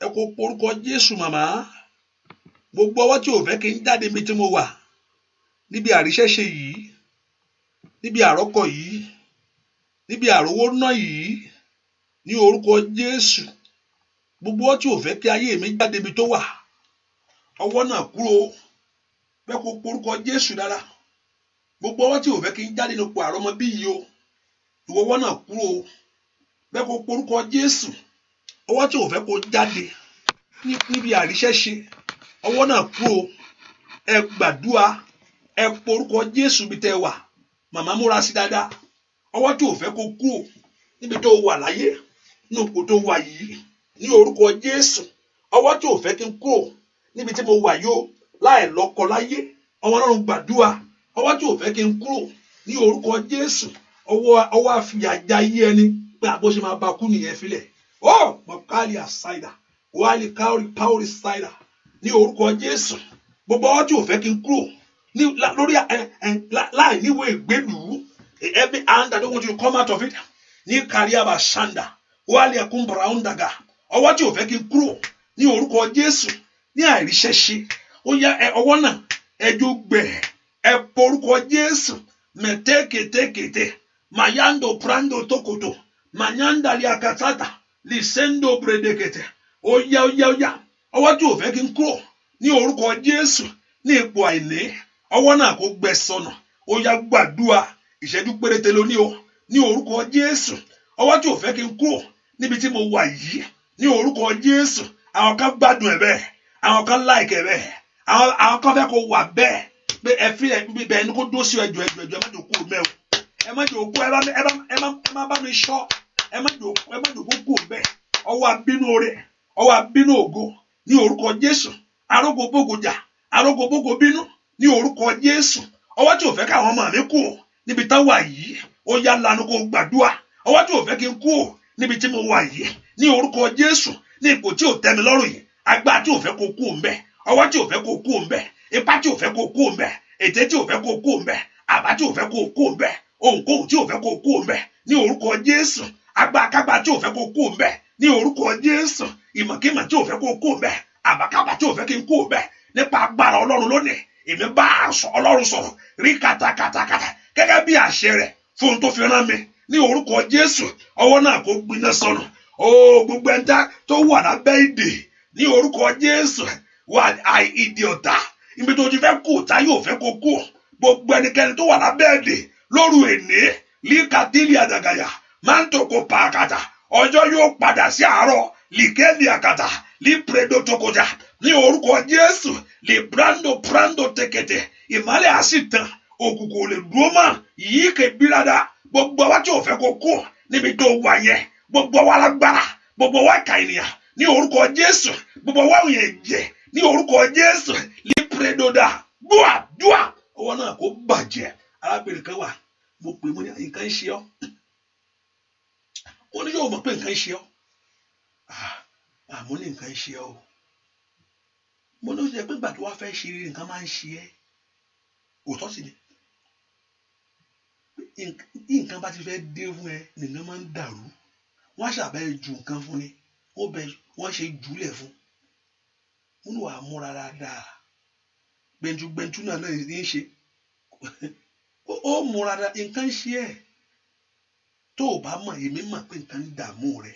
Ẹ kó porúkọ Jésù màmá. Gbogbo ọwọ́ tí ò fẹ́ kí n jáde mi tí mo wà. Níbi àríṣẹ́ṣe yìí. Níbi àrọ́kọ yìí. Níbi àrówó náà yìí. Ní orúkọ Jésù. Gbogbo ọwọ́ tí ò fẹ́ kí ayé mi jáde mi tó wà. Ọwọ́ náà kúrò. Bẹ́ẹ̀ kó porúkọ Jésù dára. Gbogbo ọwọ́ tí ò fẹ́ kí n jáde nípò àrọ́mọ bí yìí o. Ìwọ ọwọ́ náà kúrò. Bẹ́ẹ̀ kó porúkọ Jésù. Ọwọ́ tí ò fẹ́ kó jáde níbi àríṣẹ́ṣe. Ọwọ́ náà kúrò. Ẹ gbàdúrà. Ẹ porúkọ Jésù bí tẹ́ wà. Màmá múra sí dáadáa. Ọwọ́ tí ò fẹ́ kó kúrò níbi tó wà láyé. Ní ipò tó wà yìí. Ní orúkọ Jésù. Ọwọ́ tí ò fẹ́ kí n kúrò níbi tí mo wà yóò láì lọ́kọ láyé. Ọmọ Ọlọ́run gbàdúrà. Ọwọ́ tí ò fẹ́ kí n kúrò ní orúkọ Jésù. Ọwọ́ àfìyàjà ayé ẹni pé àbó ṣe máa bá kú nìyẹn filẹ̀. Ó mọ̀kálì àṣàìdà. Wálé káórì ṣàìdà. Ní orúkọ Jésù. Gbogbo ọwọ́ tí ò fẹ́ kí n kúrò lórí láì níwèé ìgbélùú. Every hand that don't want you to come out of it. Ní kàríàbà ṣàǹdà. Wálé ẹkún bàràǹdàgà. Ọwọ́ tí ò fẹ́ kí n kúrò ní orúkọ Jésù. Ní àìríṣẹ́ṣe. Ó yá ọwọ́ náà ẹjọ́ gbẹ̀. Ẹ porúkọ Jésù. Mẹ̀tẹ́kẹ̀tẹ́kẹ̀tẹ́. Mayando prando tokoto. Manyanda liakatata. Lisendo bredekete. Ó yá. Ọwọ́ tí ò fẹ́ kí n kúrò ní orúkọ Jésù ní ipò àìní. Ọwọ́ náà kó gbẹ sọnù. Ó yá gbàdúrà. Ìṣẹ́jú péréte lóní o. Ní orúkọ Jésù. Ọwọ́ tí ò fẹ́ kí n kúrò níbi tí mo wà yìí. Ní orúkọ Jésù. Àwọn kan gbádùn ẹ̀ bẹ́ẹ̀. Àwọn kan like ẹ̀ bẹ́ẹ̀. Àwọn kan fẹ́ kó wà bẹ́ẹ̀. Pé ẹ fi bẹ́ẹ̀ ni kó dó sí ẹjọ́ ẹ má jò kú mẹ́wò. Ẹ má jò kú ẹ má bá mi ṣọ́. Ẹ má jò kú bẹ́ẹ̀. Ọwọ́ abínú oore. Ọwọ́ abínú ògo. Ní orúkọ Jésù. Arógo bógo jà. Arógo bógo bínú. Ní orúkọ Jésù. Ọwọ́ tí ò fẹ́ káwọn ọmọ mi kú níbi tá wà yìí. Ó yá lanu kó gbàdúrà. Ọwọ́ tí ò fẹ́ kí n kú níbi tí mo wà yìí. Ní orúkọ Jésù. Ní ipò tí ò tẹ́ mi lọ́rùn yìí. Agbára tí ò fẹ́ kó kú ńbẹ̀. Ọwọ́ tí ò fẹ́ kó kú ńbẹ̀. Ipá tí ò fẹ́ kó kú ńbẹ̀. Ètè tí ò fẹ́ kó kú ńbẹ̀. Àbá tí ò fẹ́ kó kú ńbẹ̀. Ohunkóhun tí ò fẹ́ kó kú ńbẹ̀. Ní orúkọ Jésù. Agbákágbá tí ò fẹ́ kó kú ńbẹ̀. Ní orúkọ Jésù. Ìmọ̀kímọ̀ tí ò fẹ́ kó kú ńbẹ̀. Àbákábá tí ò fẹ́ kí n kú ńbẹ̀. Nípa agbára Ọlọ́run lónìí. Èmi bá Ọlọ́run sọ̀rọ̀. Rí kàtàkàtàkàtà. Gẹ́gẹ́ bí àṣẹ rẹ̀ fún tó fi rán mi. Ní orúkọ Jésù. Ọwọ́ náà kó gbiná sọnù. Gbogbo ẹ̀dá tó wà lábẹ́ ìdè. Ní orúkọ Jésù. Wà ìdè ọ̀tá. Ibi tó ti fẹ́ kú tá yóò fẹ́ kó kú. Gbogbo ẹnikẹ́ni tó wà lábẹ́ ìdè. Lóru èní. Líkàdílì àdàgàyà. Máa ń tòkò pàkàtà. Ọjọ́ yóò padà sí àárọ̀. Líkẹ́lì àkàtà. Lípredo tokojà. ní orúkọ Jésù lè brando tẹkẹtẹ ìmọ́lẹ̀ àṣìtàn òkùnkùn lè dúró mọ́ yìí kẹbírada gbogbo wa tí ò fẹ́ kó kú níbi tó wà yẹn gbogbo wa lágbára gbogbo wa ìkà ènìyàn ní orúkọ Jésù gbogbo wa òyìn ẹ̀jẹ̀ ní orúkọ Jésù lípredoda dúà ọwọ́ náà kó bàjẹ́. Arábìnrin kan wà mo pè mo ní nǹkan ń ṣe ọ́ ó ní yóò mọ̀ pé nǹkan ń ṣe ọ́ àmọ́ ní nǹkan ń ṣe ọ́ mo ní ó ṣe pé ìgbà tó wá fẹ́ ṣe rere nǹkan máa ń ṣe ẹ́ òótọ́ sì ni nǹkan bá ti fẹ́ dé fún ẹ nìkan máa ń dàrú wọ́n á ṣàbẹ̀ ju nǹkan fún ni wọ́n ṣe jùlẹ̀ fún wọn ní wàá múra dáadáa gbẹ̀njú náà ní í ṣe ó múra dáadáa nǹkan ń ṣe ẹ́ tó o bá mọ̀ èmi mọ̀ pé nǹkan ń dààmú rẹ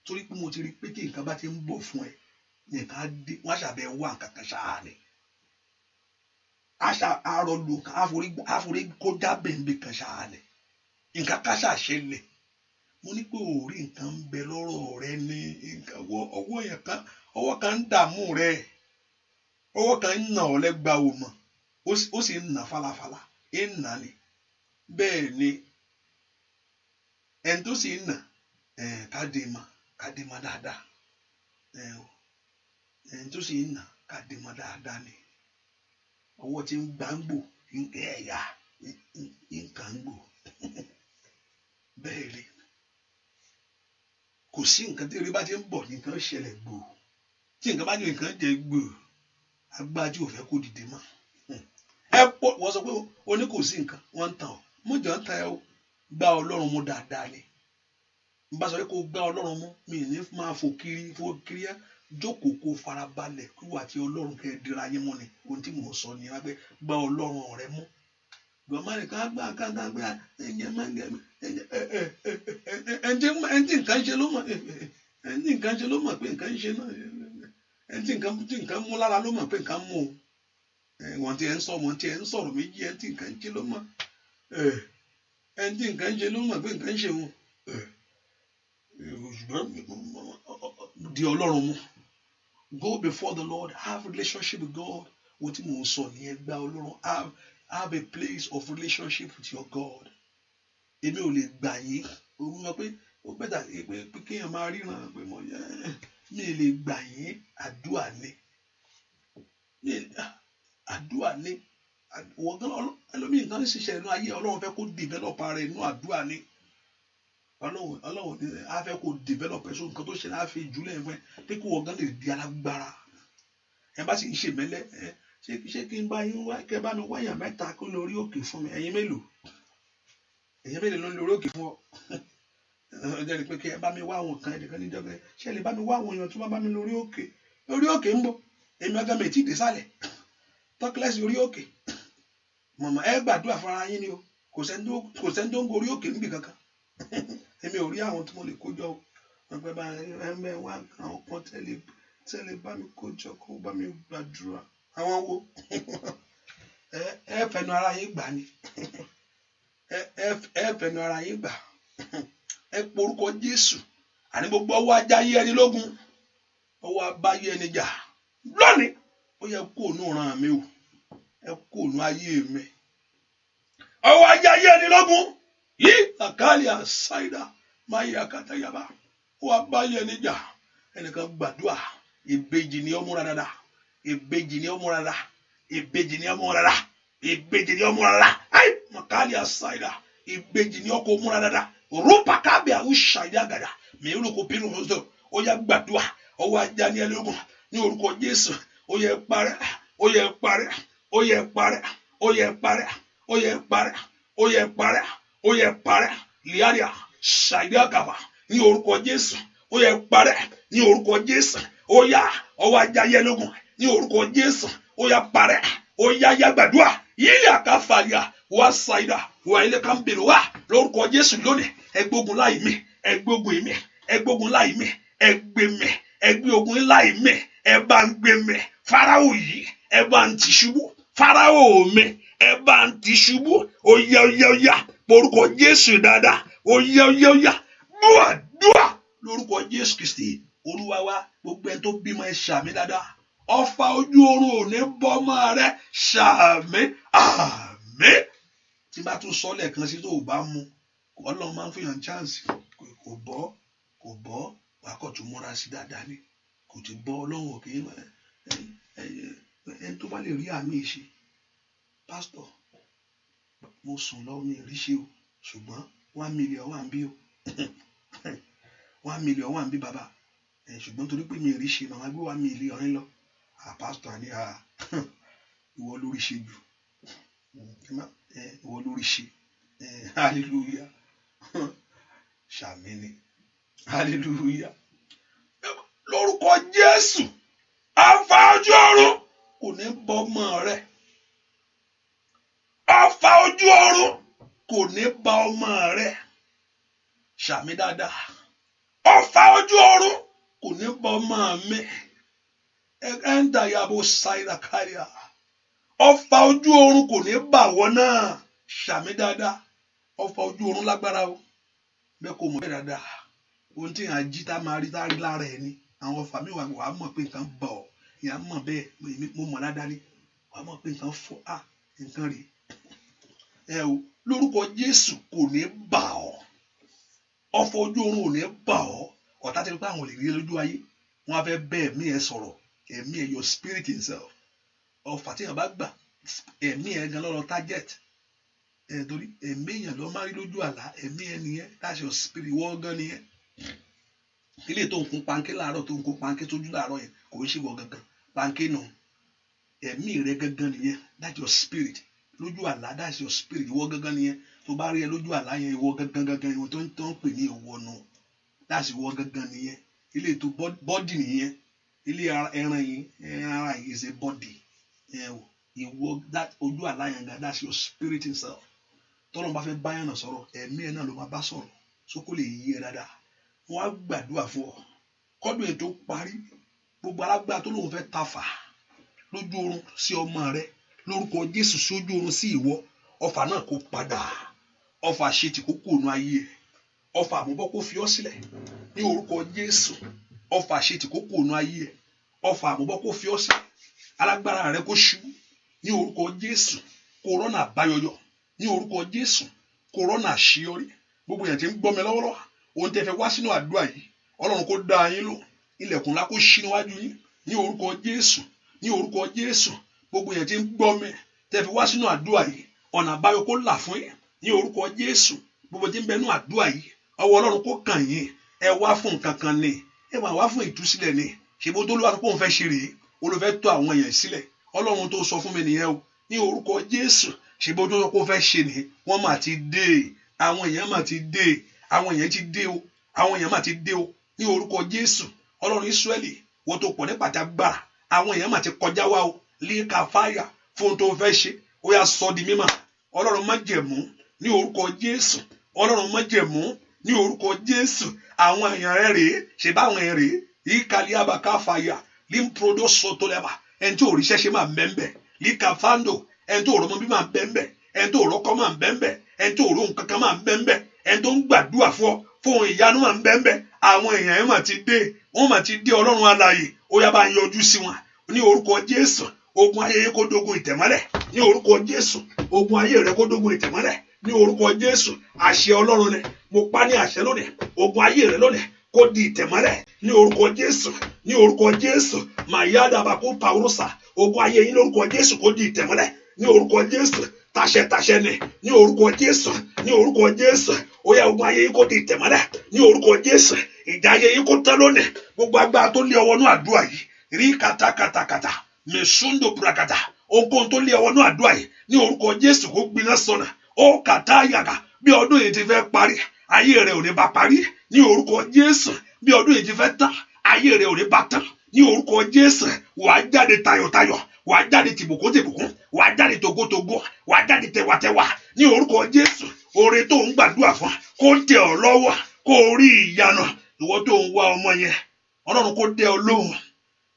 torí pé mo ti rí pé kí nǹkan bá ti ń bọ̀ fún ẹ nǹkan á dé wọ́n á ṣàbẹ̀ wá nǹkan kan ṣáà ni àrò lò àforí kó jábẹ̀ ń bẹ kan ṣáà ni nǹkan ká ṣàṣẹlẹ̀ mo ní pé òórí nǹkan ń bẹ lọ́rọ̀ rẹ ní nǹkan ọwọ́ kan ń dààmú rẹ ọwọ́ kan ń nà ọ́ lẹ́gba òmọ̀ ó sì ń nà falafala ń nà ni bẹ́ẹ̀ ni ẹni tó sì ń nà ká dé ma dáadáa ẹni tó sì ń nà ká dé ma dáadáa ni ọwọ́ tí ń gbàǹgbò ẹ̀yà nǹkan ń gbò bẹ́ẹ̀ rí kò sí nǹkan tí eré bá ti ń bọ̀ nǹkan ṣẹlẹ̀ gbò tí nǹkan bá ní nǹkan jẹ gbò agbájú ò fẹ́ kó dìde mọ́ ẹ pọ̀ wọ́n sọ pé o ní kò sí nǹkan wọ́n ń tàn ọ́ mọ̀jọ́ ń ta ẹ o gbá Ọlọ́run mú dáadáa ni n bá sọ pé kó gbá Ọlọ́run mú mi ní máa fò kiri ẹ jókòó kó farabalẹ̀ kí wà tí Ọlọ́run kẹ́ ẹ dira yín mú ni ohun tí mò ń sọ ni wá pé gbá Ọlọ́run rẹ mú gbọmọ rẹ ká gbá ẹyẹ máa ń gẹ ẹntì nǹkan ṣe ló mọ̀ ẹntì nǹkan ṣe ló mọ̀ pé nǹkan ṣe náà ẹntì nǹkan mú lára ló mọ̀ pé nǹkan mú o wọ́n ti ẹ̀ ń sọ̀rọ̀ méjì ẹntì nǹkan ṣe ló mọ̀ ẹntì nǹkan ṣe ló mọ̀ pé nǹkan ṣe wọn di Ọlọ́run mú go before the Lord have relationship with God wọ́n tí mò ń sọ nìyẹn gbá Ọlọ́run have a place of relationship with your God. Èmi ò lè gbà yín òun mọ̀ pé ó bẹ́tà pé kéèyàn máa ríran pé mi lè gbà yín àdúrà ni wọ́n gan ẹlòmíì nǹkan ṣiṣẹ́ inú ayé Ọlọ́run fẹ́ kó develop ara inú àdúrà ni Ọlọ́run á fẹ́ kó develop ẹ̀ sọ nǹkan tó ṣe náà á fi jùlẹ̀ fún ẹ pé kí wọ́n gan lè di alágbára ẹ bá sì ń ṣe mẹ́lẹ́ ṣé kí n bá yín wá kẹ bá mi wáyà mẹ́ta kó lórí òkè fún mi ẹ̀yin mélòó ló ń lórí òkè fún ọ ọjọ́ ni pé kí ẹ bá mi wá àwọn kan ẹnìkan níjọba ṣé ẹ lè bá mi wá àwọn èèyàn tó bá mi lórí òkè ń bọ̀ èmi ọgá mi ti dé sálẹ̀ tọ́kílẹ́sì orí òkè mọ̀mọ́ ẹ gbàdúrà fara yín ni o kò sẹ́ni tó ń gorí òkè níbi kankan èmi ò rí àwọn tí mo lè kójọ o ọgbẹ́ bá ẹ wá àwọn kan tẹ́lẹ̀ bá mi kójọ kó bá mi gbàdúrà àwọn wo ẹ fẹnu ara yín gbà ni ẹ fẹnu ara yín gbà ẹ porúkọ Jésù àní gbogbo ọwọ́ ajá yé ẹni lógun ọwọ́ abáyé ẹni jà lónìí ó yẹ kó ònú ràn mí o ẹ kó ònú ayé mi ọwọ́ ajá yé ẹni lógun yìí àkàlì àṣàìdá máa yẹ àkàtàyàbá ó abáyé ẹni jà ẹnìkan gbàdúrà ìbejì ni ó múra dáadáa ìbejì ni ó múra dáadáa ìbejì ni ó múra dáadáa ìbejì ni ó múra dáadáa ayi makali asaida ìbejì ni ó kó múra dáadáa rúpa kábíà ó ṣàyà gàdá mìíràn kò bínú lọsọ ó yẹ gbàdúrà ọwọ́ ajá ní ẹlẹ́gùn ní orúkọ Jésù ó yẹ parẹ́ ó yẹ parẹ́ ó yẹ parẹ́ ó yẹ parẹ́ ó yẹ parẹ́ ó yẹ parẹ́ ó yẹ parẹ́ liaria ṣàyà gàbà ní orúkọ Jésù ó yẹ parẹ́ ní orúkọ Jésù ó yá ọwọ́ ajá yẹ lógun ní orúkọ Jésù ó yá parẹ́ ó yá gbàdúrà yìí àkàfàlìà wá ṣàìdá wà ilé kan bèrè wá lórúkọ Jésù lónìí ẹgbógun láì mí ẹgbógun ìmí ẹgbógun láì mí ẹgbẹmẹ ẹgbẹ ogun láì mí ẹ bá ń gbẹmẹ Fáráò yìí ẹ bá ń ti ṣubú Fáráò mi ẹ bá ń ti ṣubú ó yá lórúkọ Jésù dáadáa ó yá dúà lórúkọ Jésù Kristi Olúwa wa gbogbo ẹni tó bímọ ẹ ṣàmì dáadáa ọfà ojú oorun ò ní bọ́ mọ́ rẹ ṣàmì àmín. Tí bá tún sọ lẹ́ẹ̀kan sí tó bá mú Ọlọ́run máa ń fún yàn chance kò bọ́ wàá kọ̀ tún múra sí dáadáa ni kò ti bọ́ Ọlọ́run òkè ẹni tó bá lè rí àmì ìṣe pásítọ̀ mo sùn lọ́wọ́ mi rí ṣe o ṣùgbọ́n 1 million wà ń bí o 1 million wà ń bí bàbá ṣùgbọ́n torí pé mi rí ṣe màmá gbé 1 million lọ pásítọ̀ àní ìwọ lórí ṣe jù ìwọ lórí ṣe hallelujah ṣàmì ni hallelujah lórúkọ Jésù ọfà ojú ọ̀run kò ní bọ́ mọ́ rẹ ọfà ojú ọ̀run kò ní bá ọmọ rẹ ṣàmì dáadáa ọfà ojú ọ̀run kò ní bá ọmọ mi ẹ̀ńdà yàbò ṣáìdà káríà ọfà ojú ọ̀run kò ní bá wọn náà ṣàmì dáadáa ọfà ojú ọ̀run lágbára o bẹ́ẹ̀ kò mọ̀ bẹ́ẹ̀ dáadáa ohun tí yàn jí tá máa rí tá rí lára ẹ̀ ni àwọn ọfà mi wà á mọ̀ pé nǹkan bọ̀ ọ́ ìyá mọ̀ bẹ́ẹ̀ mo mọ̀ dáadáa ni wà á mọ̀ pé nǹkan fọ́ nǹkan rèé o lórúkọ Jésù kò ní bà ọ́ ọfà ojú ọ̀run ò ní bà ọ́ ọ̀tá ti rí pé àwọn ò lè rí lójú ayé wọn á fẹ́ bẹ́ ẹ̀mí ẹ̀ sọ̀rọ̀ ẹ̀mí ẹ̀ your spirit himself ọfà tí yàn bá gbà ẹ̀mí ẹ̀ gan lọ́rọ̀ target torí ẹ̀mí èèyàn ló máa rí lójú àlá ẹ̀mí ẹ̀ nìyẹn that's your spirit wọ́n gan nìyẹn ilé tó ń kún panké láàárọ̀ tó ń kún panké tójú láàárọ̀ yẹn kò ń ṣe wọ gangan panké nù ẹ̀mí rẹ gangan nìyẹn that's your spirit lójú àlá that's your spirit ìwọ gangan nìyẹn tó bá rí ẹ lójú àlá yẹn ìwọ gangan ìwọ tó ń pè ní ìwọ nù that's ìwọ gangan nìyẹn ilé tó body nìyẹn ilé ẹran yìí ara yìí is a body ìwọ ojú àlá yẹn gan that's your spirit itself tọ́lọ́ bá fẹ́ báyàn náà sọ̀rọ̀ ẹ̀mí ẹ̀ náà ló máa bá sọ̀rọ̀ sókó lè yí ẹ dáadáa wọ́n á gbàdúrà fún ọ kọ́dún ètò parí gbogbo alágbára tó lóun fẹ́ tafà lójú oorun sí ọmọ rẹ lórúkọ Jésù sójú oorun sí ìwọ ọfà náà kó padà ọfà àṣetì kó kúrò nù ayé ẹ ọfà àmúbọ́ kó fi ọ́ sílẹ̀ ní orúkọ Jésù ọfà àṣetì kó kúrò nù ayé ẹ ọfà àmúbọ́ kó fi ọ́ sílẹ̀ alágbára rẹ kó ṣubú ní orúkọ Jésù kó rọ́nà àbáyọyọ ní orúkọ Jésù kó rọ́nà àṣeyọrí gbogbo èèyàn tí ń gbọ́ mi lọ́wọ́lọ́wọ́ ohun tẹ́ fẹ́ wá sínú àdúrà yìí Ọlọ́run kó dá yín lò ilẹ̀kùn ńlá kó ṣí níwájú yín ní orúkọ Jésù ní orúkọ Jésù gbogbo èèyàn tí ń gbọ́ mi tẹ́ fẹ́ wá sínú àdúrà yìí ọ̀nà àbáyọ kó là fún yín ní orúkọ Jésù gbogbo tí ń bẹ nínú àdúrà yìí ọwọ́ Ọlọ́run kó kàn yín ẹ wá fún nǹkan kan ni ẹ wá fún ìtúsílẹ̀ ni ṣèbó tó lówà tó pọ̀ ń fẹ́ ṣe rèé olùfẹ́ tó àwọn èèyàn sílẹ̀ Ọlọ́run tó sọ fún mi nìyẹn o ní orúkọ Jésù ṣèbó tó sọ pé ó fẹ́ ṣe nìyẹn wọ́n mà ti dé àwọn èèyàn mà ti dé àwọn èèyàn ti dé o àwọn èèyàn mà ti dé o ní orúkọ Jésù Ọlọ́run Ísírẹ́lì wọ́n tó pọ̀ ní pàtàgbára àwọn èèyàn mà ti kọjá wá o líka fáyà fún tó fẹ́ ṣe ó yá sọ di mímọ́ Ọlọ́run májẹ̀mú ní orúkọ Jésù Ọlọ́run májẹ̀mú ní orúkọ Jésù àwọn èèyàn rẹ̀ rèé ṣe báwọn èèyàn rèé ìkàlí àbàká fàyà limprodo sotoleba ẹni tó òrìṣẹ́ ṣe máa bẹ́ẹ̀ líka fando ẹni tó òrọ́mọ bí máa bẹ́ẹ̀ ẹni tó òrọ́kọ́ máa bẹ́ẹ̀ ẹni tó òró nǹkan kan máa bẹ́ẹ̀ ẹni tó ń gbàdúrà fún ọ fún ìyanu máa bẹ́ẹ̀ àwọn èèyàn ẹ̀ mà ti dé wọ́n mà ti dé Ọlọ́run alààyè ó yá bá yọjú sí wọn ní orúkọ Jésù ogun ayé yẹn kó dogun ìtẹ̀mọ́lẹ̀ ní orúkọ Jésù ogun ayé rẹ kó dogun ìtẹ̀mọ́lẹ̀ ní orúkọ Jésù àṣẹ Ọlọ́run ni mo pa ní àṣẹ lónìí ogun ayé rẹ lónìí kó di ìtẹ̀mọ́lẹ̀ ní orúkọ Jésù ní orúkọ Jésù mayadaba kó pàwọ́sà ogun ayé yín lórúkọ Jésù kó di ìtẹ̀mọ́lẹ̀ ní orúkọ Jésù tàṣẹ ni ní orúkọ Jésù ní orúkọ Jésù ó yá ogun ayé yín kó di ìtẹ̀mọ́lẹ̀ ní orúkọ Jésù ìjà ayé yín kó tán lónìí gbogbo agbára tó lé ọwọ́ nú àdúrà yìí rí kàtàkàtàkàtà mẹsùndò bùràkàtà ohunkóhun tó lé ọwọ́ nú àdúrà yìí ní orúkọ Jésù kó gbiná sọnà ó kàtà yàgà bí ọdún yìí ti fẹ́ parí ayé rẹ ò ní bá parí ní orúkọ Jésù bí ọdún yìí ti fẹ́ tán ayé rẹ ò ní bá tán ní orúkọ Jésù wàá jáde tayọ̀tayọ̀ wàá jáde tìbùkún wàá jáde togotogo wàá jáde tẹwàtẹwà ní orúkọ Jésù oore tó ń gbàdúrà fún kó tẹ̀ ọ́ lọ́wọ́ kó rí ìyanu ìwọ tó ń wá ọmọ yẹn Ọlọ́run kó dẹ ọ lóhùn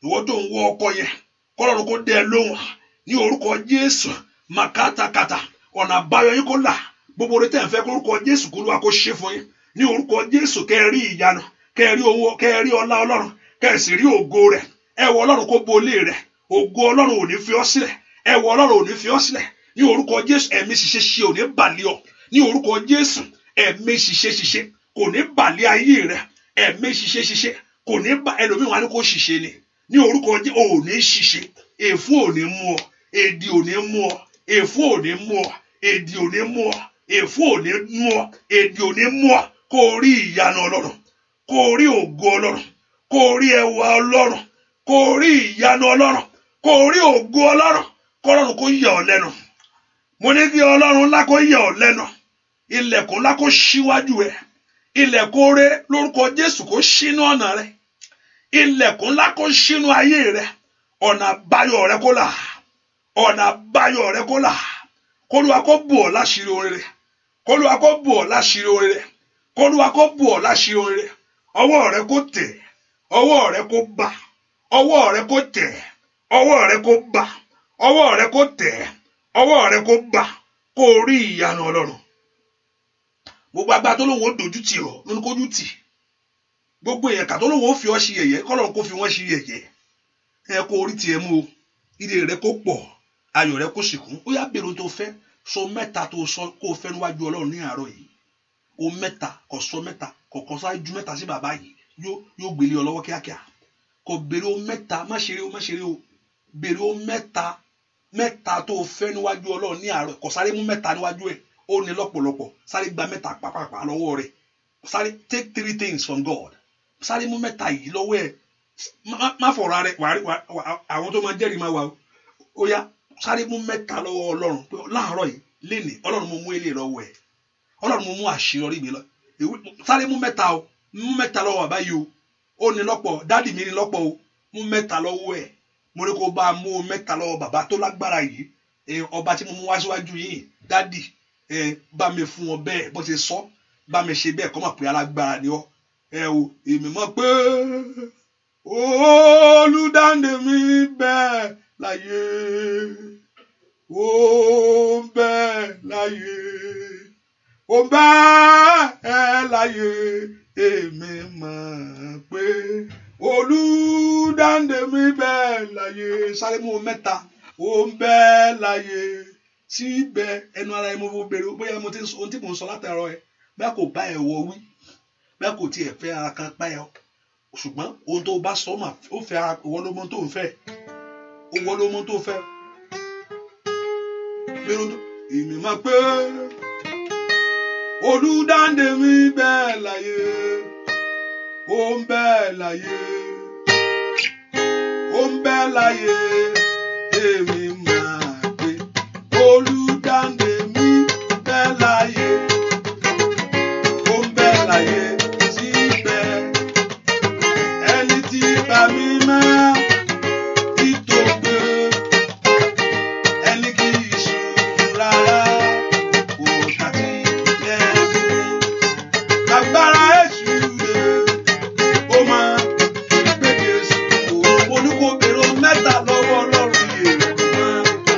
ìwọ tó ń wá ọkọ yẹn kọ́lọ́run kó dẹ ẹ lóhùn ní orúkọ Jésù màkàtàkàtà ọ̀nà àbáyọ yín kó là gbogbo oore tẹ́ ń fẹ́ kó orúkọ Jésù kó lóa kó ṣe fún yín ní orúkọ Jésù kẹ́ rí ìyanu kẹ́ rí owó kẹ́ rí ọlá Ọlọ́run kẹ́ sì rí ògo rẹ̀ ẹwọ Ọlọ́run kó bo ilé rẹ, ògo Ọlọ́run ò ní fi ọ́ sílẹ̀, ẹwọ Ọlọ́run ò ní fi ọ́ sílẹ̀ ní orúkọ Jésù. Ẹ̀mí ṣiṣẹ́ ò ní balẹ̀ ọ́ ní orúkọ Jésù. Ẹ̀mí ṣiṣẹ́ kò ní balẹ̀ ayé rẹ, ẹ̀mí ṣiṣẹ́ kò ní ba ẹlòmíì wá ní kó ṣiṣẹ́ ní orúkọ Jésù. ò ní ṣiṣẹ́, èfún ò ní mú ọ, èdì ò ní mú ọ, èfún ò ní mú ọ, èdì ò ní mú ọ, èfún ò ní mú ọ, èdì ò ní mú ọ. Kó rí ìyanu Ọlọ́run, kó rí ògo Ọlọ́run, kó rí ẹwà Ọlọ́run, kó rí ìyanu Ọlọ́run, kó rí ògo Ọlọ́run. Kọ́lọ́run kó yà ọ́ lẹ́nu. Mo ní kí Ọlọ́run ńlá kó yà ọ́ lẹ́nu. Ilẹ̀kùn ńlá kó ṣíwájú ẹ, ilẹ̀kùn oore lórúkọ Jésù kó ṣínú ọ̀nà rẹ, ilẹ̀kùn ńlá kó ṣínú ayé rẹ. Ọ̀nà àbáyọ rẹ kó là, ọ̀nà àbáyọ rẹ kó là. K'Olúwa kó bò ọ́ láṣìírí oore rẹ, k'Olúwa kó bò ọ́ láṣìírí oore rẹ, k'Olúwa kó bò ọ́ láṣìírí oore rẹ. Ọwọ́ rẹ kó tẹ̀, ọwọ́ rẹ kó bà, ọwọ́ rẹ kó tẹ̀, ọwọ́ rẹ kó bà, ọwọ́ rẹ kó tẹ̀, ọwọ́ rẹ kó bà. Kó rí ìyanu Ọlọ́run. Gbogbo agbára tó lóun ó dojú tì ọ́ ló ní kójú tì. Gbogbo èèyàn kà tó lóun ó fi ọ́ ṣe yẹ̀yẹ́, k'Ọlọ́run kó fi wọ́n ṣe yẹ̀yẹ́. Kó orí tiẹ̀ mú o, ire rẹ kó pọ̀, ayọ̀ rẹ kó sì kún. Ó yá bèrè ohun tó fẹ́, sọ mẹ́ta tó sọ kó o fẹ́ níwájú Ọlọ́run ní àárọ̀ yìí. O mẹ́ta, kò sọ mẹ́ta, kọ̀ọ̀kan sáré ju mẹ́ta sí bàbá yìí, yóò gbélé ọ lọ́wọ́ kíákíá. Kò bèrè o mẹ́ta, má ṣeré o, bèrè o mẹ́ta tó o fẹ́ níwájú Ọlọ́run ní àárọ̀. Kò sáré mú mẹ́ta níwájú ẹ̀, ó ní lọ́pọ̀lọpọ̀. Sáré gba mẹ́ta pàápàá lọ́wọ́ rẹ̀. Sáré take 3 things from God. Sáré mú mẹ́ta yìí lọ́wọ́ ẹ̀. Má fọ̀rọ̀ rẹ̀, àwọn tó máa jẹ́rìí máa wà o. Ó yá sáré mú mẹ́ta lọ́wọ́ Ọlọ́run pé láàárọ̀ yìí lénìí Ọlọ́run mo mú ilé lọ́wọ́ ẹ̀, Ọlọ́run mo mú àṣeyọrí mi lọ. Sáré mú mẹ́ta o, mú mẹ́ta lọ́wọ́ bàbá yìí o. Ó ní lọ́pọ̀, dádì mi ní lọ́pọ̀ o. Mú mẹ́ta lọ́wọ́ ẹ̀. Mo ní kó bá mú mẹ́ta lọ́wọ́ bàbá tó lágbára yìí. Ọba tí mo mú wá síwájú yìí, dádì, bá mi fún wọn bẹ́ẹ̀ bó ṣe sọ, bá mi ṣe bẹ́ẹ̀ kó mọ̀ pé alágbára ni ọ́. Èmi mọ̀ pé olùdáǹdè mi bẹ́ẹ̀ láyé, ó bẹ́ẹ̀ láyé, ó bẹ́ẹ̀ láyé. Èmi mọ̀ pé olùdáǹdè mi bẹ́ẹ̀ láyé. Sáré mú mẹ́ta, ó bẹ́ẹ̀ láyé. Síbẹ̀ ẹnu ara ẹ mo fò bèrè bóyá mo ti ń sọ ohun tí mò ń sọ látàárọ̀ ẹ bẹ́ẹ̀ kò bá ẹ wọ wí, bẹ́ẹ̀ kò tiẹ̀ fẹ́ ara kan pa ẹ, ṣùgbọ́n ohun tó bá sọ mà ó fẹ́ ara ìwọ ló mọ tó ń fẹ́, ìwọ ló mọ tó fẹ́. Èmi mọ̀ pé olùdáǹdè mi bẹ́ẹ̀ láyé, ó ń bẹ́ẹ̀ láyé, ó ń bẹ́ẹ̀ láyé. Èmi mọ̀ pé olùdáǹdè mi bẹ́ẹ̀ láyé, ó ń bẹ́ẹ̀ láyé. Síbẹ̀ ẹni tí bá mi máa ìtògbé, ẹni kì í sùn rárá, kò tàbí lẹ́nu. Agbára èṣù lè ó máa gbèdé sùn. Mo ní kó bèrè mẹ́ta lọ́wọ́ Ọlọ́run yìí.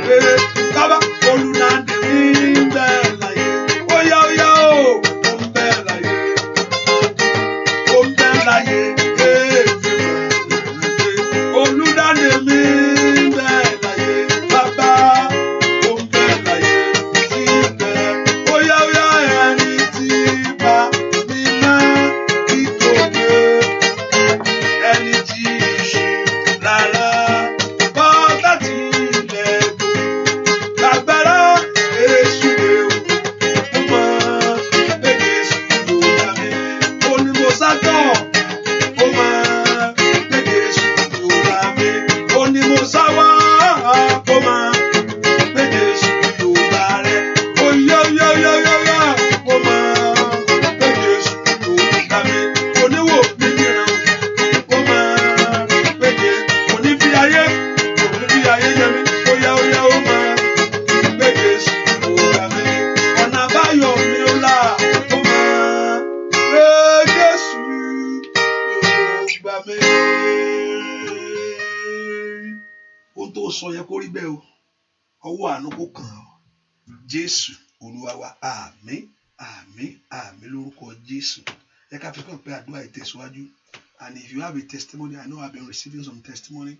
Bèrè bàbá olùdáǹdè mi bẹ́ẹ̀ láyé. Ó yá o, ó ń bẹ́ẹ̀ láyé, ó ń bẹ́ẹ̀ láyé. Olùdáǹdè mi bẹ́ẹ̀ láyé, bàbá ó ń bẹ́ẹ̀ láyé. Síbẹ̀ ó yá ẹni tí bá mi máa ìtògbé, ẹni tí ìṣù rárá bọ́ láti ilẹ̀ gbàgbára èṣù lè ó máa gbèdé sùn lóra mi. Ó ní mo sátọ̀, ó máa gbèdé sùn lóra mi. Ó ní mo sáwá, ó máa gbèdé sùn lóra rẹ̀. Ó yá, ó máa gbèdé sùn lóra mi. Oníwò mi níran, ó máa gbèdé, kò ní fi ayé yẹ mi. Ó yá, ó máa gbèdé sùn lóra mi. Ọ̀nà àbáyọ mi ó là, ó máa gbèdé sùn lóra mi. Ohun tó sọ yẹ kó rí bẹ́ẹ̀ o. Ọwọ́ àánú kó kàn ọ́. Jésù Olúwa wa, àmín, àmín, àmín lórúkọ Jésù. Ẹ ká fi kàn pé àdúrà ìtẹ̀síwájú. And if you have a testimony, I know I've been receiving some testimony.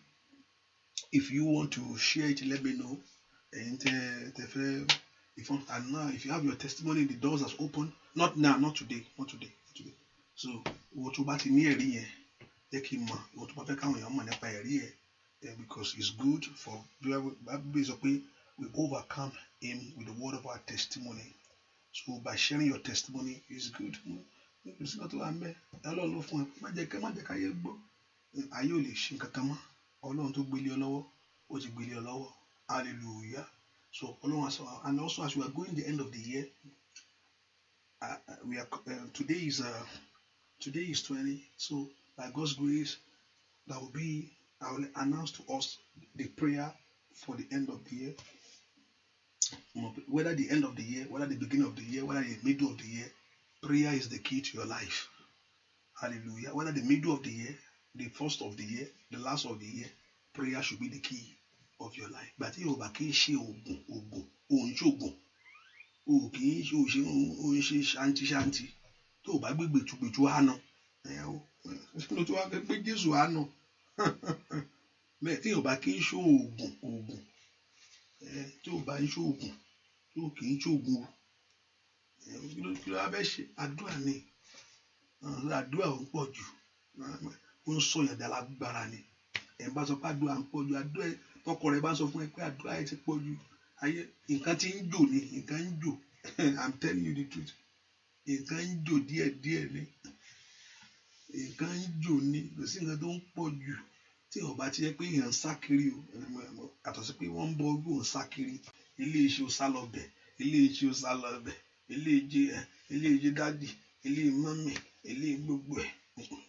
If you want to share it, let me know. And if you have your testimony, the doors has opened. Not now, not today. So, what about in here? Because it's good for we overcome him with the word of our testimony. So by sharing your testimony is good. Hallelujah. So and also as we are going the end of the year, we are today is 20. So by God's grace, I will announce to us the prayer for the end of the year. Whether the end of the year, whether the beginning of the year, whether the middle of the year, prayer is the key to your life. Hallelujah. Whether the middle of the year, the first of the year, the last of the year, prayer should be the key of your life. But you shanty. To ba gbegbetu ano. Lo to wa pe Jesu ano. Me ti o ba ki ṣe oògùn. Tí o bá ń ṣoògùn, tí o kì í ṣoògùn, kí ló fẹ́ ṣe? Àdúrà ni. Àdúrà ò ń pọ̀ jù. Ó ń sọ yàn dá lágbára ni. Ẹ bá sọ pé àdúrà ń pọ̀ jù, àdúrà tọkọ rẹ bá sọ fún ẹ pé àdúrà ẹ ti pọ̀ jù, ayé nǹkan tí ń jò ni, nǹkan ń jò. I'm telling you the truth. Nǹkan ń jò díẹ̀díẹ̀ ni. Nǹkan ń jò ni. Kò sí nǹkan tó ń pọ̀ jù. Tí o bá ti yẹ pé èèyàn ń sá kiri o, àtọ̀ sí pé wọ́n ń bọ ojú òun sá kiri, ilé iṣẹ́ o sá lọ bẹ̀, ilé iṣẹ́ o sá lọ bẹ̀, ilé iṣẹ́ dádì, ilé mọ́mì, ilé gbogbo ẹ̀,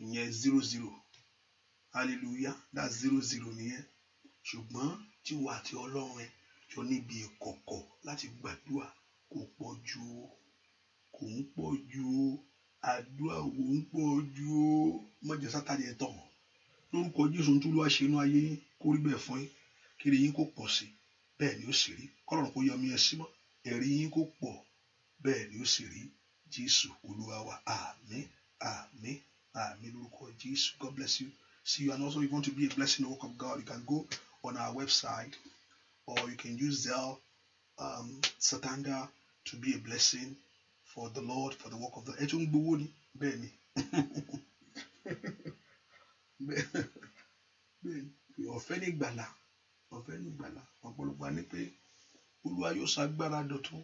ìyẹn 0-0. Hallelujah, that's 0-0 nìyẹn. Ṣùgbọ́n tí wà àti Ọlọ́run ẹ jọ níbi ìkọ̀kọ̀ láti gbàdúrà kò pọ̀ jù o, kò ń pọ̀ jù o, àdúrà kò ń pọ̀ jù o, mọ̀jẹ̀ Sátánì ẹ̀ tọ̀. Lórúkọ Jésù tó ló wá ṣe inú ayé yín kó rí bẹ́ẹ̀ fún yín, kiri yín kó pọ̀ sí, bẹ́ẹ̀ ni ó sì rí. Kọ́lọ́run kó yọ mí ẹ símọ́, ẹ̀rí yín kó pọ̀, bẹ́ẹ̀ ni ó sì rí. Jésù Olúwa wa, àmín, àmín, àmín lórúkọ Jésù. God bless you. See you. And also, if you want to be a blessing in the work of God, you can go on our website, or you can use Zelle, Satanda, to be a blessing for the Lord, for the work of the Lord. Ẹ̀tún gbowó ni, bẹ́ẹ̀ ni. Ọ̀fẹ́ ní ìgbàlà, ọ̀fẹ́ ní ìgbàlà. Ọ̀pọ̀lọpọ̀ ní pé Olúwa yóò ṣagbára dọ̀tun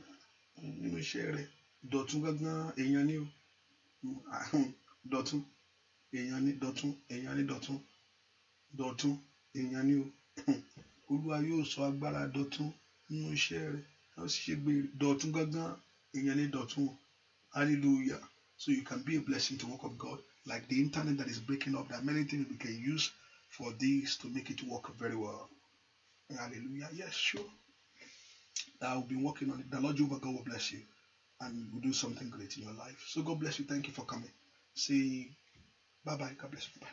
nínú iṣẹ́ rẹ̀. Dọ̀tun gangan èèyàn ni o. Dọ̀tun èèyàn ni, dọ̀tun èèyàn ni, dọ̀tun èèyàn ni o. Olúwa yóò sọ agbára dọ̀tun nínú iṣẹ́ rẹ̀. Ó sì ṣe gbé dọ̀tun gangan èèyàn ni dọ̀tun. Hallelujah. So you can be a blessing to the work of God. Like the internet that is breaking up, there are many things we can use for this to make it work very well. Hallelujah. Yes, sure. I will be working on it. The Lord Jehovah God will bless you and will do something great in your life. So God bless you. Thank you for coming. Say bye-bye. God bless you. Bye.